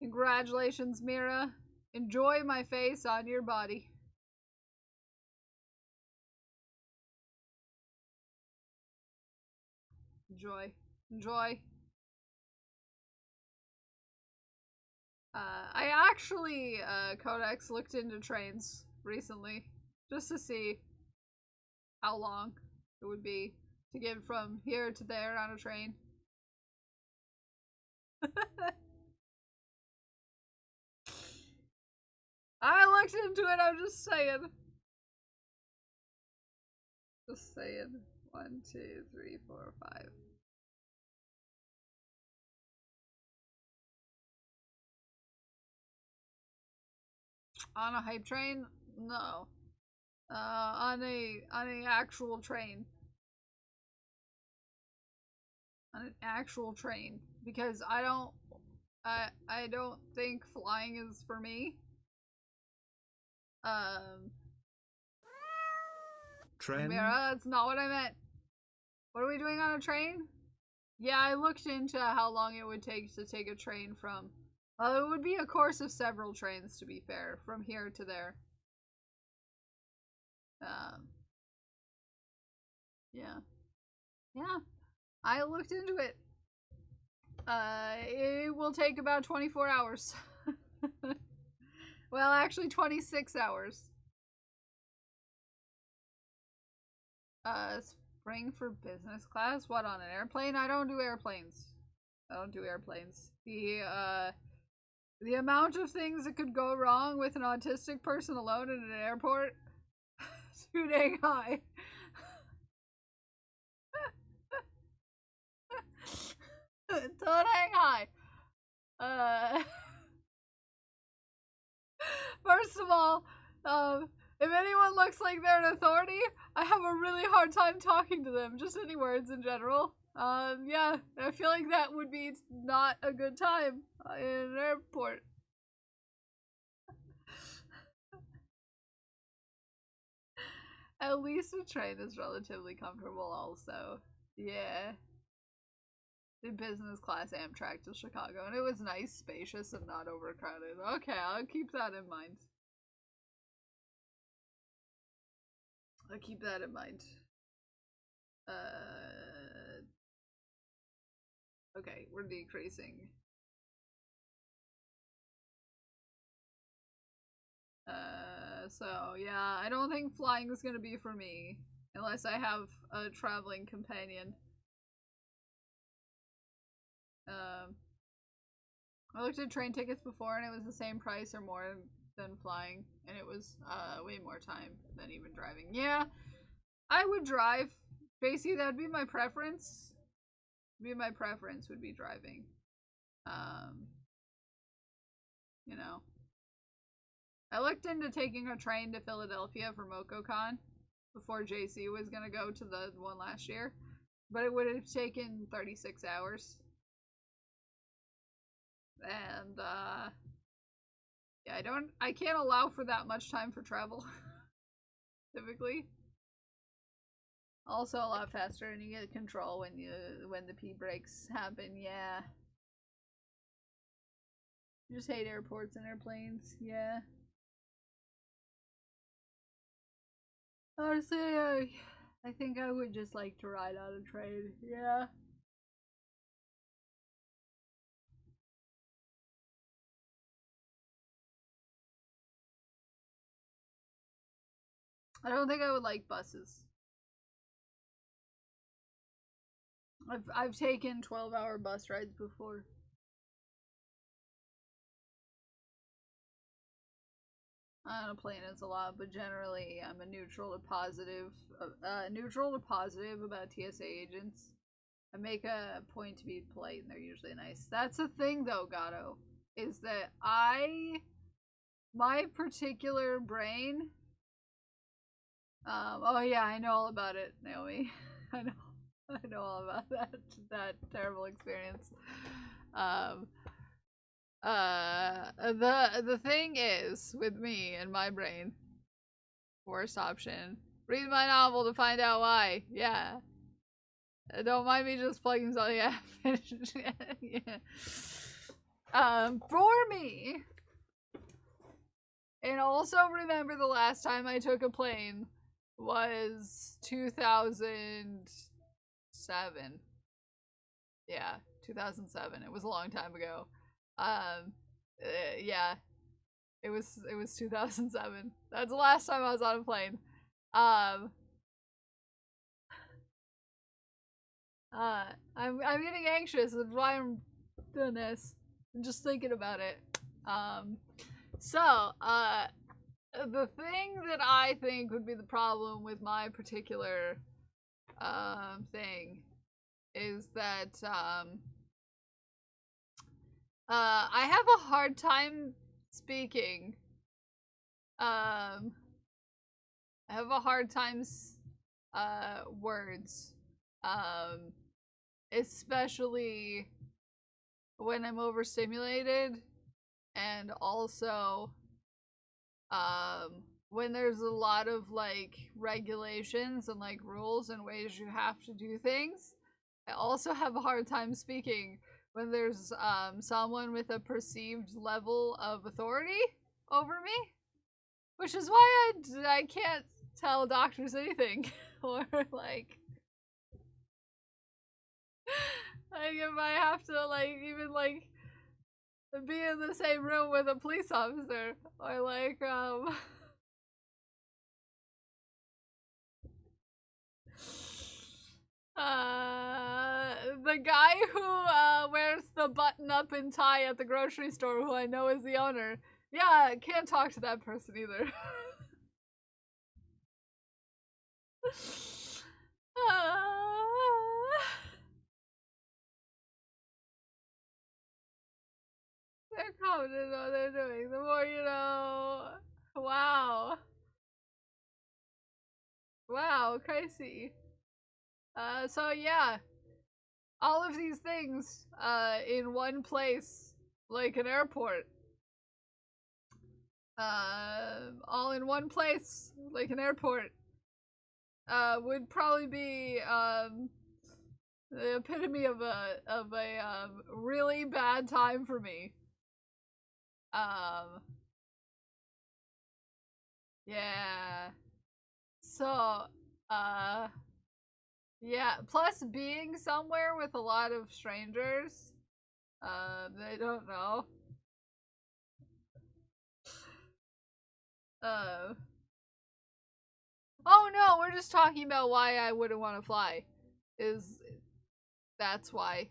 Congratulations, Mira. Enjoy my face on your body. enjoy. Enjoy. I actually, Codex looked into trains recently, just to see how long it would be to get from here to there on a train. I looked into it, I'm just saying. Just saying. 1, 2, 3, 4, 5. On a hype train? No. On a actual train. On an actual train. Because I don't think flying is for me. Trend? Mira, that's not what I meant. What are we doing on a train? Yeah, I looked into how long it would take to take a train from... Well, it would be a course of several trains, to be fair, from here to there. Yeah. Yeah. I looked into it. It will take about 24 hours. Well, actually 26 hours. Spring for business class? What, on an airplane? I don't do airplanes. I don't do airplanes. The amount of things that could go wrong with an autistic person alone in an airport is too dang high. Too dang high. First of all, if anyone looks like they're an authority, I have a really hard time talking to them. Just any words in general. Yeah, I feel like that would be not a good time in an airport. At least a train is relatively comfortable also. Yeah. The business class Amtrak to Chicago, and it was nice, spacious, and not overcrowded. Okay, I'll keep that in mind. I'll keep that in mind. Okay, we're decreasing. So yeah, I don't think flying is gonna be for me unless I have a traveling companion. I looked at train tickets before and it was the same price or more than flying, and it was way more time than even driving. Yeah, I would drive. Basically, that would be my preference. My preference would be driving. You know. I looked into taking a train to Philadelphia for MocoCon before JC was gonna go to the one last year, but it would have taken 36 hours. And yeah, I can't allow for that much time for travel. Typically. Also a lot faster, and you get control when the pee breaks happen. Yeah. You just hate airports and airplanes. Yeah. Honestly, I think I would just like to ride on a train. Yeah. I don't think I would like buses. I've taken 12-hour bus rides before. On a plane is a lot, but generally I'm a neutral to positive about TSA agents. I make a point to be polite, and they're usually nice. That's the thing, though, Gato, is that my particular brain. Oh yeah, I know all about it, Naomi. I know all about that terrible experience. The thing is, with me and my brain, worst option. Read my novel to find out why. Yeah. Don't mind me just plugging something. Yeah. Yeah. For me, and also remember the last time I took a plane was 2007. Yeah, 2007. It was a long time ago. Yeah, it was 2007. That's the last time I was on a plane. I'm getting anxious. That's why I'm doing this. I'm just thinking about it. The thing that I think would be the problem with my particular thing is that I have a hard time speaking. I have a hard time words. Especially when I'm overstimulated, and also when there's a lot of like regulations and like rules and ways you have to do things. I also have a hard time speaking when there's someone with a perceived level of authority over me, which is why I can't tell doctors anything or like if I have to like even like be in the same room with a police officer or like the guy who wears the button up and tie at the grocery store, who I know is the owner. Yeah, can't talk to that person either. They're confident in what they're doing. The more you know. Wow. Wow, crazy. So yeah. All of these things, in one place, like an airport. All in one place, like an airport. Would probably be, the epitome of a really bad time for me. Yeah. So, yeah. Plus, being somewhere with a lot of strangers, they don't know. Oh no, we're just talking about why I wouldn't want to fly. That's why.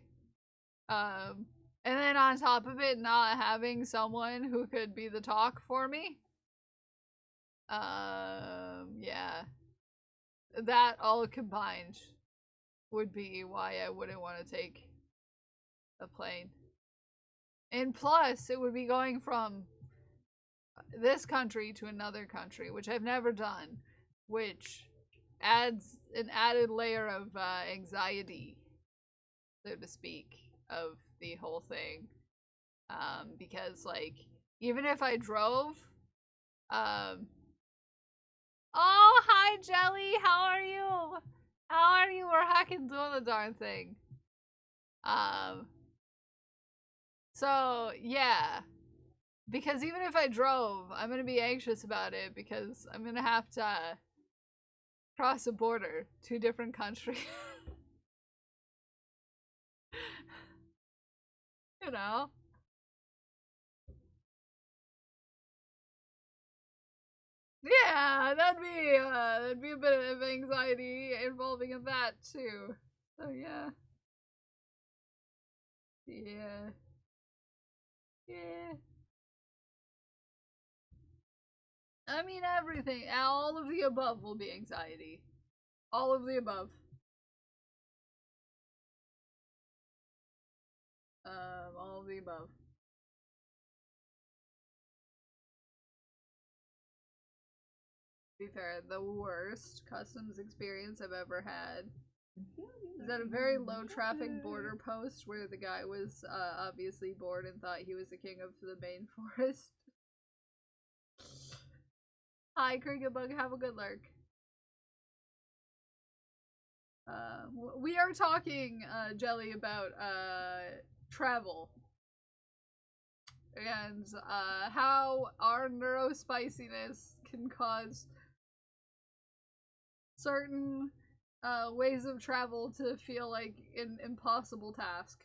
And then on top of it, not having someone who could be the talk for me. Yeah. That all combined would be why I wouldn't want to take a plane. And plus, it would be going from this country to another country, which I've never done, which adds an added layer of anxiety, so to speak, of the whole thing. Because, like, even if I drove, oh, hi, Jelly, how are you? How are you? We're hacking doing the darn thing. So, yeah. Because even if I drove, I'm gonna be anxious about it because I'm gonna have to cross a border to a different country. You know? Yeah, that'd be a bit of anxiety involving in that too. So yeah. Yeah. Yeah. I mean everything. All of the above will be anxiety. All of the above. All of the above. To be fair, the worst customs experience I've ever had is at a very low traffic border post where the guy was obviously bored and thought he was the king of the main forest. Hi, Cricket Bug, have a good lurk. We are talking, Jelly, about travel and how our neurospiciness can cause certain ways of travel to feel like an impossible task.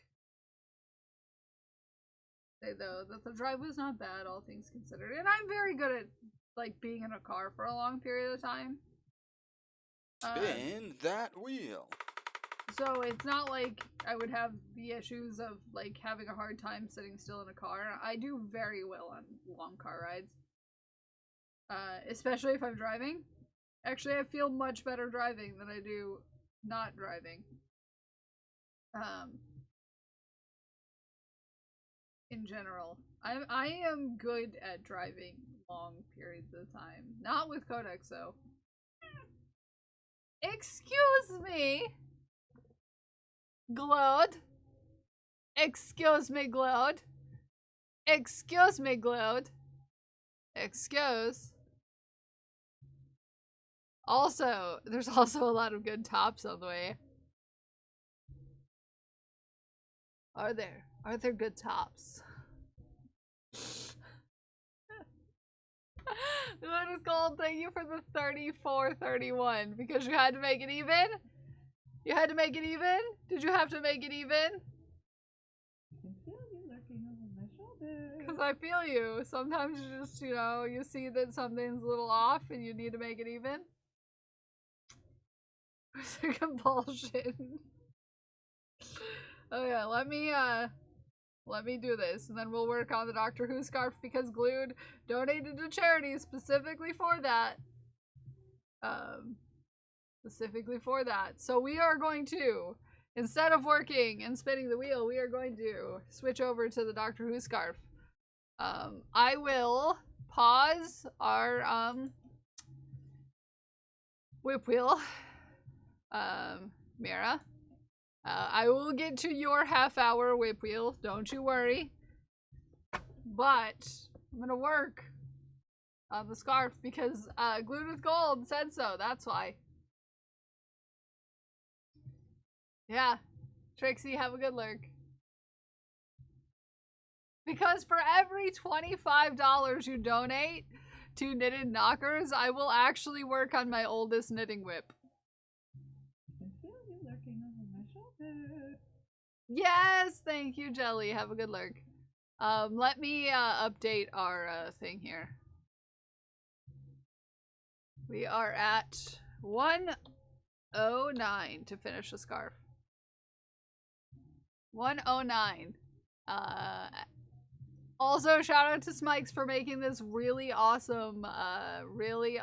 Say though that the drive was not bad, all things considered, and I'm very good at like being in a car for a long period of time. Spin that wheel. So it's not like I would have the issues of like having a hard time sitting still in a car. I do very well on long car rides. Especially if I'm driving. Actually, I feel much better driving than I do not driving. In general, I am good at driving long periods of time. Not with Codex though. Excuse me, Glowed. Excuse me, Glowed. Excuse me, Glowed. Excuse. Also, there's also a lot of good tops on the way. Are there? Are there good tops? What is called? Thank you for the 34-31 because you had to make it even? You had to make it even? Did you have to make it even? I can feel you lurking over my shoulder. Because I feel you. Sometimes you just, you know, you see that something's a little off and you need to make it even. It's a compulsion. Oh yeah, let me do this, and then we'll work on the Doctor Who scarf because Glued donated to charity specifically for that. Specifically for that. So we are going to, instead of working and spinning the wheel, we are going to switch over to the Doctor Who scarf. I will pause our whip wheel. Mira. I will get to your half-hour whip wheel, don't you worry. But I'm gonna work on the scarf because Glued with Gold said so, that's why. Yeah, Trixie, have a good lurk. Because for every $25 you donate to Knitted Knockers, I will actually work on my oldest knitting whip. I can feel you lurking over my shoulder. Yes, thank you, Jelly. Have a good lurk. Let me update our thing here. We are at 109 to finish the scarf. 109. Also, shout out to Smikes for making this really awesome, really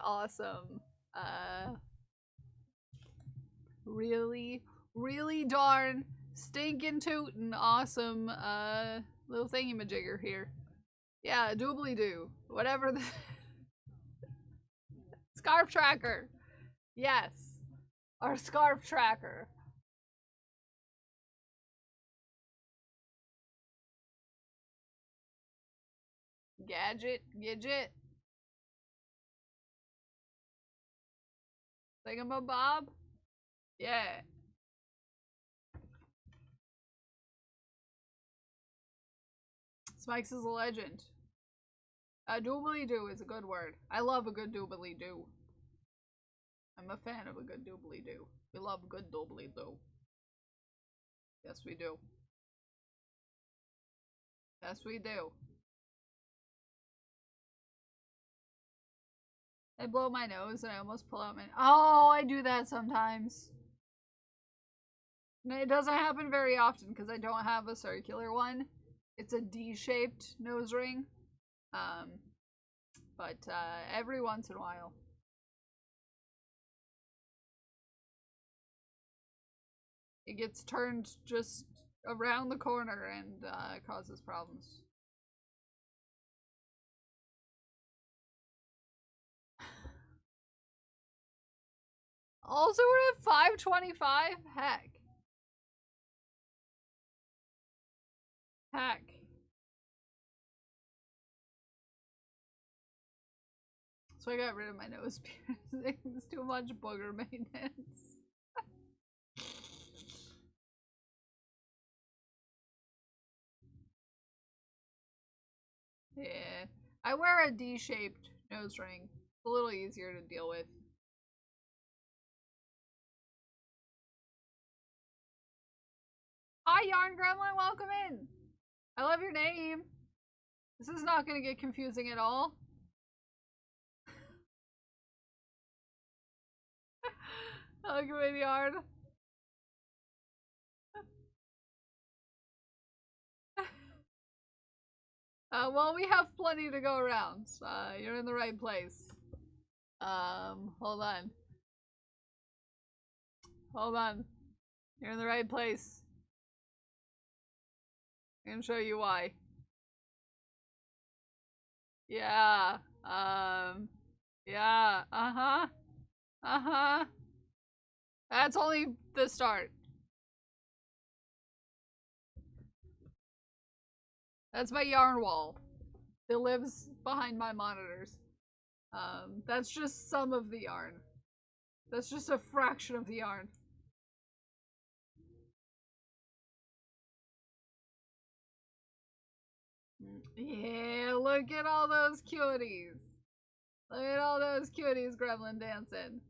darn stinking tootin' awesome, little thingy-majigger here. Yeah, doobly doo. Whatever the scarf tracker. Yes. Our scarf tracker. Gidget. Thingamabob? Yeah. Smikes is a legend. Doobly doo is a good word. I love a good doobly doo. I'm a fan of a good doobly doo. We love a good doobly doo. Yes, we do. Yes, we do. I blow my nose and I almost pull out my. Oh, I do that sometimes. It doesn't happen very often because I don't have a circular one. It's a D-shaped nose ring. But every once in a while. It gets turned just around the corner and causes problems. Also, we're at 525? Heck. So I got rid of my nose piercing. It's too much booger maintenance. Yeah. I wear a D-shaped nose ring. It's a little easier to deal with. Hi, Yarn Gremlin, welcome in. I love your name. This is not gonna get confusing at all. Welcome in, Yarn. Well, we have plenty to go around. You're in the right place. Hold on. Hold on. You're in the right place. I can show you why. Yeah. Yeah. Uh-huh. Uh-huh. That's only the start. That's my yarn wall. It lives behind my monitors. That's just some of the yarn. That's just a fraction of the yarn. Yeah, look at all those cuties. Look at all those cuties gremlin dancing.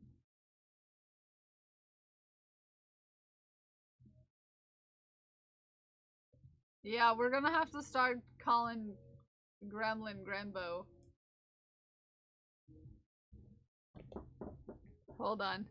Yeah, we're gonna have to start calling Gremlin Grembo. Hold on.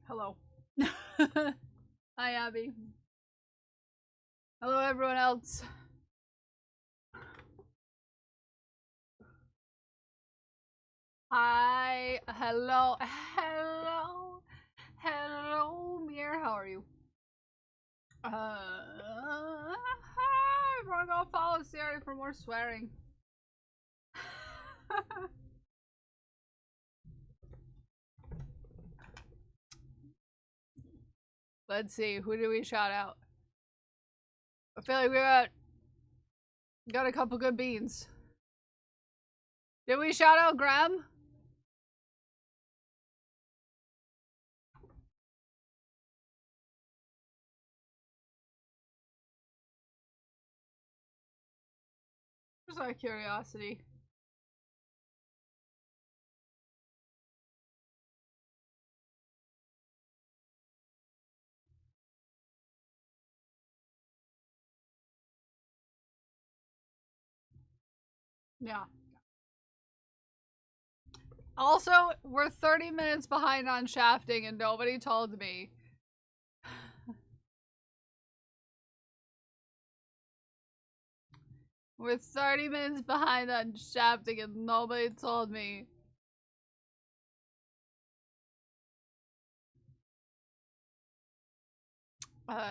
Hello. Hi, Abby. Hello, everyone else. Hi. Hello. Hello. Hello, Mir. How are you? Everyone go follow Siri for more swearing. Let's see, who do we shout out? I feel like we got a couple good beans. Did we shout out Graham? Just out of curiosity. Yeah. Also, we're 30 minutes behind on shafting and nobody told me. We're 30 minutes behind on shafting and nobody told me. My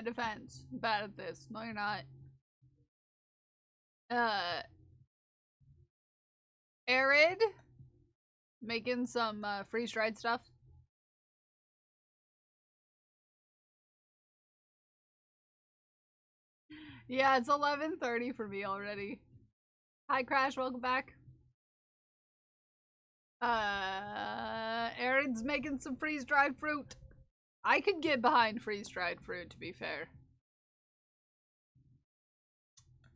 defense. I'm bad at this. No, you're not. Arid? Making some freeze-dried stuff. Yeah, it's 11:30 for me already. Hi, Crash. Welcome back. Arid's making some freeze-dried fruit. I could get behind freeze-dried fruit, to be fair.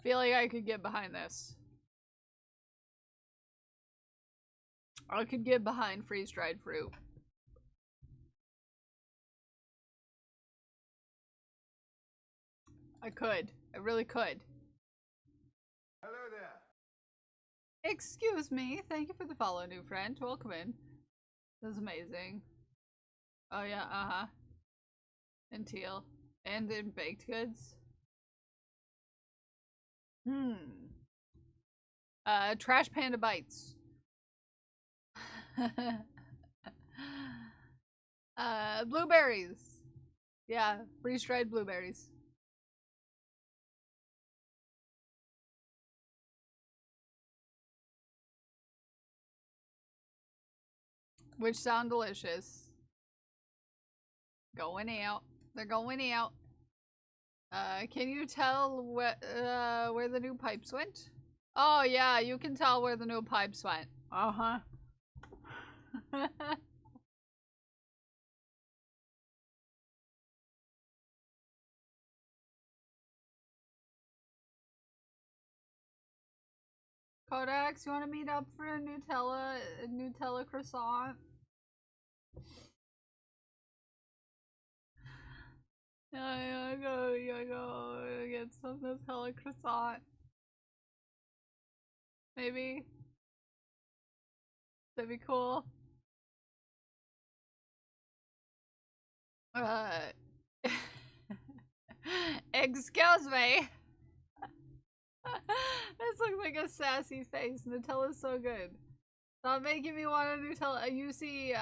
Feel like I could get behind this. I could get behind freeze-dried fruit. I could. I really could. Hello there. Excuse me. Thank you for the follow, new friend. Welcome in. This is amazing. Oh yeah, uh-huh. In teal. And in baked goods. Trash Panda Bites. Blueberries. Yeah, freeze-dried blueberries. Which sound delicious. Going out. They're going out. Can you tell where the new pipes went? Oh yeah, you can tell where the new pipes went. Uh-huh. Codex, you want to meet up for a Nutella croissant? Yeah, you go get some Nutella croissant. Maybe. That'd be cool. Excuse me. This looks like a sassy face. Nutella's so good. Stop making me want a Nutella. You see,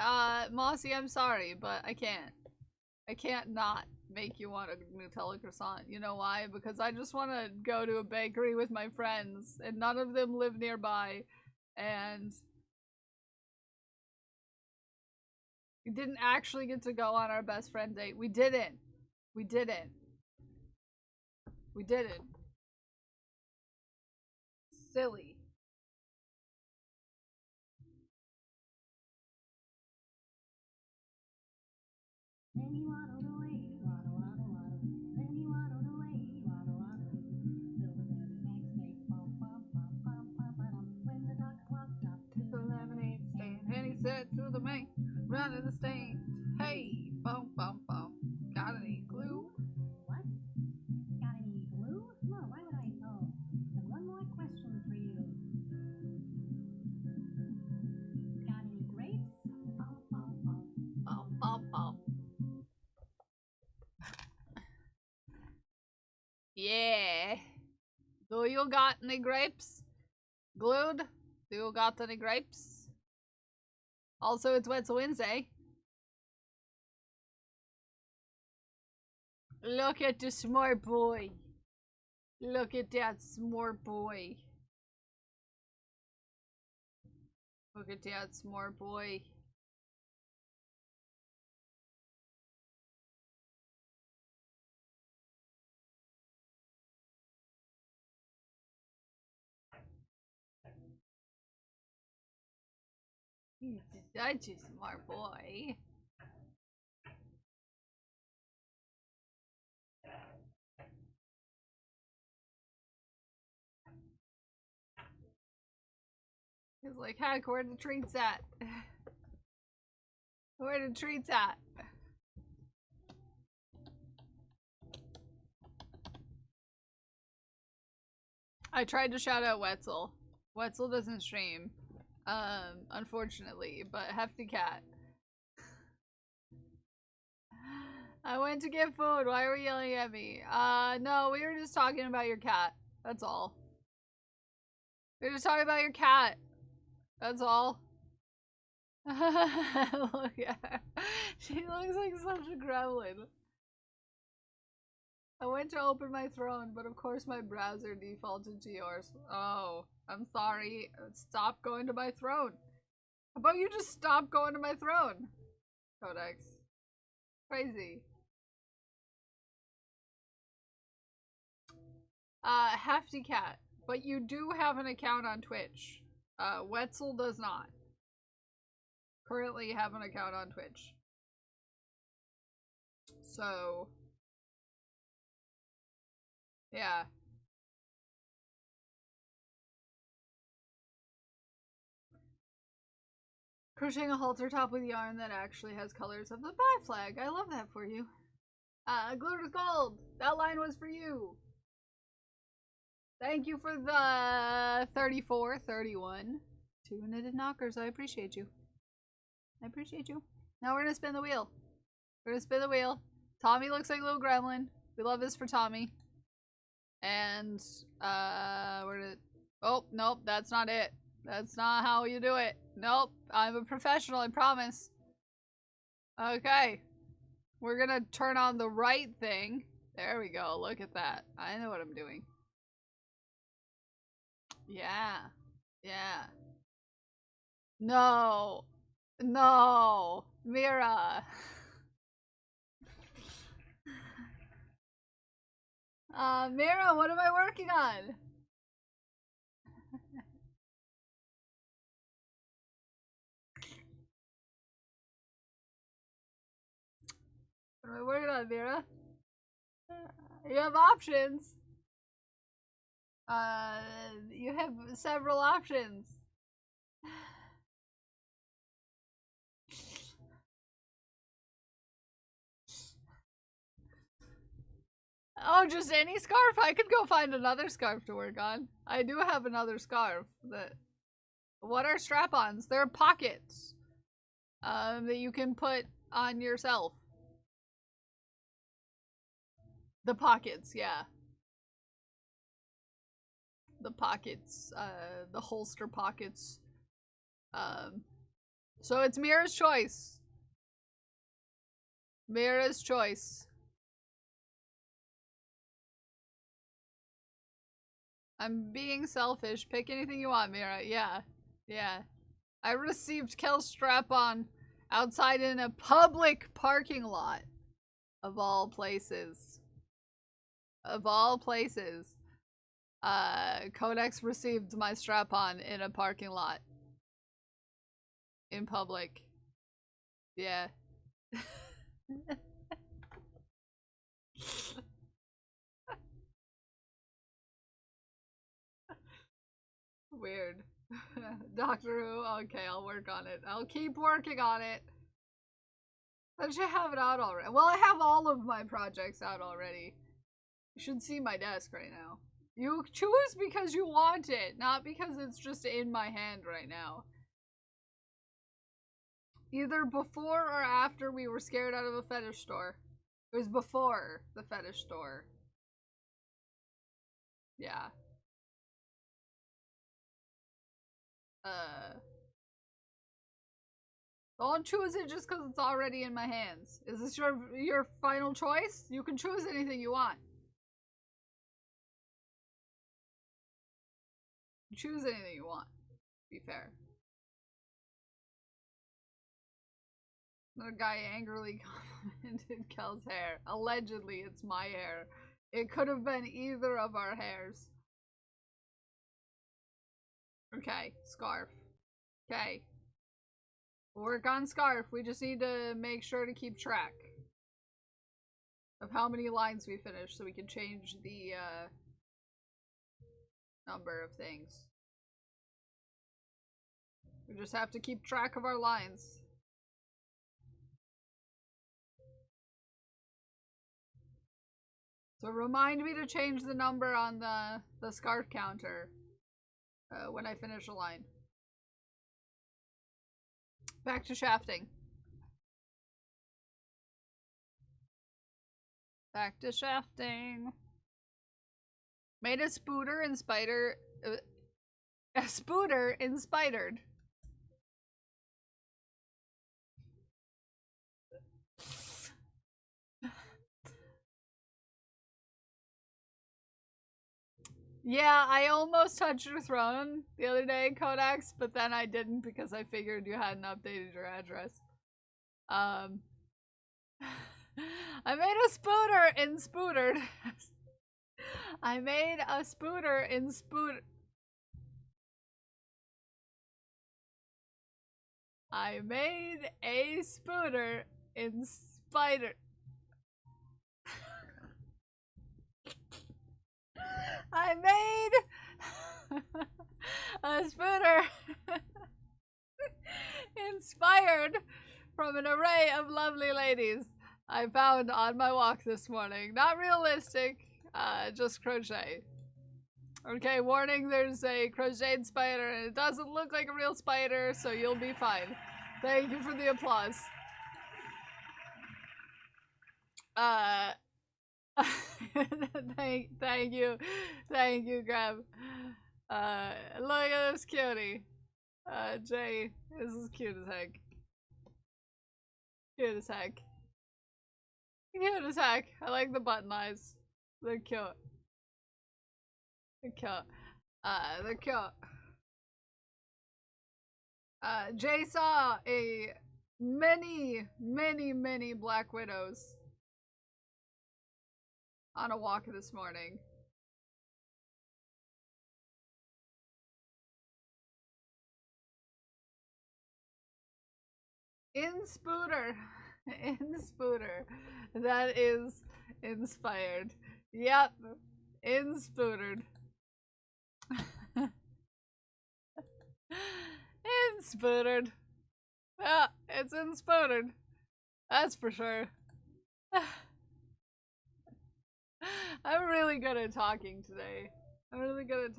Mossy, I'm sorry, but I can't. I can't not make you want a Nutella croissant. You know why? Because I just want to go to a bakery with my friends, and none of them live nearby, and we didn't actually get to go on our best friend date. We didn't. We didn't. We didn't. Silly. To the lemonade stand, and he said to the man running the stand, "Hey, bum bum bum, got any glue?" What? Got any glue? No, why would I? Oh, and one more question for you. Got any grapes? you got any grapes? Glued? Do you got any grapes? Also, it's Wetzel Wednesday. Look at the smart boy. Look at that smart boy. Look at that smart boy. He's such a smart boy. He's like, heck, where the treats at? Where the treats at? I tried to shout out Wetzel. Wetzel doesn't stream. Unfortunately, but Hefty Cat. I went to get food. Why are we yelling at me? No, we were just talking about your cat. That's all. We were just talking about your cat. That's all. Look at her. She looks like such a gremlin. I went to open my throne, but of course my browser defaulted to yours. Oh, I'm sorry. Stop going to my throne. How about you just stop going to my throne? Codex. Crazy. Hefty Cat. But you do have an account on Twitch. Wetzel does not. Currently have an account on Twitch. So... yeah. Crocheting a halter top with yarn that actually has colors of the Bi flag. I love that for you. Glitters Gold! That line was for you! Thank you for the 34, 31. 2 knitted knockers. I appreciate you. I appreciate you. Now we're gonna spin the wheel. We're gonna spin the wheel. Tommy looks like a little gremlin. We love this for Tommy. And, we're gonna... oh, nope, that's not it. That's not how you do it. Nope, I'm a professional, I promise. Okay. We're gonna turn on the right thing. There we go, look at that. I know what I'm doing. Yeah. Yeah. No. No. Mira. Mira, what am I working on? What am I working on, Mira? You have options. You have several options. Oh, just any scarf? I could go find another scarf to work on. I do have another scarf that... what are strap-ons? They're pockets. That you can put on yourself. The pockets, yeah. The pockets, the holster pockets. So it's Mira's choice. Mira's choice. I'm being selfish. Pick anything you want, Mira. Yeah. Yeah. I received Kel's strap-on outside in a public parking lot. Of all places. Of all places. Codex received my strap-on in a parking lot. In public. Yeah. Weird. Doctor Who? Okay, I'll work on it. I'll keep working on it. I should have it out already. Well, I have all of my projects out already. You should see my desk right now. You choose because you want it, not because it's just in my hand right now. Either before or after we were scared out of a fetish store. It was before the fetish store. Yeah. Don't choose it just because it's already in my hands. Is this your final choice? You can choose anything you want. Choose anything you want. Be fair. The guy angrily complimented Kel's hair. Allegedly, it's my hair. It could have been either of our hairs. Okay, scarf. Okay. We'll work on scarf. We just need to make sure to keep track of how many lines we finish so we can change the number of things. We just have to keep track of our lines. So remind me to change the number on the scarf counter when I finish a line. Back to shafting. Back to shafting. Made a spooter in spider. A spooter in spidered. Yeah, I almost touched your throne the other day, Codex, but then I didn't because I figured you hadn't updated your address. I made a spooter in spootered. I made a spooter in spooter. I made a spooter in spider. I made a spooter inspired from an array of lovely ladies I found on my walk this morning. Not realistic, just crochet. Okay, warning, there's a crocheted spider and it doesn't look like a real spider, so you'll be fine. Thank you for the applause. Thank you, Grab. Look at this cutie. Jay, this is cute as heck. Cute as heck. Cute as heck. I like the button eyes. They're cute. They're cute. They're cute. Jay saw many black widows on a walk this morning. In spooter. In spooter. That is inspired. Yep. In spootered. In spootered. Yeah, it's in spootered. That's for sure. I'm really good at talking today. Super duper good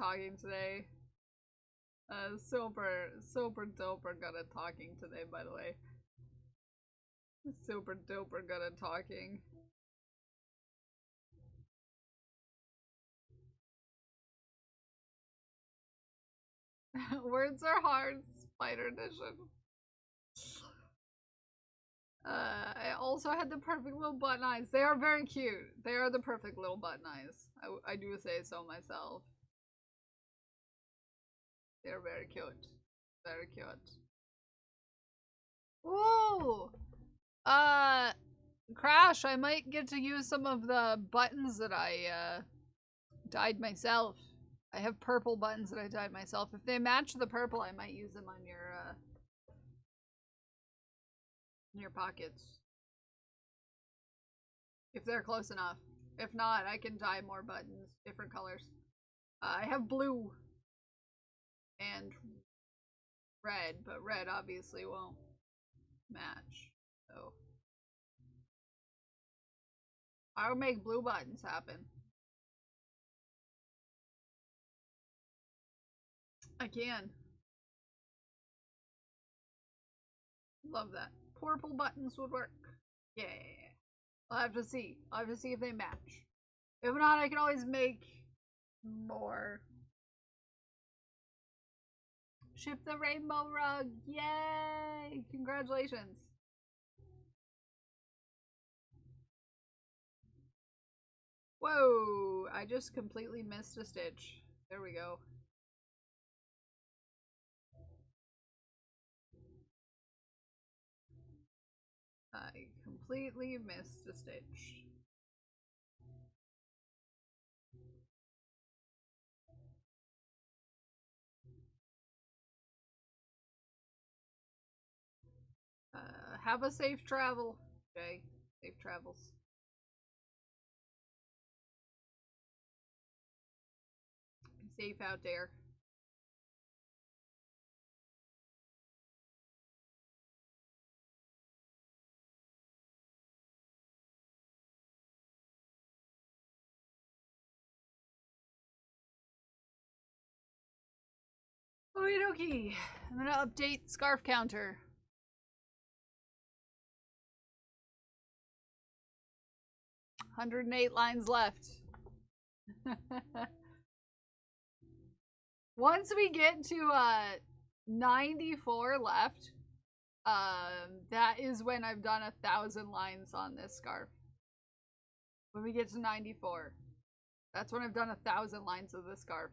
at talking today, by the way. Super duper good at talking. Words are hard, Spider Edition. I also had the perfect little button eyes. They are very cute. They are the perfect little button eyes. I do say so myself. They're very cute. Very cute. Ooh! Crash, I might get to use some of the buttons that I, dyed myself. I have purple buttons that I dyed myself. If they match the purple, I might use them on your pockets. If they're close enough. If not, I can dye more buttons, different colors. I have blue and red, but red obviously won't match. So I'll make blue buttons happen. I can. Love that. Purple buttons would work. Yeah. I'll have to see. I'll have to see if they match. If not, I can always make more Ship the rainbow rug. Yay! Congratulations. Whoa! I just completely missed a stitch. There we go. I completely missed a stitch. Have a safe travel, Jay. Safe travels. Be safe out there. Okie dokie. I'm gonna update scarf counter. $108 lines left. Once we get to 94 left, that is when I've done 1,000 lines on this scarf. When we get to 94, that's when I've done 1,000 lines of this scarf.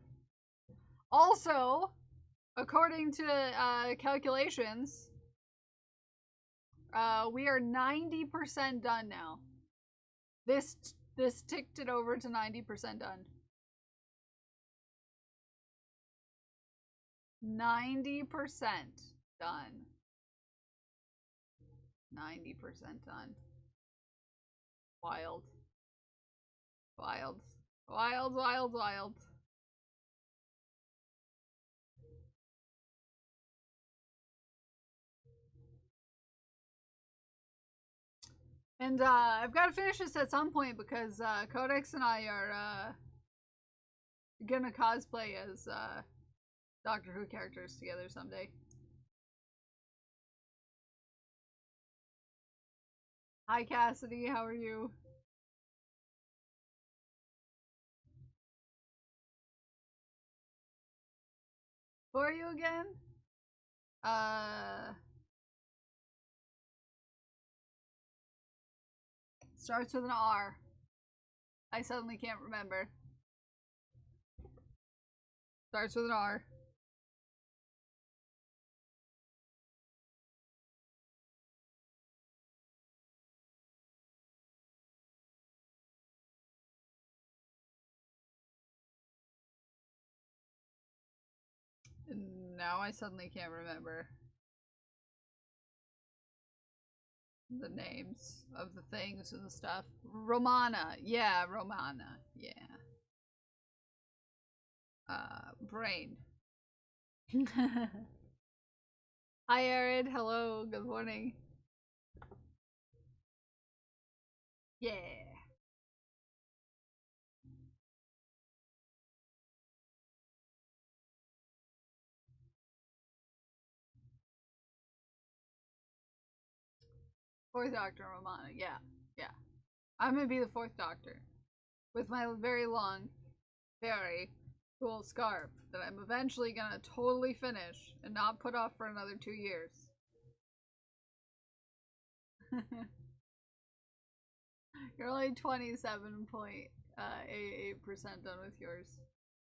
Also, according to calculations, we are 90% done now. This ticked it over to 90% done. 90% done. 90% done. Wild. Wild. Wild, wild, wild. And I've got to finish this at some point because Codex and I are gonna cosplay as Doctor Who characters together someday. Hi Cassidy, how are you? Who are you again? Starts with an R. I suddenly can't remember. Starts with an R. And now I suddenly can't remember the names of the things and the stuff. Romana. Yeah, Romana. Yeah. Brain. Hi, Arid. Hello. Good morning. Yeah. Fourth Doctor Romana. Yeah. Yeah. I'm gonna be the fourth Doctor. With my very long, very cool scarf that I'm eventually gonna totally finish and not put off for another 2 years. You're only 27.88% done with yours.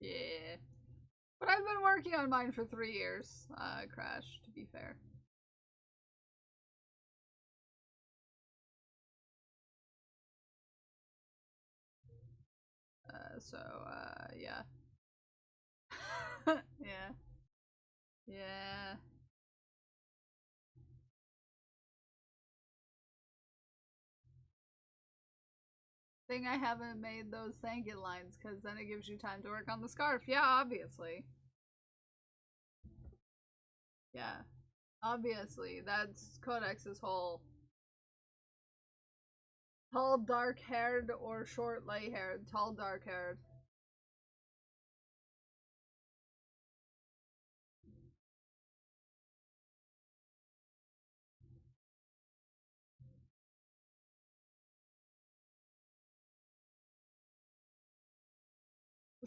Yeah. But I've been working on mine for 3 years, Crash, to be fair. Yeah. Yeah. Yeah. Thing I haven't made those thank you lines, because then it gives you time to work on the scarf. Yeah, obviously. Yeah. Obviously. That's Codex's whole tall dark haired or short light haired. Tall dark haired.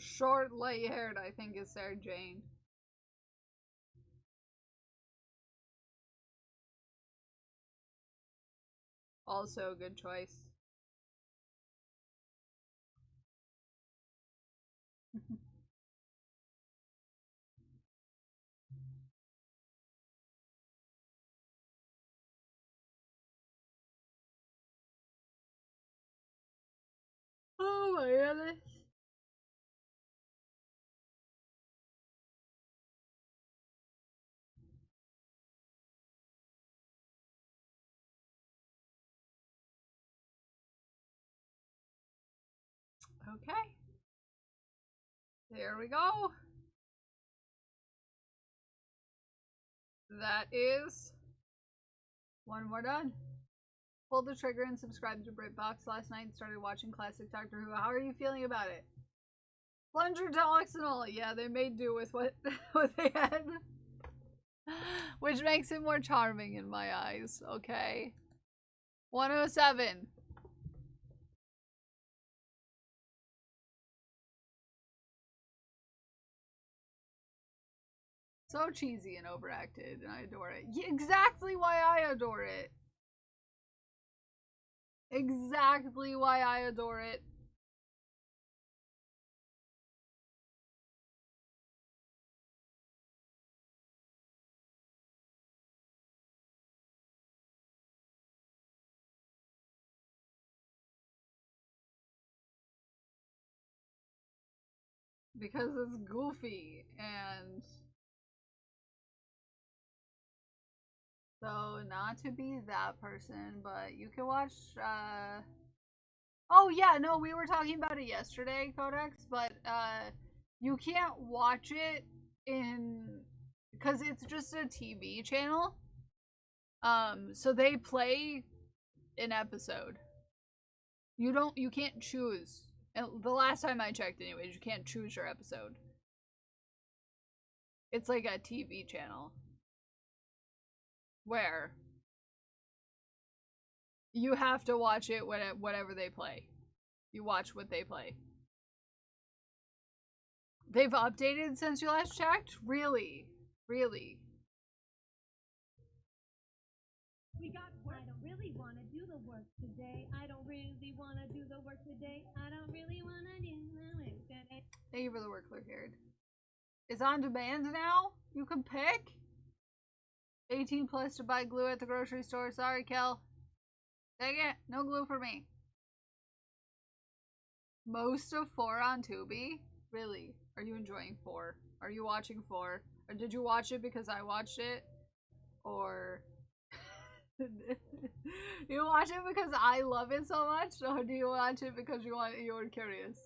Short light haired, I think, is Sarah Jane. Also a good choice. Oh my goodness. Okay. There we go. That is one more done. Pulled the trigger and subscribed to BritBox last night and started watching classic Doctor Who. How are you feeling about it? Plunger dogs and all. Yeah, they made do with what, what they had. Which makes it more charming in my eyes, okay? 107. So cheesy and overacted, and I adore it. Yeah, exactly why I adore it. Exactly why I adore it. Because it's goofy, and so not to be that person, but you can watch, oh yeah, no, we were talking about it yesterday, Codex, but, you can't watch it in, because it's just a TV channel, so they play an episode. You can't choose. And the last time I checked anyways, you can't choose your episode. It's like a TV channel. Where you have to watch it whatever they play. You watch what they play. They've updated since you last checked? Really? Really? We got work. I don't really want to do the work today. I don't really want to do the work today. I don't really want to do the work today. Thank you for the work, Clear. It's on demand now? You can pick? 18 plus to buy glue at the grocery store. Sorry, Kel. Dang it. No glue for me. Most of 4 on Tubi? Really? Are you enjoying 4? Are you watching 4? Or did you watch it because I watched it? Or you watch it because I love it so much? Or do you watch it because you were curious?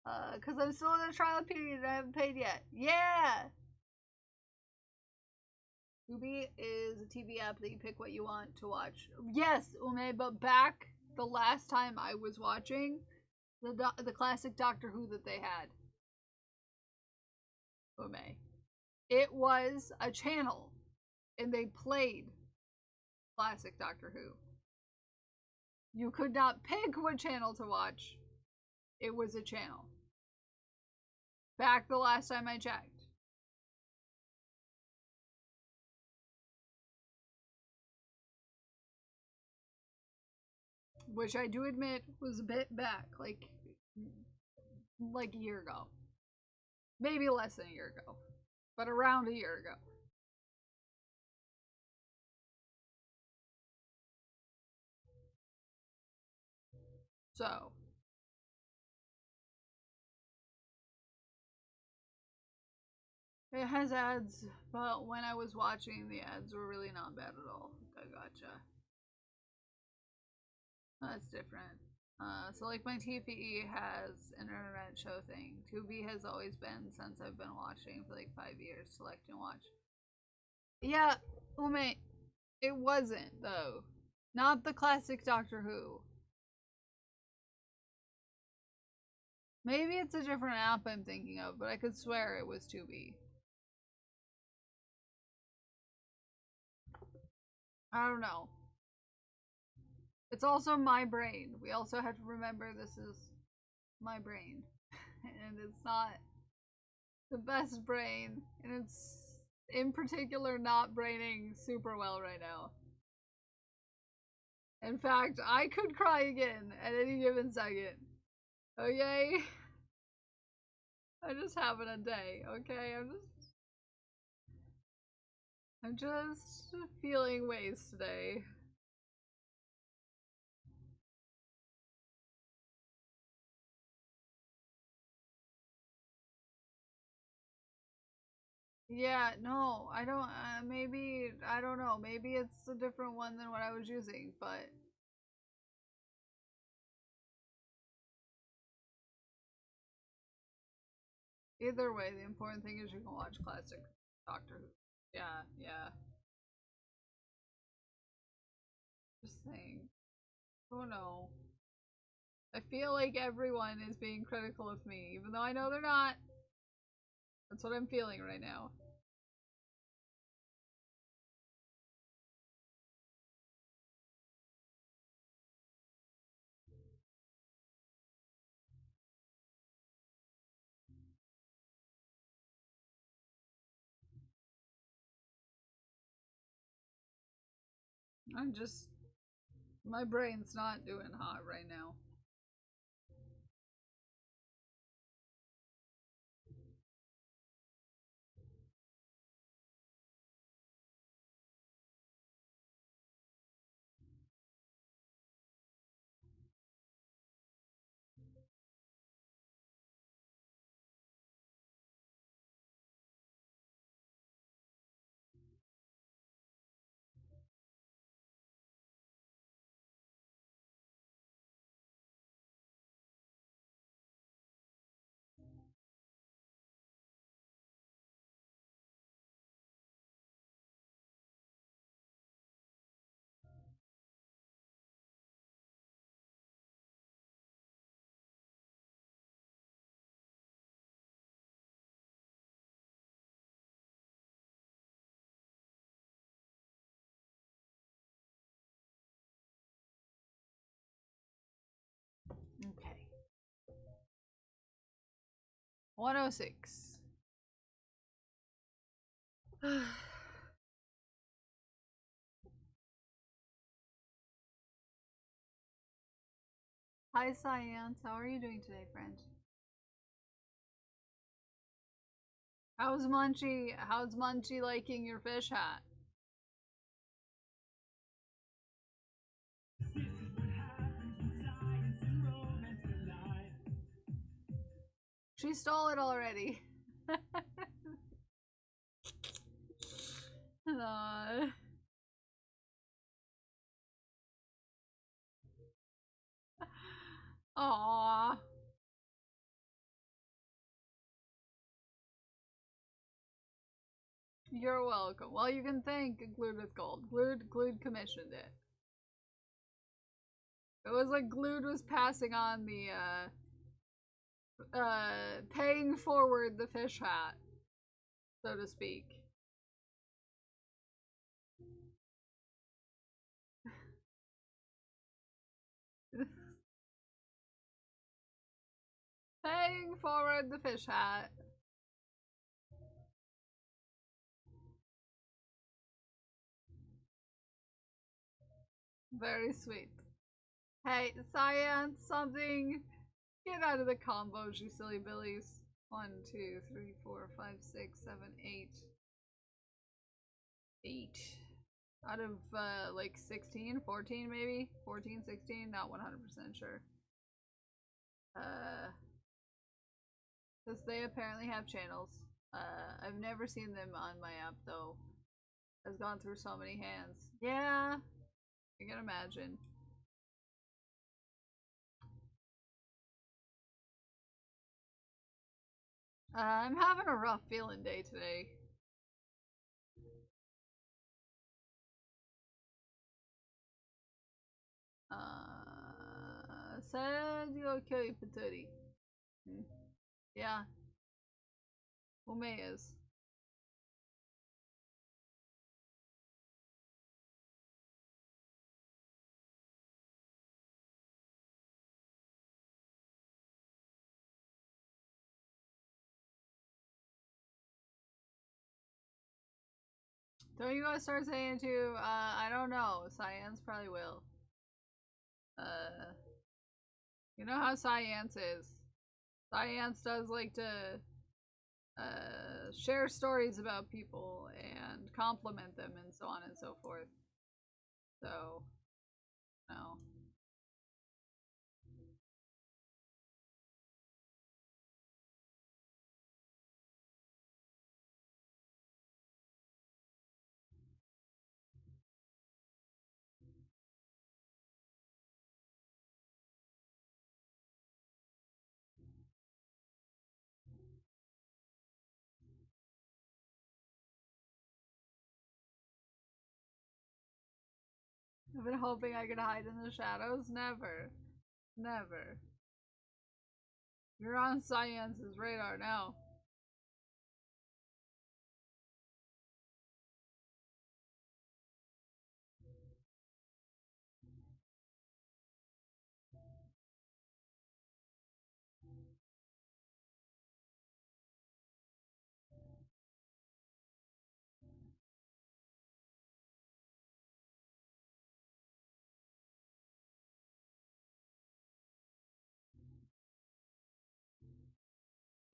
Cause I'm still in the trial period and I haven't paid yet. Yeah! Tubi is a TV app that you pick what you want to watch. Yes, Ume, but back the last time I was watching the classic Doctor Who that they had. Ume. It was a channel and they played classic Doctor Who. You could not pick what channel to watch. It was a channel. Back the last time I checked. Which I do admit was a bit back, like a year ago. Maybe less than a year ago. But around a year ago. So. It has ads, but when I was watching, the ads were really not bad at all. I gotcha. That's different. So like my TVE has an internet show thing. Tubi has always been since I've been watching for like 5 years. Select and watch. Yeah, Ume, it wasn't though. Not the classic Doctor Who. Maybe it's a different app I'm thinking of, but I could swear it was Tubi. I don't know. It's also my brain. We also have to remember this is my brain. And it's not the best brain. And it's in particular not braining super well right now. In fact, I could cry again at any given second. Okay? I'm just having a day, okay? I'm just feeling ways today. Yeah, no, I don't, maybe, I don't know, maybe it's a different one than what I was using, but... Either way, the important thing is you can watch classic Doctor Who. Yeah, yeah. Just saying. Oh no. I feel like everyone is being critical of me, even though I know they're not. That's what I'm feeling right now. I'm just... My brain's not doing hot right now. Okay. 106. Hi, Science. How are you doing today, friend? How's Munchie liking your fish hat? She stole it already. Aww. Aww. You're welcome. Well, you can thank Glued with Gold. Glued commissioned it. It was like Glued was passing on the, paying forward the fish hat, so to speak. Paying forward the fish hat. Very sweet. Hey, Science, something. Get out of the combos, you silly billies. 1, 2, 3, 4, 5, 6, 7, 8. 8. Out of, like 16, 14 maybe? 14, 16? Not 100% sure. Because they apparently have channels. I've never seen them on my app though. Has gone through so many hands. Yeah, I can imagine. I'm having a rough feeling day today. Said you okay, Patootie. Yeah. Ume is. Don't you guys start saying it too? I don't know. Science probably will. You know how science is. Science does like to share stories about people and compliment them and so on and so forth. So, no. I've been hoping I could hide in the shadows. Never. Never. You're on Science's radar now.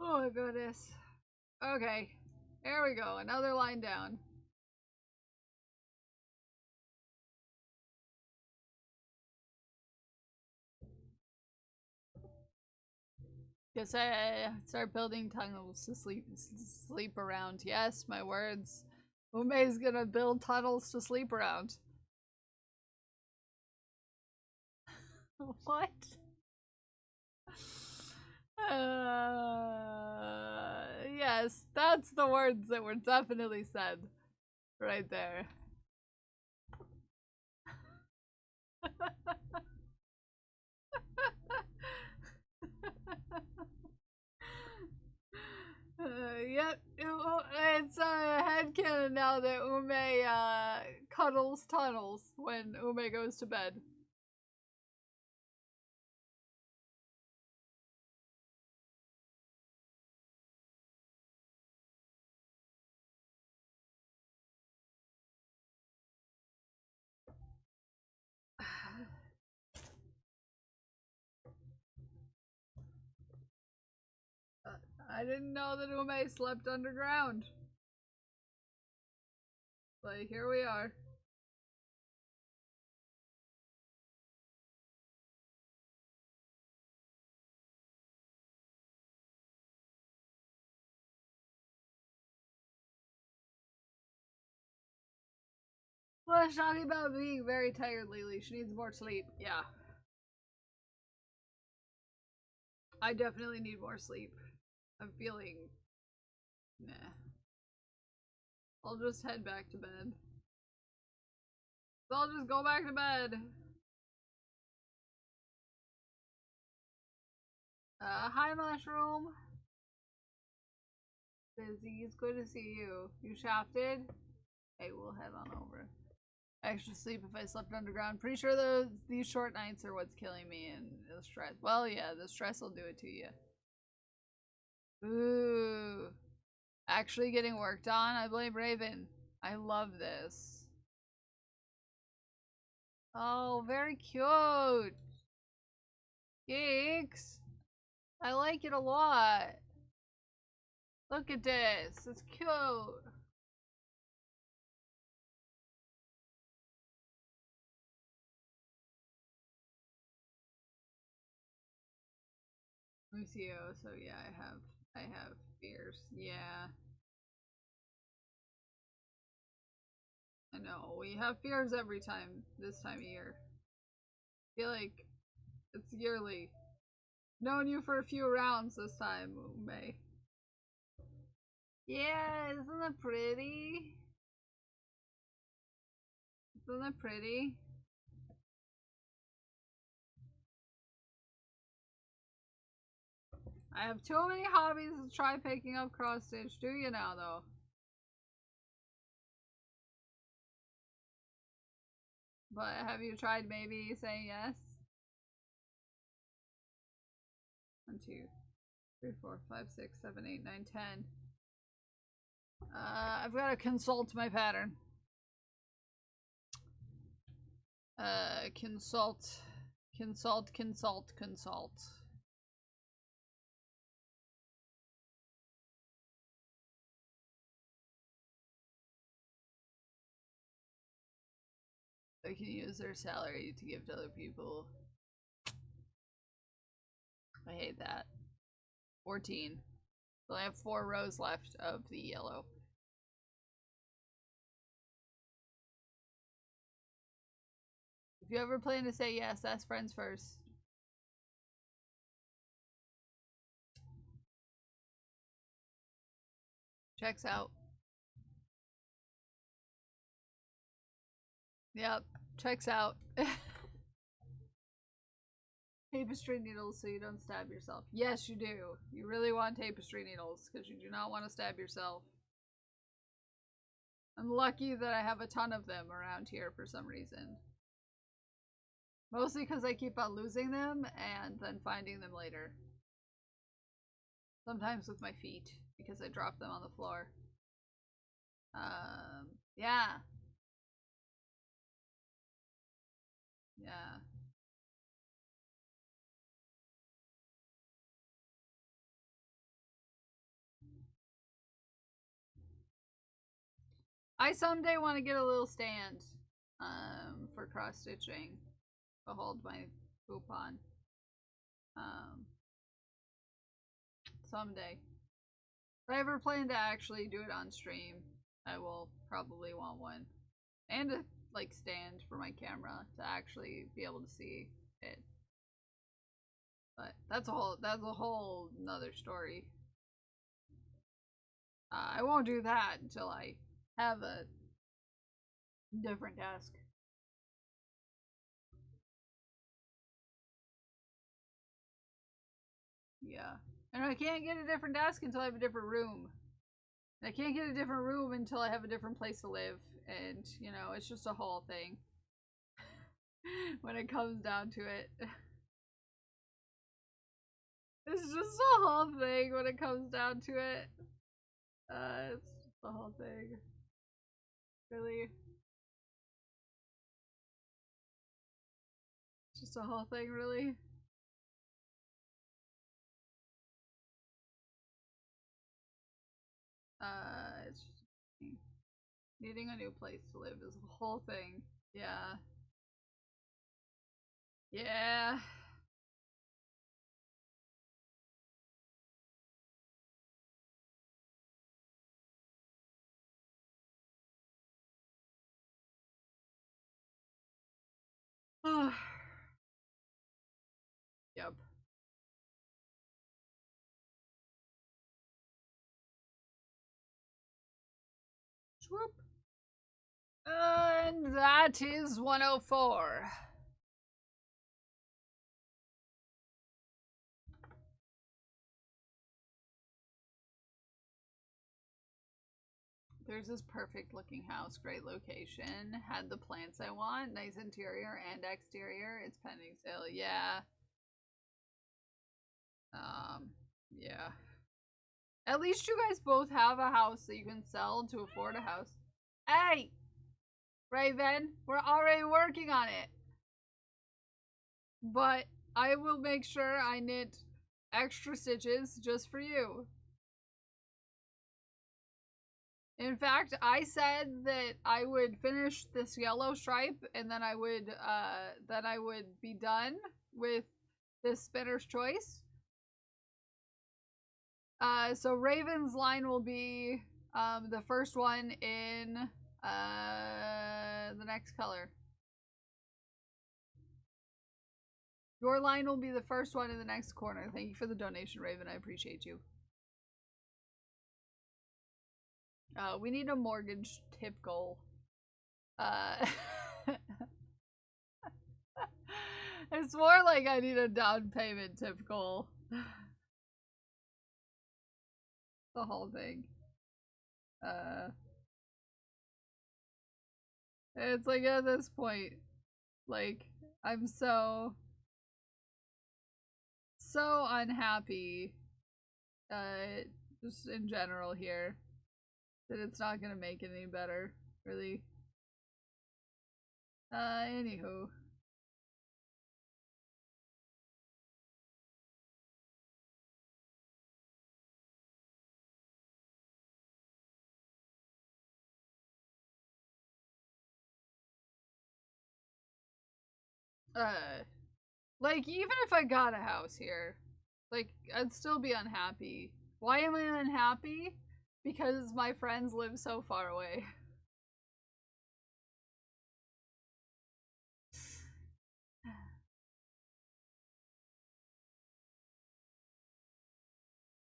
Oh my goodness. Okay. There we go. Another line down. Guess I start building tunnels to sleep around. Yes, my words. Ume's gonna build tunnels to sleep around. What? Yes, that's the words that were definitely said. Right there. Yep, it's a headcanon now that Ume cuddles tunnels when Ume goes to bed. I didn't know that Ume slept underground. But here we are. Well, talking about being very tired lately. She needs more sleep. Yeah. I definitely need more sleep. I'm feeling... Nah. I'll just head back to bed. So I'll just go back to bed. Hi Mushroom. Busy, it's good to see you. You shafted? Hey, we'll head on over. Extra sleep if I slept underground. Pretty sure these short nights are what's killing me and the stress. Well, yeah, the stress will do it to you. Ooh. Actually getting worked on? I blame Raven. I love this. Oh, very cute. Geeks. I like it a lot. Look at this. It's cute. Let me see. Oh, so yeah, I have fears. Yeah. I know. We have fears every time this time of year. I feel like it's yearly. Known you for a few rounds this time, May. Yeah, isn't that pretty? Isn't that pretty? I have too many hobbies to try picking up cross stitch. Do you now, though? But have you tried maybe saying yes? 1, 2, 3, 4, 5, 6, 7, 8, 9, 10. I've got to consult my pattern. Consult, consult, consult. They can use their salary to give to other people. I hate that. 14. So I have 4 rows left of the yellow. If you ever plan to say yes, ask friends first. Checks out. Yep, checks out. Tapestry needles so you don't stab yourself. Yes, you do. You really want tapestry needles because you do not want to stab yourself. I'm lucky that I have a ton of them around here for some reason. Mostly because I keep on losing them and then finding them later. Sometimes with my feet because I drop them on the floor. Yeah. Yeah. I someday want to get a little stand for cross stitching to hold my coupon. Someday. If I ever plan to actually do it on stream, I will probably want one. And a like stand for my camera to actually be able to see it. But that's a whole another story. I won't do that until I have a different desk. Yeah. And I can't get a different desk until I have a different room. And I can't get a different room until I have a different place to live. And, you know, it's just a whole thing. When it comes down to it. It's just a whole thing when it comes down to it. It's just the whole thing. Really. Just a whole thing, really. It's just needing a new place to live is a whole thing. Yeah. Yeah. Yep. Swoop. And that is 104. There's this perfect looking house, great location, had the plants I want, nice interior and exterior. It's pending sale. Yeah. Yeah. At least you guys both have a house that you can sell to afford a house. Hey! Raven, we're already working on it. But I will make sure I knit extra stitches just for you. In fact, I said that I would finish this yellow stripe and then I would be done with this spinner's choice. So Raven's line will be the first one in the next color. Your line will be the first one in the next corner. Thank you for the donation, Raven. I appreciate you. We need a mortgage tip goal. It's more like I need a down payment tip goal. The whole thing. It's like at this point, like, I'm so unhappy, just in general here, that it's not gonna make it any better, really. Anywho. like, even if I got a house here, like, I'd still be unhappy. Why am I unhappy? Because my friends live so far away.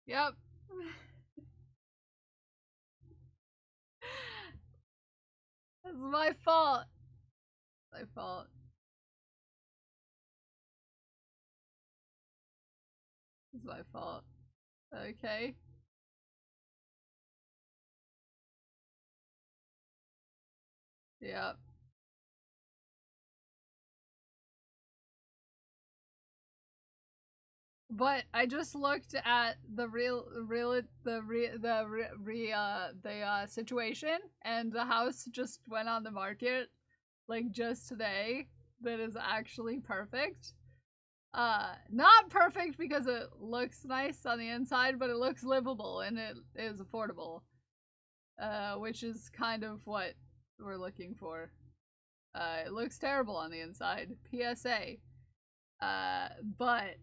Yep. It's my fault. My fault. It's my fault. Okay. Yep. But I just looked at the situation, and the house just went on the market like just today. That is actually perfect. Not perfect because it looks nice on the inside, but it looks livable and it is affordable. Which is kind of what we're looking for. It looks terrible on the inside. PSA. But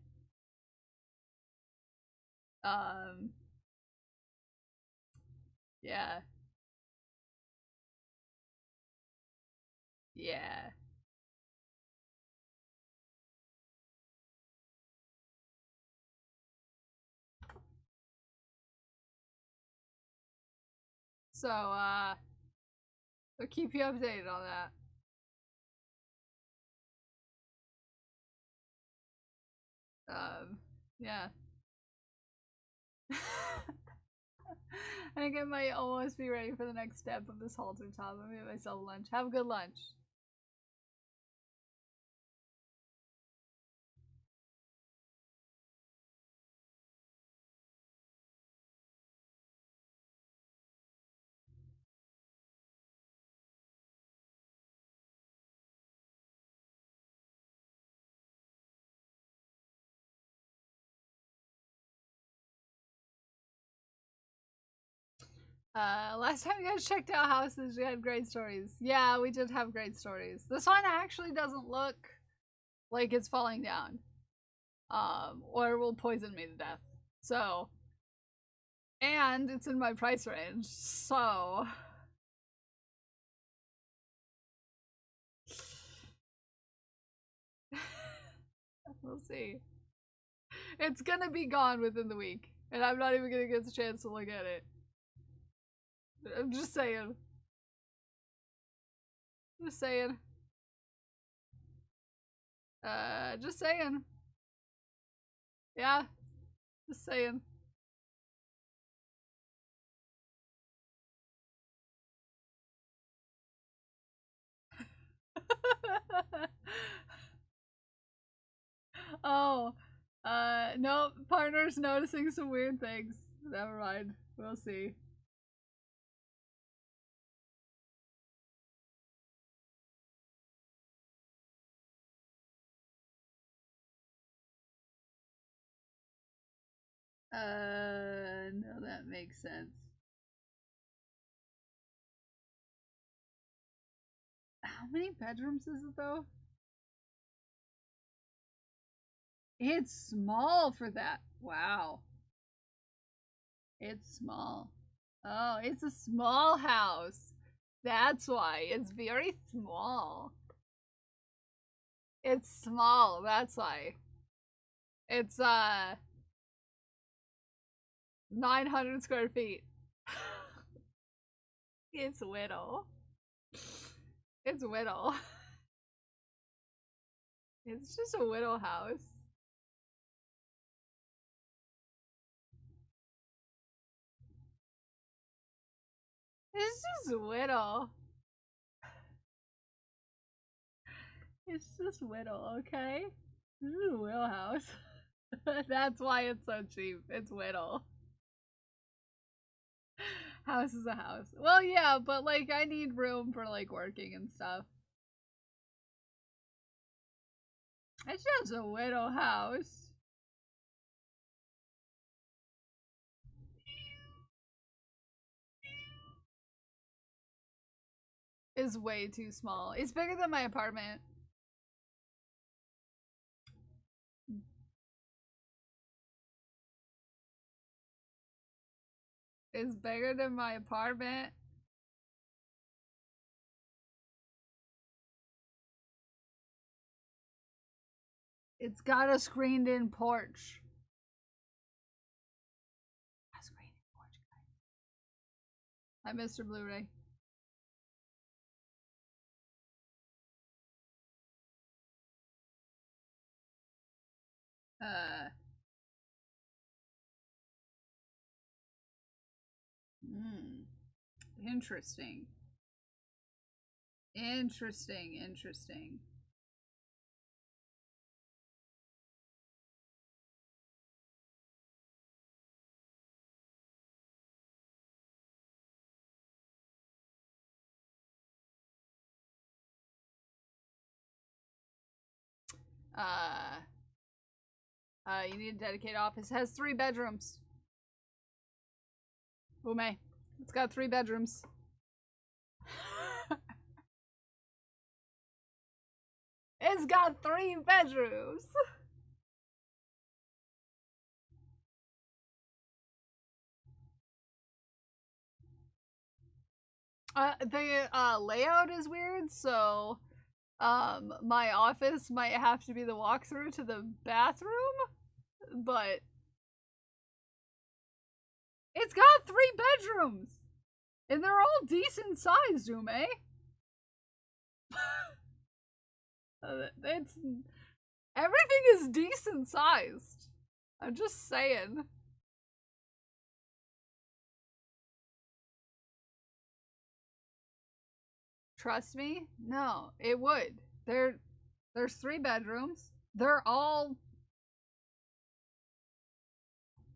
yeah. Yeah. So, I'll keep you updated on that. Yeah. I think I might almost be ready for the next step of this halter top. I made myself lunch. Have a good lunch. Last time you guys checked out houses, we had great stories. Yeah, we did have great stories. This one actually doesn't look like it's falling down. Or will poison me to death. So, and it's in my price range, so. We'll see. It's gonna be gone within the week, and I'm not even gonna get the chance to look at it. I'm just saying. Just saying. Just saying. Yeah. Just saying. Oh. Nope. Partner's noticing some weird things. Never mind. We'll see. No, that makes sense. How many bedrooms is it though? It's small for that. Wow. It's small. Oh, it's a small house. That's why. It's very small. It's small. That's why. It's 900 square feet. It's little. It's little. It's just a little house. It's just little. It's just little, okay? This is a little house. That's why it's so cheap. It's little. House is a house. Well, yeah, but like I need room for like working and stuff. It's just a little house. It's way too small. It's bigger than my apartment. is bigger than my apartment. It's got a screened-in porch. A screened-in porch, guys. Hi, Mr. Blu-ray. Interesting. Interesting. You need a dedicated office. It has 3 bedrooms. Ume. It's got 3 bedrooms. It's got 3 bedrooms. The layout is weird, so my office might have to be the walkthrough to the bathroom, but it's got 3 bedrooms, and they're all decent sized, Ume. It's everything is decent sized. I'm just saying. Trust me? No, it would. There's 3 bedrooms. They're all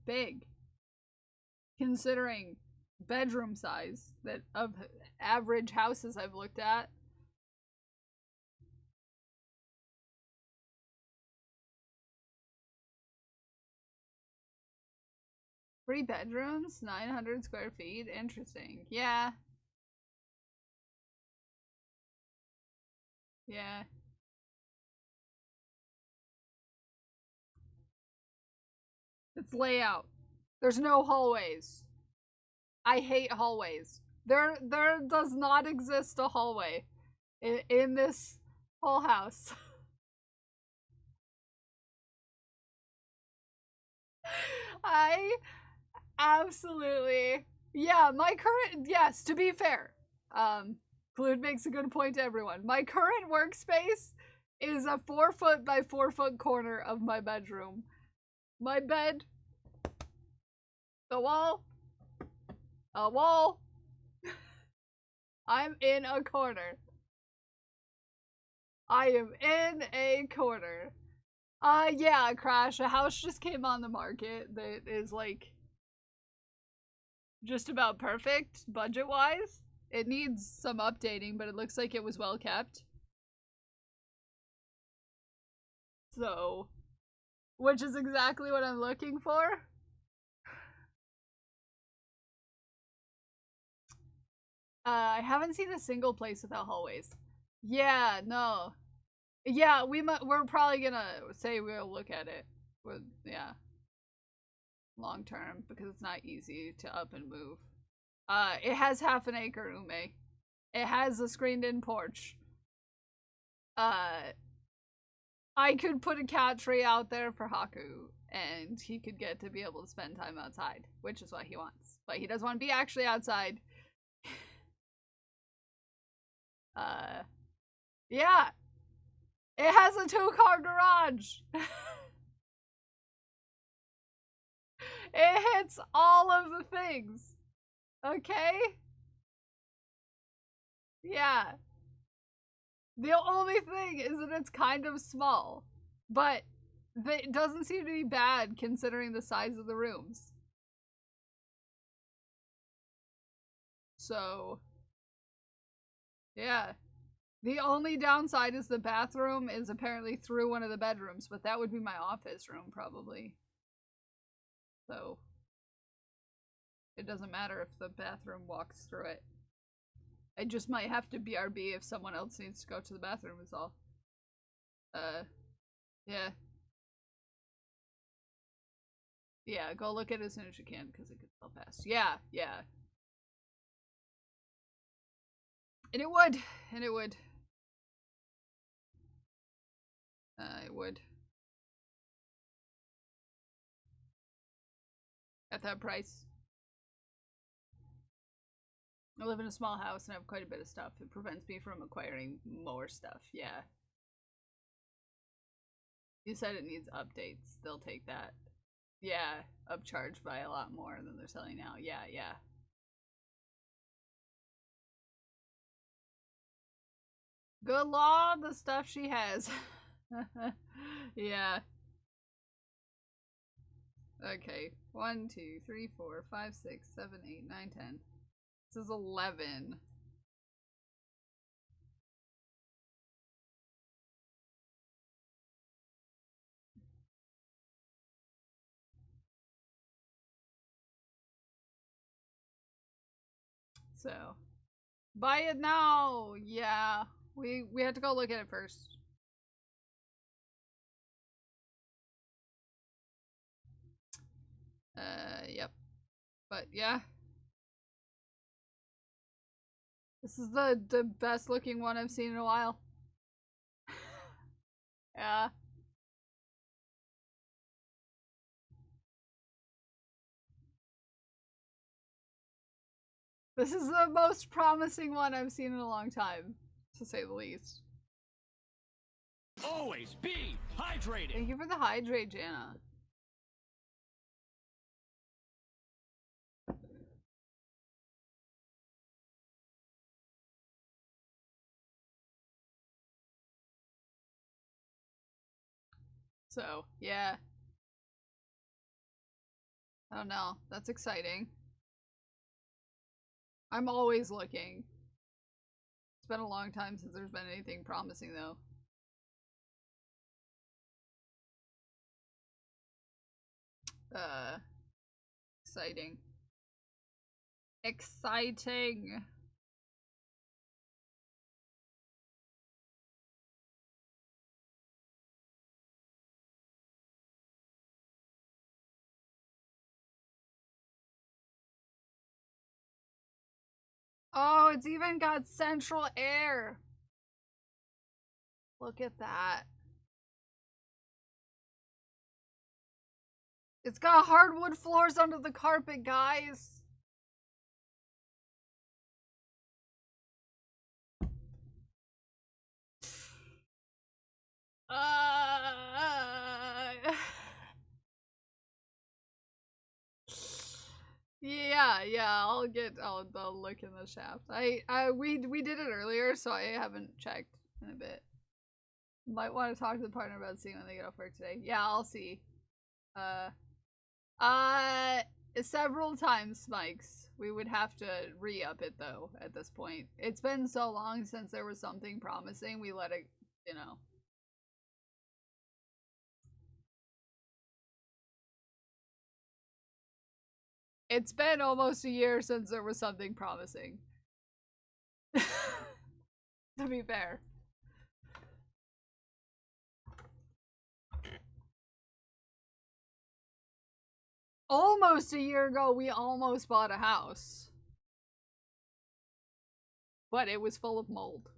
big, considering bedroom size that of average houses I've looked at. Three bedrooms, 900 square feet. Interesting. Yeah. Yeah. It's layout. There's no hallways. I hate hallways. There does not exist a hallway in this whole house. I absolutely, yeah, my current, yes, to be fair, Clued makes a good point to everyone. My current workspace is a 4-foot by 4-foot corner of my bedroom. My bed, the wall, a wall. I'm in a corner. I am in a corner. Yeah, Crash, a house just came on the market that is, like, just about perfect, budget-wise. It needs some updating, but it looks like it was well kept. So, which is exactly what I'm looking for. I haven't seen a single place without hallways. Yeah, no. Yeah, we're probably gonna say we'll look at it with, yeah, long term, because it's not easy to up and move. It has half an acre, Ume. It has a screened-in porch. I could put a cat tree out there for Haku, and he could get to be able to spend time outside, which is what he wants. But he doesn't want to be actually outside. Yeah. It has a 2-car garage. It hits all of the things. Okay? Yeah. The only thing is that it's kind of small, but it doesn't seem to be bad considering the size of the rooms. So, yeah. The only downside is the bathroom is apparently through one of the bedrooms, but that would be my office room probably. So, it doesn't matter if the bathroom walks through it. I just might have to BRB if someone else needs to go to the bathroom is all. Yeah. Yeah, go look at it as soon as you can, because it could sell fast. Yeah, yeah. And it would. And it would. It would. At that price. I live in a small house and I have quite a bit of stuff. It prevents me from acquiring more stuff. Yeah. You said it needs updates. They'll take that. Yeah, upcharged by a lot more than they're selling now. Yeah, yeah. Good law, the stuff she has. Yeah. Okay. 1, 2, 3, 4, 5, 6, 7, 8, 9, 10. This is 11. So, buy it now. Yeah. We have to go look at it first. Yep. But yeah. This is the best looking one I've seen in a while. Yeah. This is the most promising one I've seen in a long time, to say the least. Always be hydrated. Thank you for the hydrate, Jana. So, yeah. I don't know. That's exciting. I'm always looking. It's been a long time since there's been anything promising, though. Exciting. Exciting! Oh, it's even got central air! Look at that. It's got hardwood floors under the carpet, guys! Yeah, I'll look in the shaft. We did it earlier, so I haven't checked in a bit. Might want to talk to the partner about seeing when they get off work today. Yeah, I'll see. Several times, Smikes. We would have to re-up it, though, at this point. It's been so long since there was something promising, we let it, you know. It's been almost a year since there was something promising. To be fair. Almost a year ago, we almost bought a house. But it was full of mold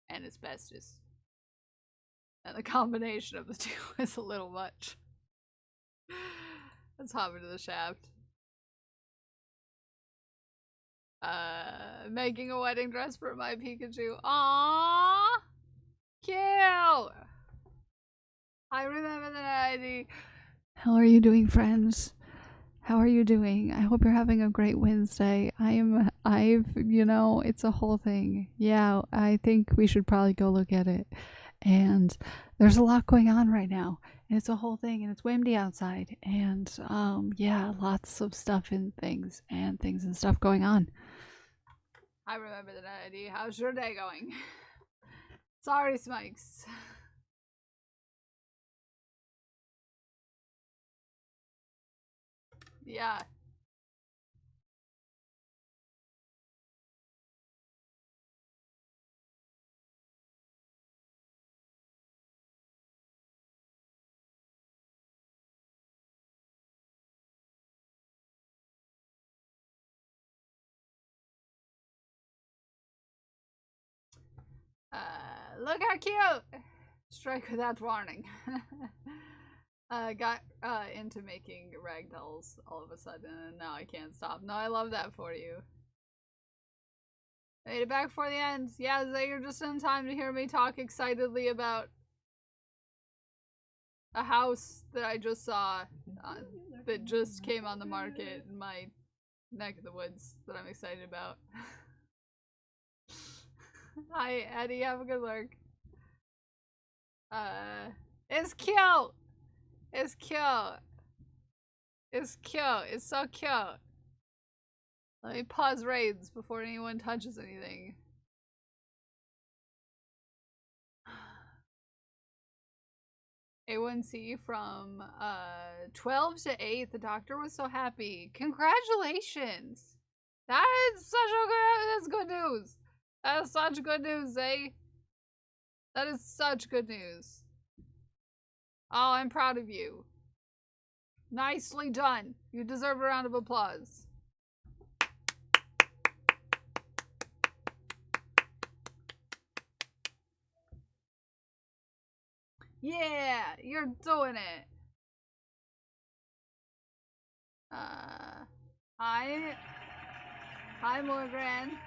and asbestos. And the combination of the two is a little much. Let's hop into the shaft. Making a wedding dress for my Pikachu. Aww! Cute! I remember the ID. How are you doing, friends? How are you doing? I hope you're having a great Wednesday. You know, it's a whole thing. Yeah, I think we should probably go look at it. And there's a lot going on right now. And it's a whole thing, and it's windy outside. And, yeah, lots of stuff and things and stuff going on. I remember the ID. How's your day going? Sorry, Smikes. Yeah. Look how cute! Strike without warning. Got into making ragdolls all of a sudden, and now I can't stop. No, I love that for you. Made it back for the end. Yeah, Zay, you're just in time to hear me talk excitedly about a house that I just saw that just came on the market in my neck of the woods that I'm excited about. Hi, Eddie. Have a good lurk. It's cute. It's cute. It's cute. It's so cute. Let me pause raids before anyone touches anything. A1C from 12 to 8. The doctor was so happy. Congratulations. That's good news. That is such good news, eh? That is such good news. Oh, I'm proud of you. Nicely done. You deserve a round of applause. Yeah, you're doing it. Hi Morgan.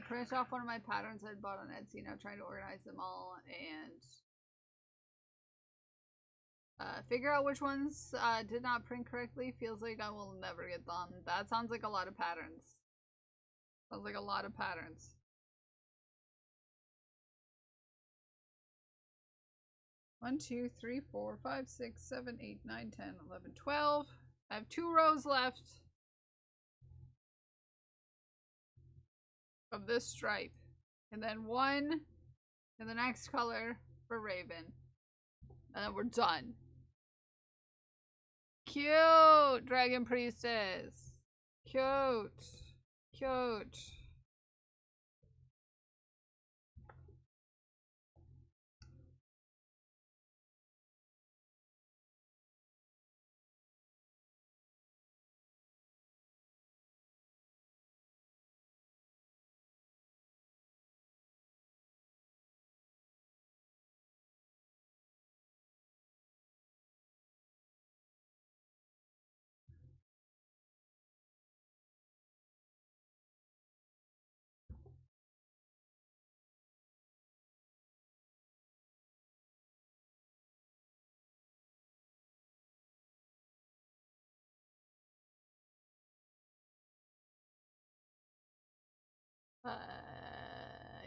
Print off one of my patterns I'd bought on Etsy, now trying to organize them all and figure out which ones did not print correctly. Feels like I will never get done. That sounds like a lot of patterns. Sounds like a lot of patterns. One, 2, 3, 4, 5, 6, 7, 8, 9, 10, 11, 12. I have 2 rows left of this stripe. And then 1 in the next color for Raven. And then we're done. Cute! Dragon Priestess. Cute. Cute.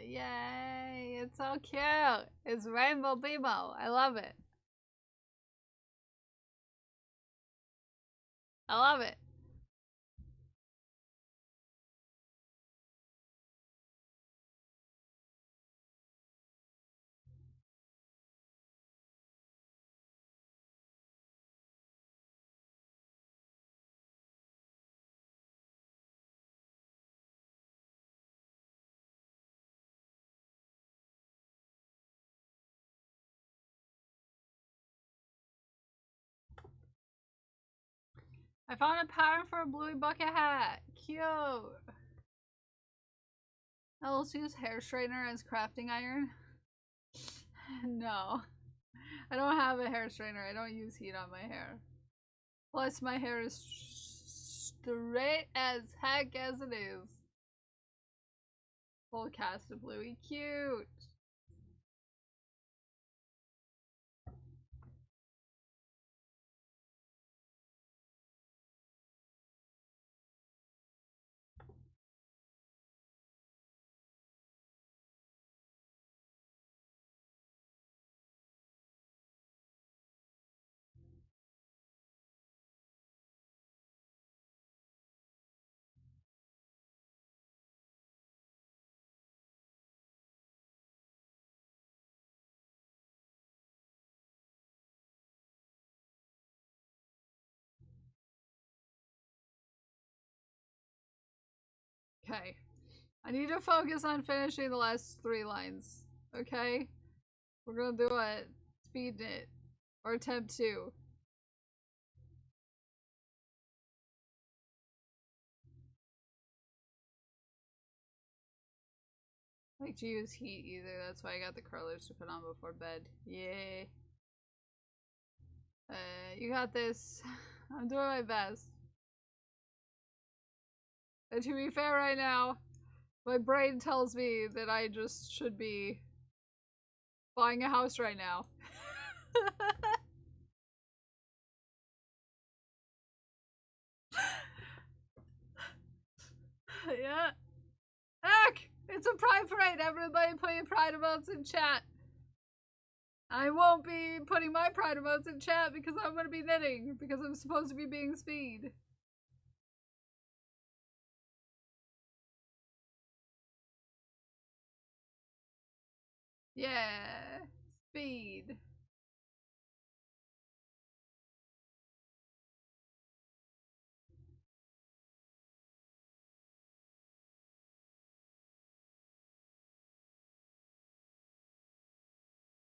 Yay! It's so cute! It's Rainbow Bimo. I love it. I love it. I found a pattern for a bluey bucket hat. Cute. I'll also use hair straightener as crafting iron. No. I don't have a hair straightener. I don't use heat on my hair. Plus, my hair is straight as heck as it is. Full cast of bluey. Cute. Okay. I need to focus on finishing the last 3 lines. Okay? We're gonna do a speed knit. Or attempt to. like to use heat either. That's why I got the curlers to put on before bed. Yay. You got this. I'm doing my best. And to be fair right now, my brain tells me that I just should be buying a house right now. Yeah. Heck! It's a pride parade. Everybody put your pride emotes in chat. I won't be putting my pride emotes in chat because I'm going to be knitting. Because I'm supposed to be being speed. Yeah. Speed.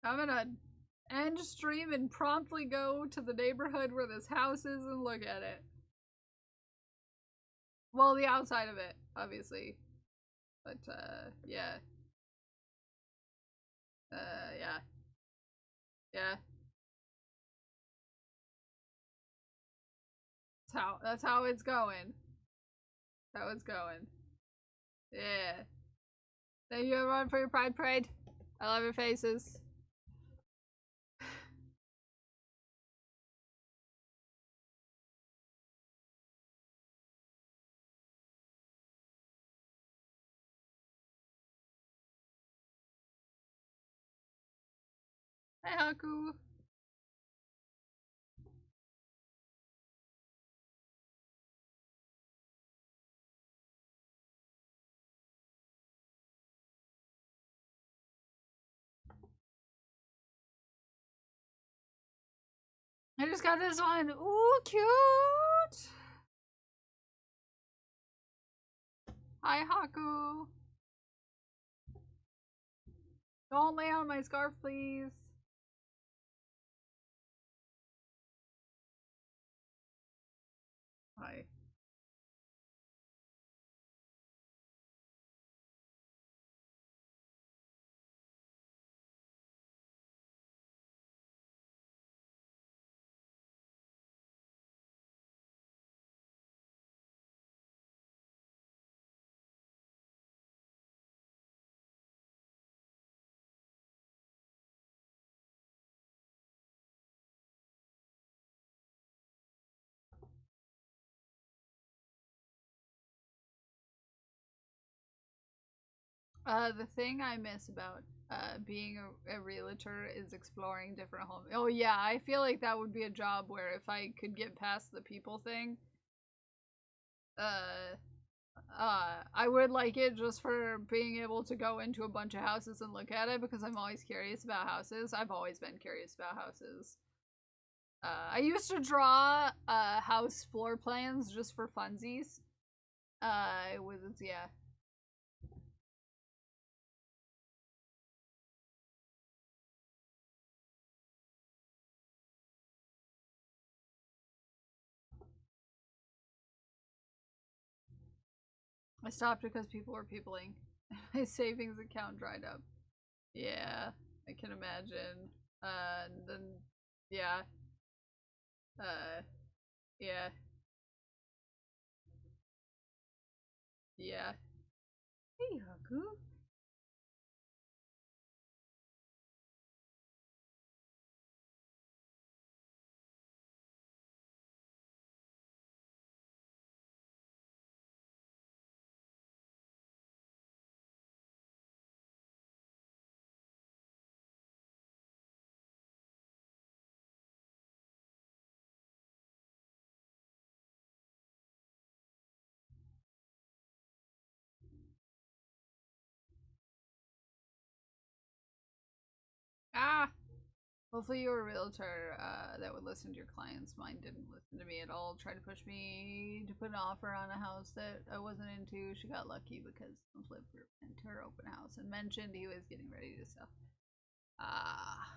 I'm gonna end stream and promptly go to the neighborhood where this house is and look at it. Well, the outside of it, obviously. But, yeah. Yeah. Yeah. That's how it's going. That's how it's going. Yeah. Thank you everyone for your pride parade. I love your faces. Hey Haku. I just got this one. Ooh, cute. Hi Haku. Don't lay on my scarf, please. Hi. The thing I miss about being a realtor is exploring different homes. Oh yeah, I feel like that would be a job where if I could get past the people thing, I would like it just for being able to go into a bunch of houses and look at it because I'm always curious about houses. I've always been curious about houses. I used to draw house floor plans just for funsies. It was, yeah. I stopped because people were peopling. My savings account dried up. Yeah, I can imagine. And then, yeah. Yeah. Yeah. Hey, Haku. Ah! Hopefully you're a realtor that would listen to your clients. Mine didn't listen to me at all. Tried to push me to put an offer on a house that I wasn't into. She got lucky because the flip group went to her open house and mentioned he was getting ready to sell. Ah.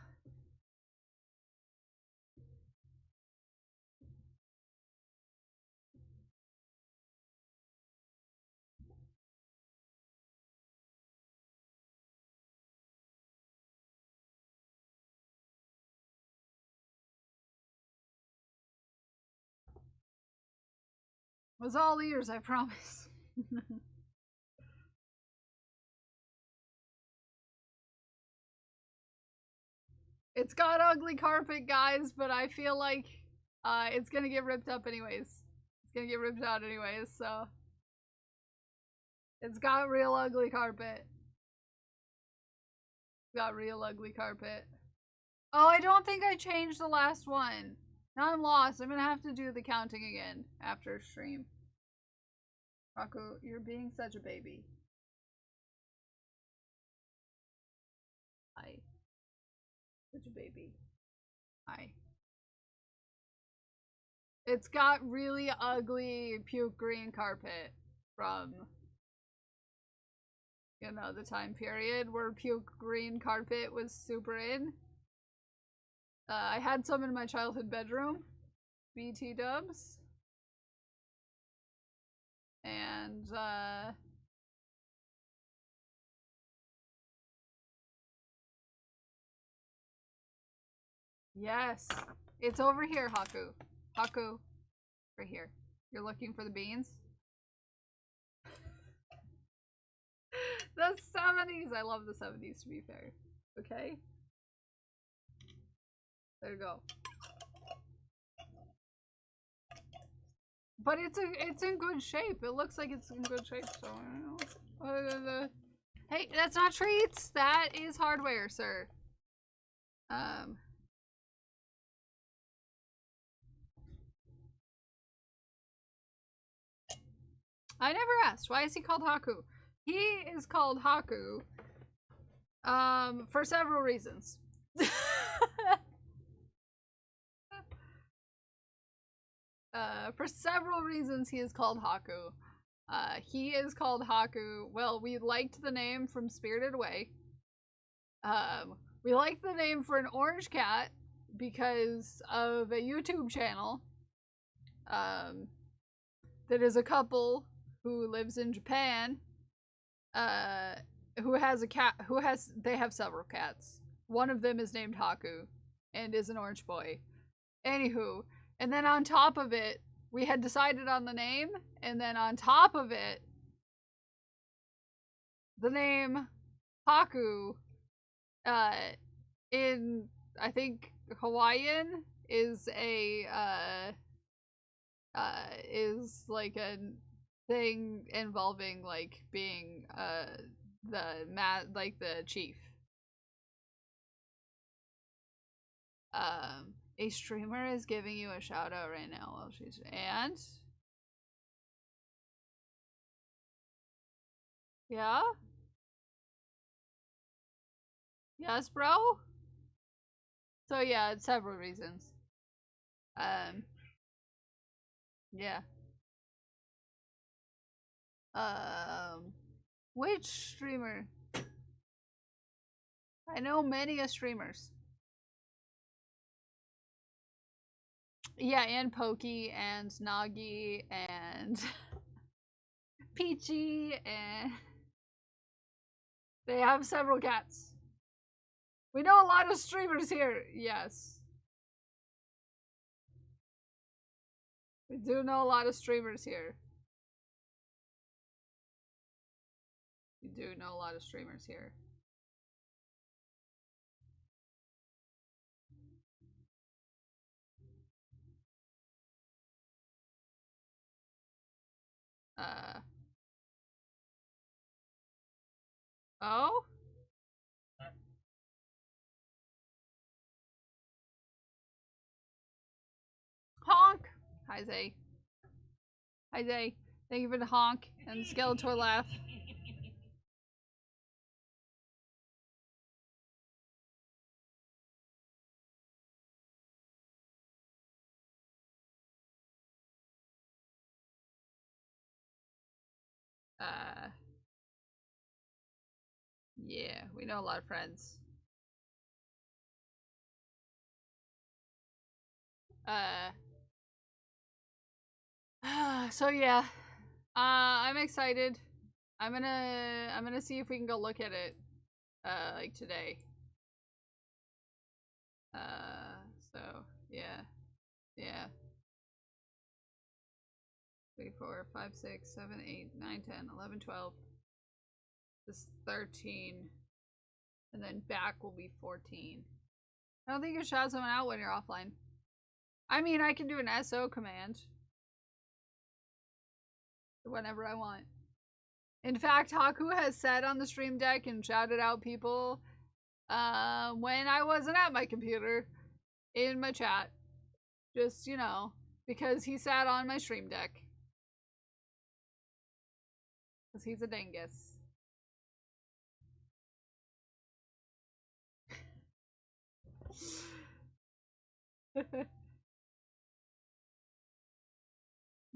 Was all ears, I promise. It's got ugly carpet, guys, but I feel like it's gonna get ripped up anyways. It's gonna get ripped out anyways, so. It's got real ugly carpet. Got real ugly carpet. Oh, I don't think I changed the last one. Now I'm lost. I'm gonna have to do the counting again after stream. Raku, you're being such a baby. Hi. Such a baby. Hi. It's got really ugly puke green carpet from, you know, the time period where puke green carpet was super in. I had some in my childhood bedroom. BT dubs. And, yes. It's over here, Haku. Haku. Right here. You're looking for the beans? The 70s! I love the 70s, to be fair. Okay? There you go. But it's in good shape. It looks like it's in good shape, so I don't know. Hey, that's not treats! That is hardware, sir. I never asked. Why is he called Haku? He is called Haku, for several reasons. For several reasons he is called Haku. He is called Haku. Well, we liked the name from Spirited Away. We liked the name for an orange cat because of a YouTube channel that is a couple who lives in Japan who has a cat they have several cats. One of them is named Haku and is an orange boy. Anywho, and then on top of it, we had decided on the name, and then on top of it, the name Haku in, I think, Hawaiian is is like a thing involving like being the chief. A streamer is giving you a shout out right now while she's yeah? Yes, bro? So yeah, it's several reasons. Yeah. Which streamer? I know many streamers. Yeah, and Pokey and Nagi and Peachy and they have several cats. We know a lot of streamers here. Yes. We do know a lot of streamers here. We do know a lot of streamers here. Oh? Honk! Hi, Zay. Hi, Zay. Thank you for the honk and Skeletor laugh. Yeah, we know a lot of friends. So yeah. I'm excited. I'm gonna see if we can go look at it, like today. So, yeah. Yeah. 3, 4, 5, 6, 7, 8, 9, 10, 11, 12. This is 13. And then back will be 14. I don't think you shout someone out when you're offline. I mean, I can do an SO command. Whenever I want. In fact, Haku has said on the stream deck and shouted out people when I wasn't at my computer in my chat. Just, you know, because he sat on my stream deck. Because he's a dingus.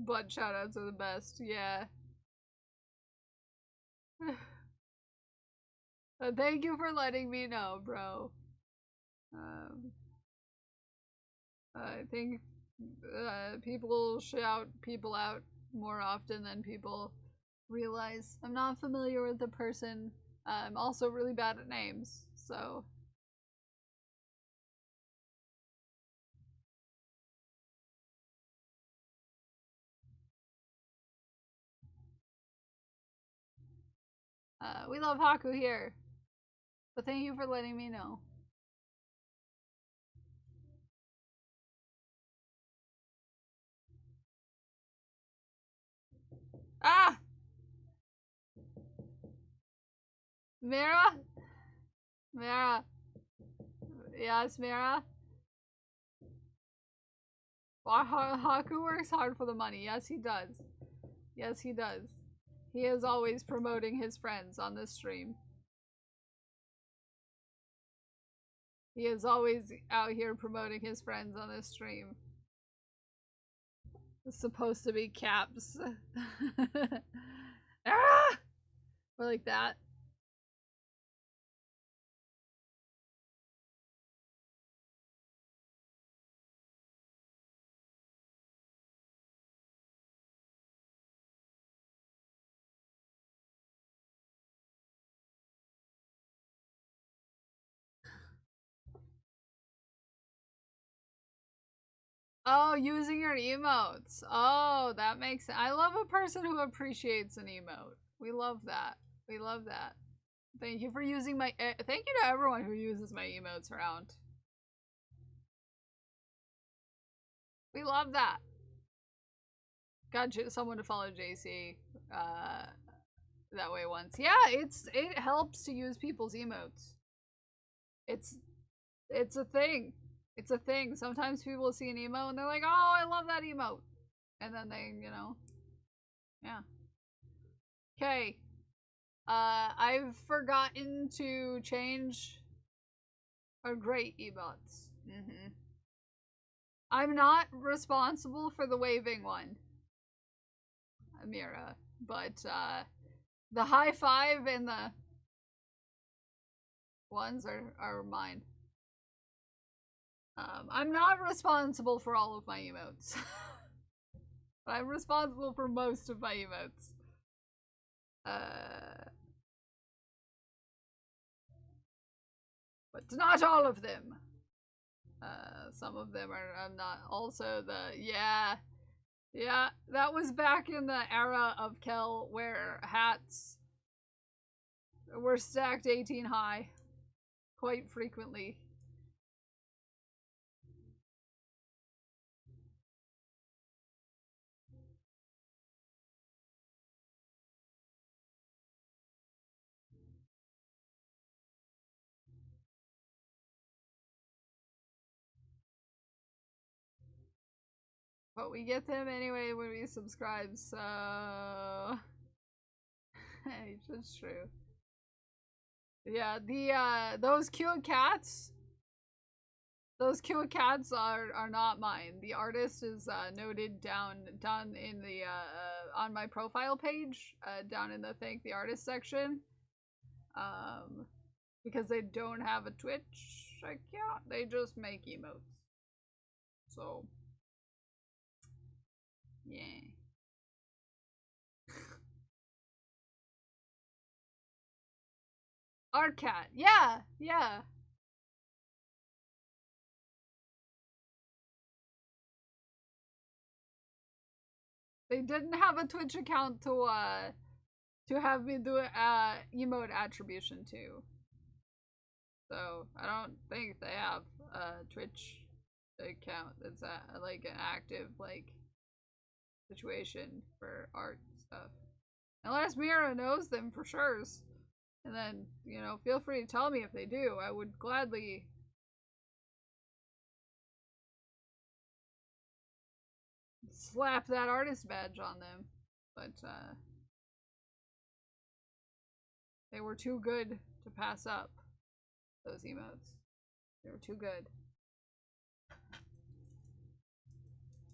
Butt shoutouts are the best, yeah. Thank you for letting me know, bro. I think people shout people out more often than people realize. I'm not familiar with the person. I'm also really bad at names, so... we love Haku here. But thank you for letting me know. Ah! Mira? Mira. Yes, Mira? Haku works hard for the money. Yes, he does. Yes, he does. He is always promoting his friends on this stream. He is always out here promoting his friends on this stream. It's supposed to be caps. Ah! Or like that. Oh, using your emotes. Oh, that makes sense. I love a person who appreciates an emote. We love that. We love that. Thank you for using my... thank you to everyone who uses my emotes around. We love that. Got someone to follow JC that way once. Yeah, it helps to use people's emotes. It's a thing. It's a thing. Sometimes people see an emote and they're like, oh, I love that emote. And then they, you know, yeah. Okay. I've forgotten to change our great emotes. I'm not responsible for the waving one, Amira, but the high five and the ones are mine. I'm not responsible for all of my emotes. I'm responsible for most of my emotes. But not all of them. Some of them are not. Also the, yeah, that was back in the era of Kel where hats were stacked 18 high quite frequently. But we get them anyway when we subscribe, so... It's true. Yeah, the, those cute cats... Those cute cats are not mine. The artist is noted down in the, on my profile page, down in the Thank the Artist section. Because they don't have a Twitch account, they just make emotes. So... yeah. Art cat. Yeah, yeah. They didn't have a Twitch account to have me do emote attribution to. So I don't think they have a Twitch account that's like an active like situation for art stuff. Unless Mira knows them for sure. And then, you know, feel free to tell me if they do. I would gladly slap that artist badge on them. But they were too good to pass up, those emotes. They were too good.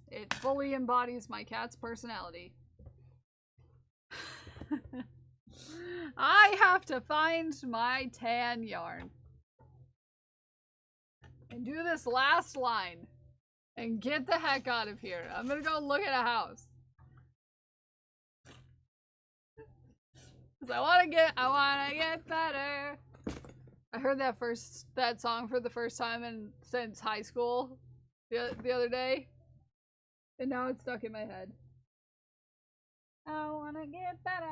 It fully embodies my cat's personality. I have to find my tan yarn. And do this last line. And get the heck out of here. I'm gonna go look at a house. Cause I wanna get better. I heard that song for the first time since high school the other day. And now it's stuck in my head. I wanna get better,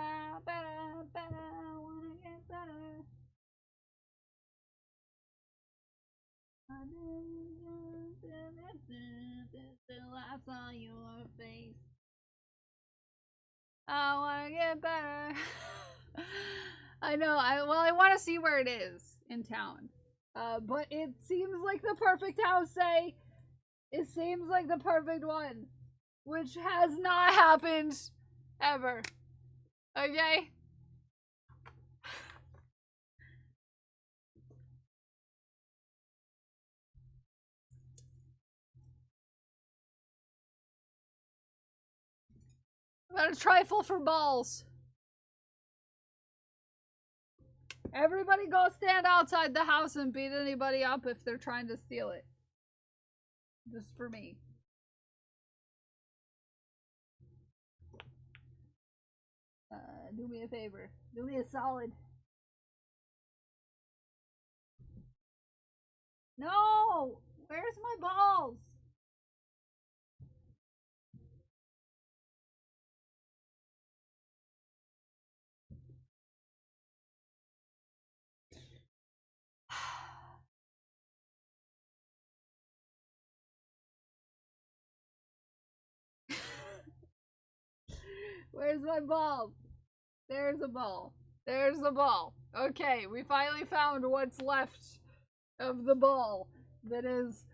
better, better, I wanna get better. Till I saw your face. I wanna get better. I know, I wanna see where it is in town. But it seems like the perfect house, say. It seems like the perfect one. Which has not happened ever. Okay? I'm gonna trifle for balls. Everybody go stand outside the house and beat anybody up if they're trying to steal it. Just for me. Do me a favor. Do me a solid. No! Where's my balls? Where's my ball? There's a ball. There's the ball. Okay, we finally found what's left of the ball that is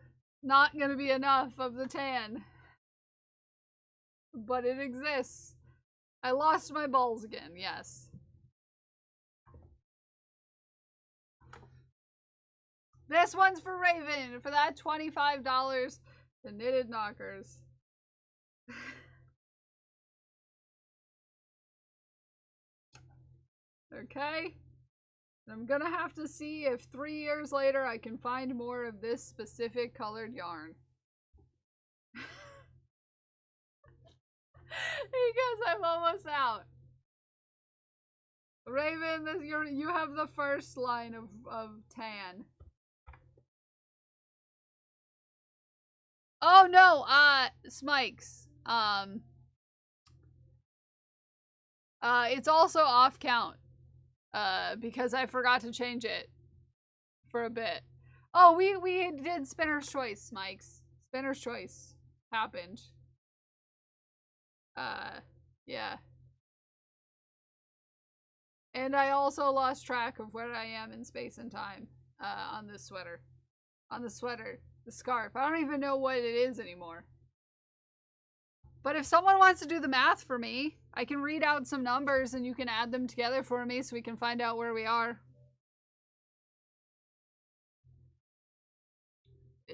not gonna be enough of the tan. But it exists. I lost my balls again, yes. This one's for Raven for that $25. The Knitted Knockers. Okay. I'm gonna have to see if 3 years later I can find more of this specific colored yarn. Because I'm almost out. Raven, you have the first line of tan. Oh no, Smikes. It's also off count. Because I forgot to change it for a bit. Oh, we did Spinner's Choice, Smikes. Spinner's Choice happened. Yeah. And I also lost track of where I am in space and time, on this sweater. On the sweater. The scarf. I don't even know what it is anymore. But if someone wants to do the math for me, I can read out some numbers and you can add them together for me so we can find out where we are.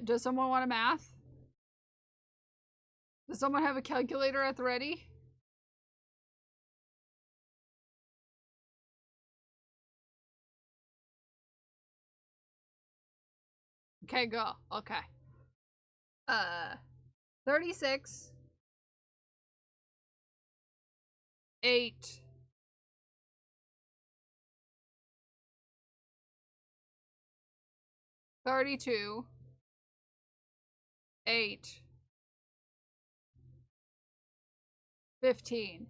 Does someone want a math? Does someone have a calculator at the ready? Okay, go. Okay. 36. 8. 32. 8. 15.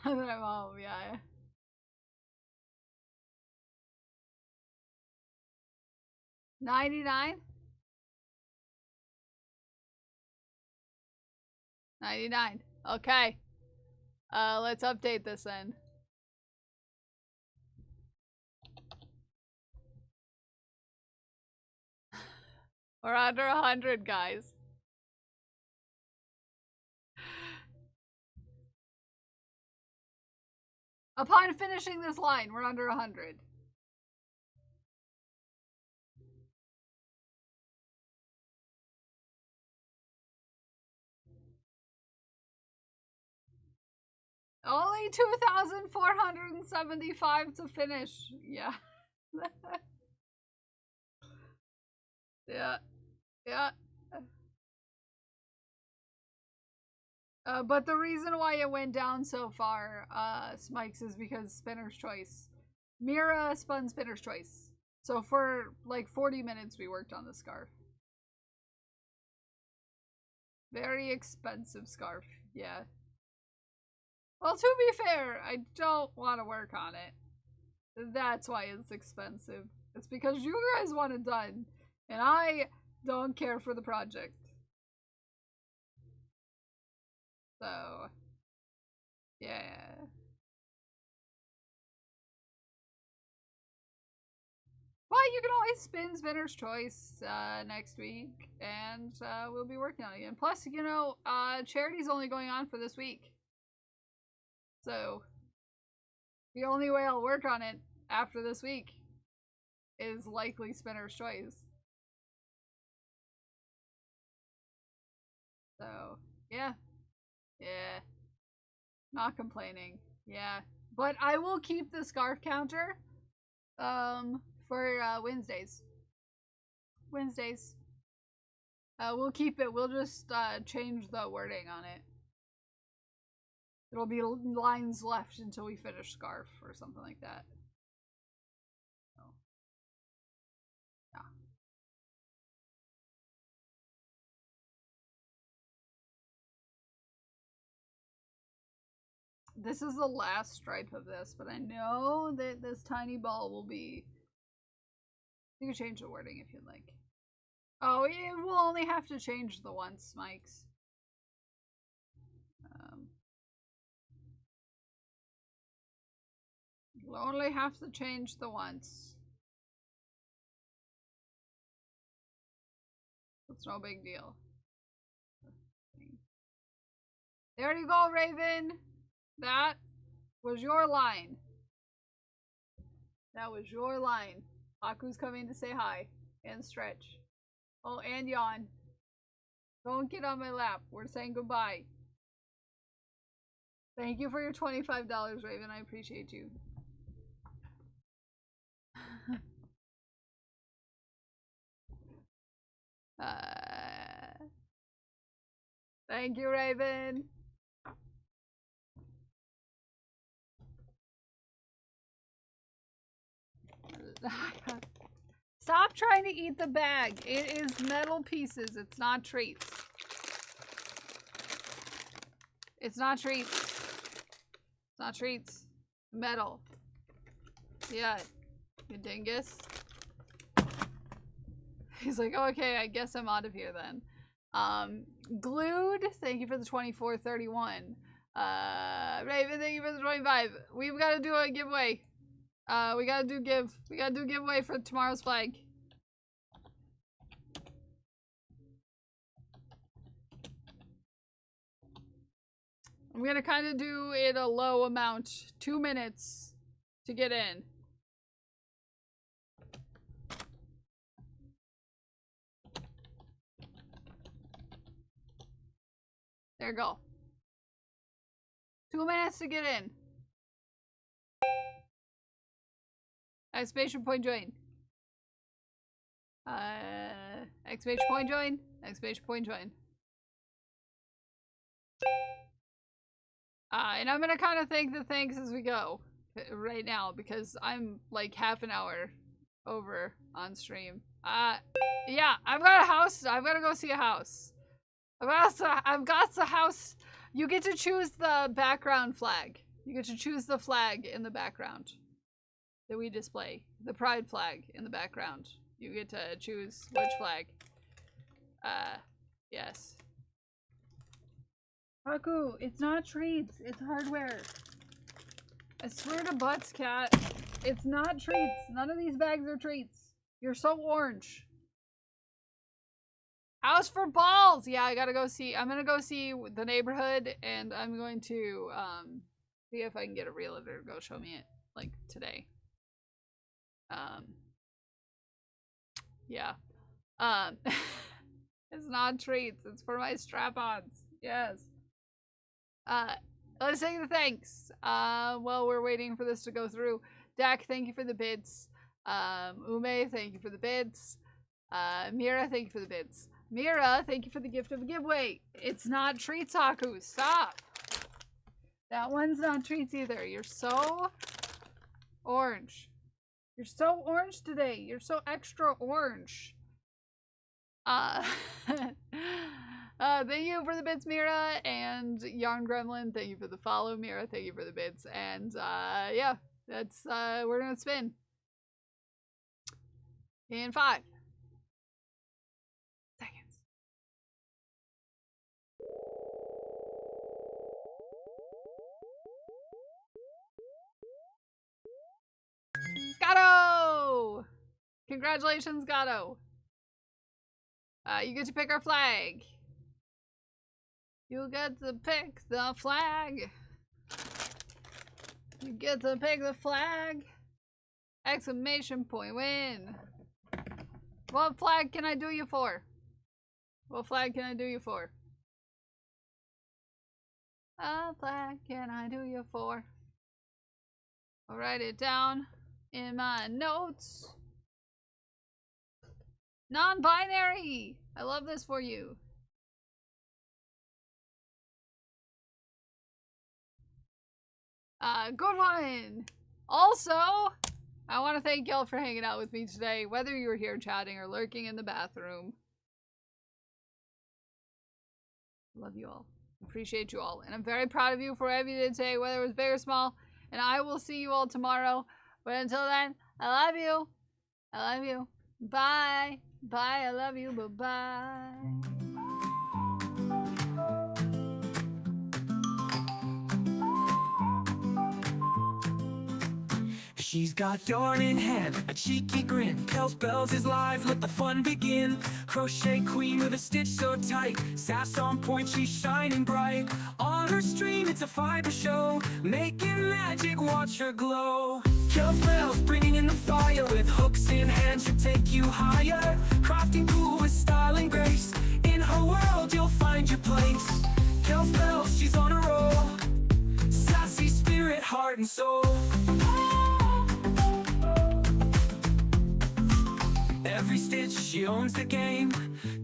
Now that I'm home, yeah. $99? $99. Okay. Let's update this then. We're under 100, guys. Upon finishing this line, we're under 100. Only 2,475 to finish. Yeah. Yeah. Yeah. But the reason why it went down so far, Smikes, is because Spinner's Choice. Mira spun Spinner's Choice. So for like 40 minutes we worked on the scarf. Very expensive scarf, yeah. Well, to be fair, I don't want to work on it. That's why it's expensive. It's because you guys want it done, and I don't care for the project. So, yeah. Well, you can always spin Spinner's Choice next week, and we'll be working on it again. Plus, you know, charity's only going on for this week. So, the only way I'll work on it after this week is likely Spinner's Choice. So, yeah. Yeah. Not complaining. Yeah. But I will keep the scarf counter for Wednesdays. Wednesdays. We'll keep it. We'll just change the wording on it. It'll be lines left until we finish scarf or something like that. So, yeah. This is the last stripe of this, but I know that this tiny ball will be... You can change the wording if you'd like. Oh, it will only have to change the once, Mikes. You'll only have to change the once. It's no big deal. There you go, Raven! That was your line. That was your line. Haku's coming to say hi. And stretch. Oh, and yawn. Don't get on my lap. We're saying goodbye. Thank you for your $25, Raven. I appreciate you. Thank you, Raven. Stop trying to eat the bag. It is metal pieces. It's not treats. It's not treats. It's not treats. Metal. Yeah. You dingus. He's like, oh, okay, I guess I'm out of here then. Glued, thank you for the 2431. Raven, thank you for the 25. We've got to do a giveaway. We gotta do giveaway for tomorrow's flag. I'm gonna kind of do it a low amount, 2 minutes to get in. There you go. 2 minutes to get in. Exclamation point join. Exclamation point join. Exclamation point join. And I'm gonna kind of thank the thanks as we go right now because I'm like half an hour over on stream. Yeah, I've got a house. I've got to go see a house. I've got the house. You get to choose the background flag. You get to choose the flag in the background that we display. The pride flag in the background. You get to choose which flag. Yes. Haku, it's not treats, it's hardware. I swear to butts, cat. It's not treats. None of these bags are treats. You're so orange. House for balls! Yeah, I gotta go see. I'm gonna go see the neighborhood, and I'm going to see if I can get a realtor to go show me it, like, today. Yeah. It's not treats. It's for my strap-ons. Yes. Let's say the thanks. Well, we're waiting for this to go through. Dak, thank you for the bits. Ume, thank you for the bits. Mira, thank you for the bits. Mira, thank you for the gift of a giveaway. It's not treats, Haku. Stop. That one's not treats either. You're so orange. You're so orange today. You're so extra orange. Thank you for the bits, Mira, and Yarn Gremlin, thank you for the follow, Mira, thank you for the bits, and yeah, that's we're gonna spin in 5 seconds. Gato! Congratulations, Gato. You get to pick our flag. You get to pick the flag. You get to pick the flag. Exclamation point win. What flag can I do you for? What flag can I do you for? What flag can I do you for? I'll write it down in my notes. Non-binary! I love this for you. Good one! Also, I want to thank y'all for hanging out with me today, whether you were here chatting or lurking in the bathroom. Love you all. Appreciate you all. And I'm very proud of you for whatever you did today, whether it was big or small. And I will see you all tomorrow. But until then, I love you. I love you. Bye. Bye. I love you. Bye-bye. She's got yarn in hand, a cheeky grin. Pels Bells is live, let the fun begin. Crochet queen with a stitch so tight. Sass on point, she's shining bright. On her stream, it's a fiber show. Making magic, watch her glow. Pels Bells bringing in the fire. With hooks in hand, she'll take you higher. Crafting cool with style and grace. In her world, you'll find your place. Pels Bells, she's on a roll. Sassy spirit, heart and soul. Every stitch, she owns the game.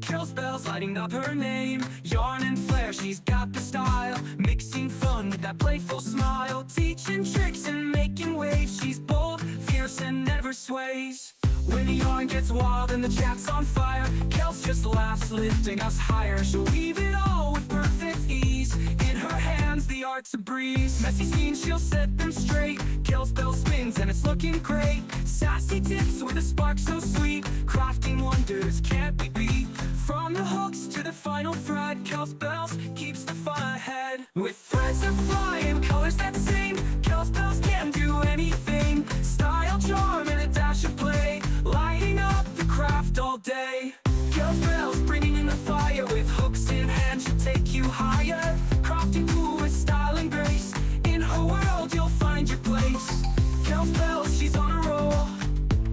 Pels Bells lighting up her name. Yarn and flair, she's got the style. Mixing fun with that playful smile. Teaching tricks and making waves. She's bold, fierce, and never sways. When the yarn gets wild and the chat's on fire, Kels just laughs, lifting us higher. She'll weave it all with perfect ease. In her hands, the art's a breeze. Messy scenes, she'll set them straight. Pels Bells spins and it's looking great. Sassy tips with a spark so sweet. Crafting wonders can't be beat. From the hooks to the final thread, Pels Bells keeps the fun ahead. With threads that fly and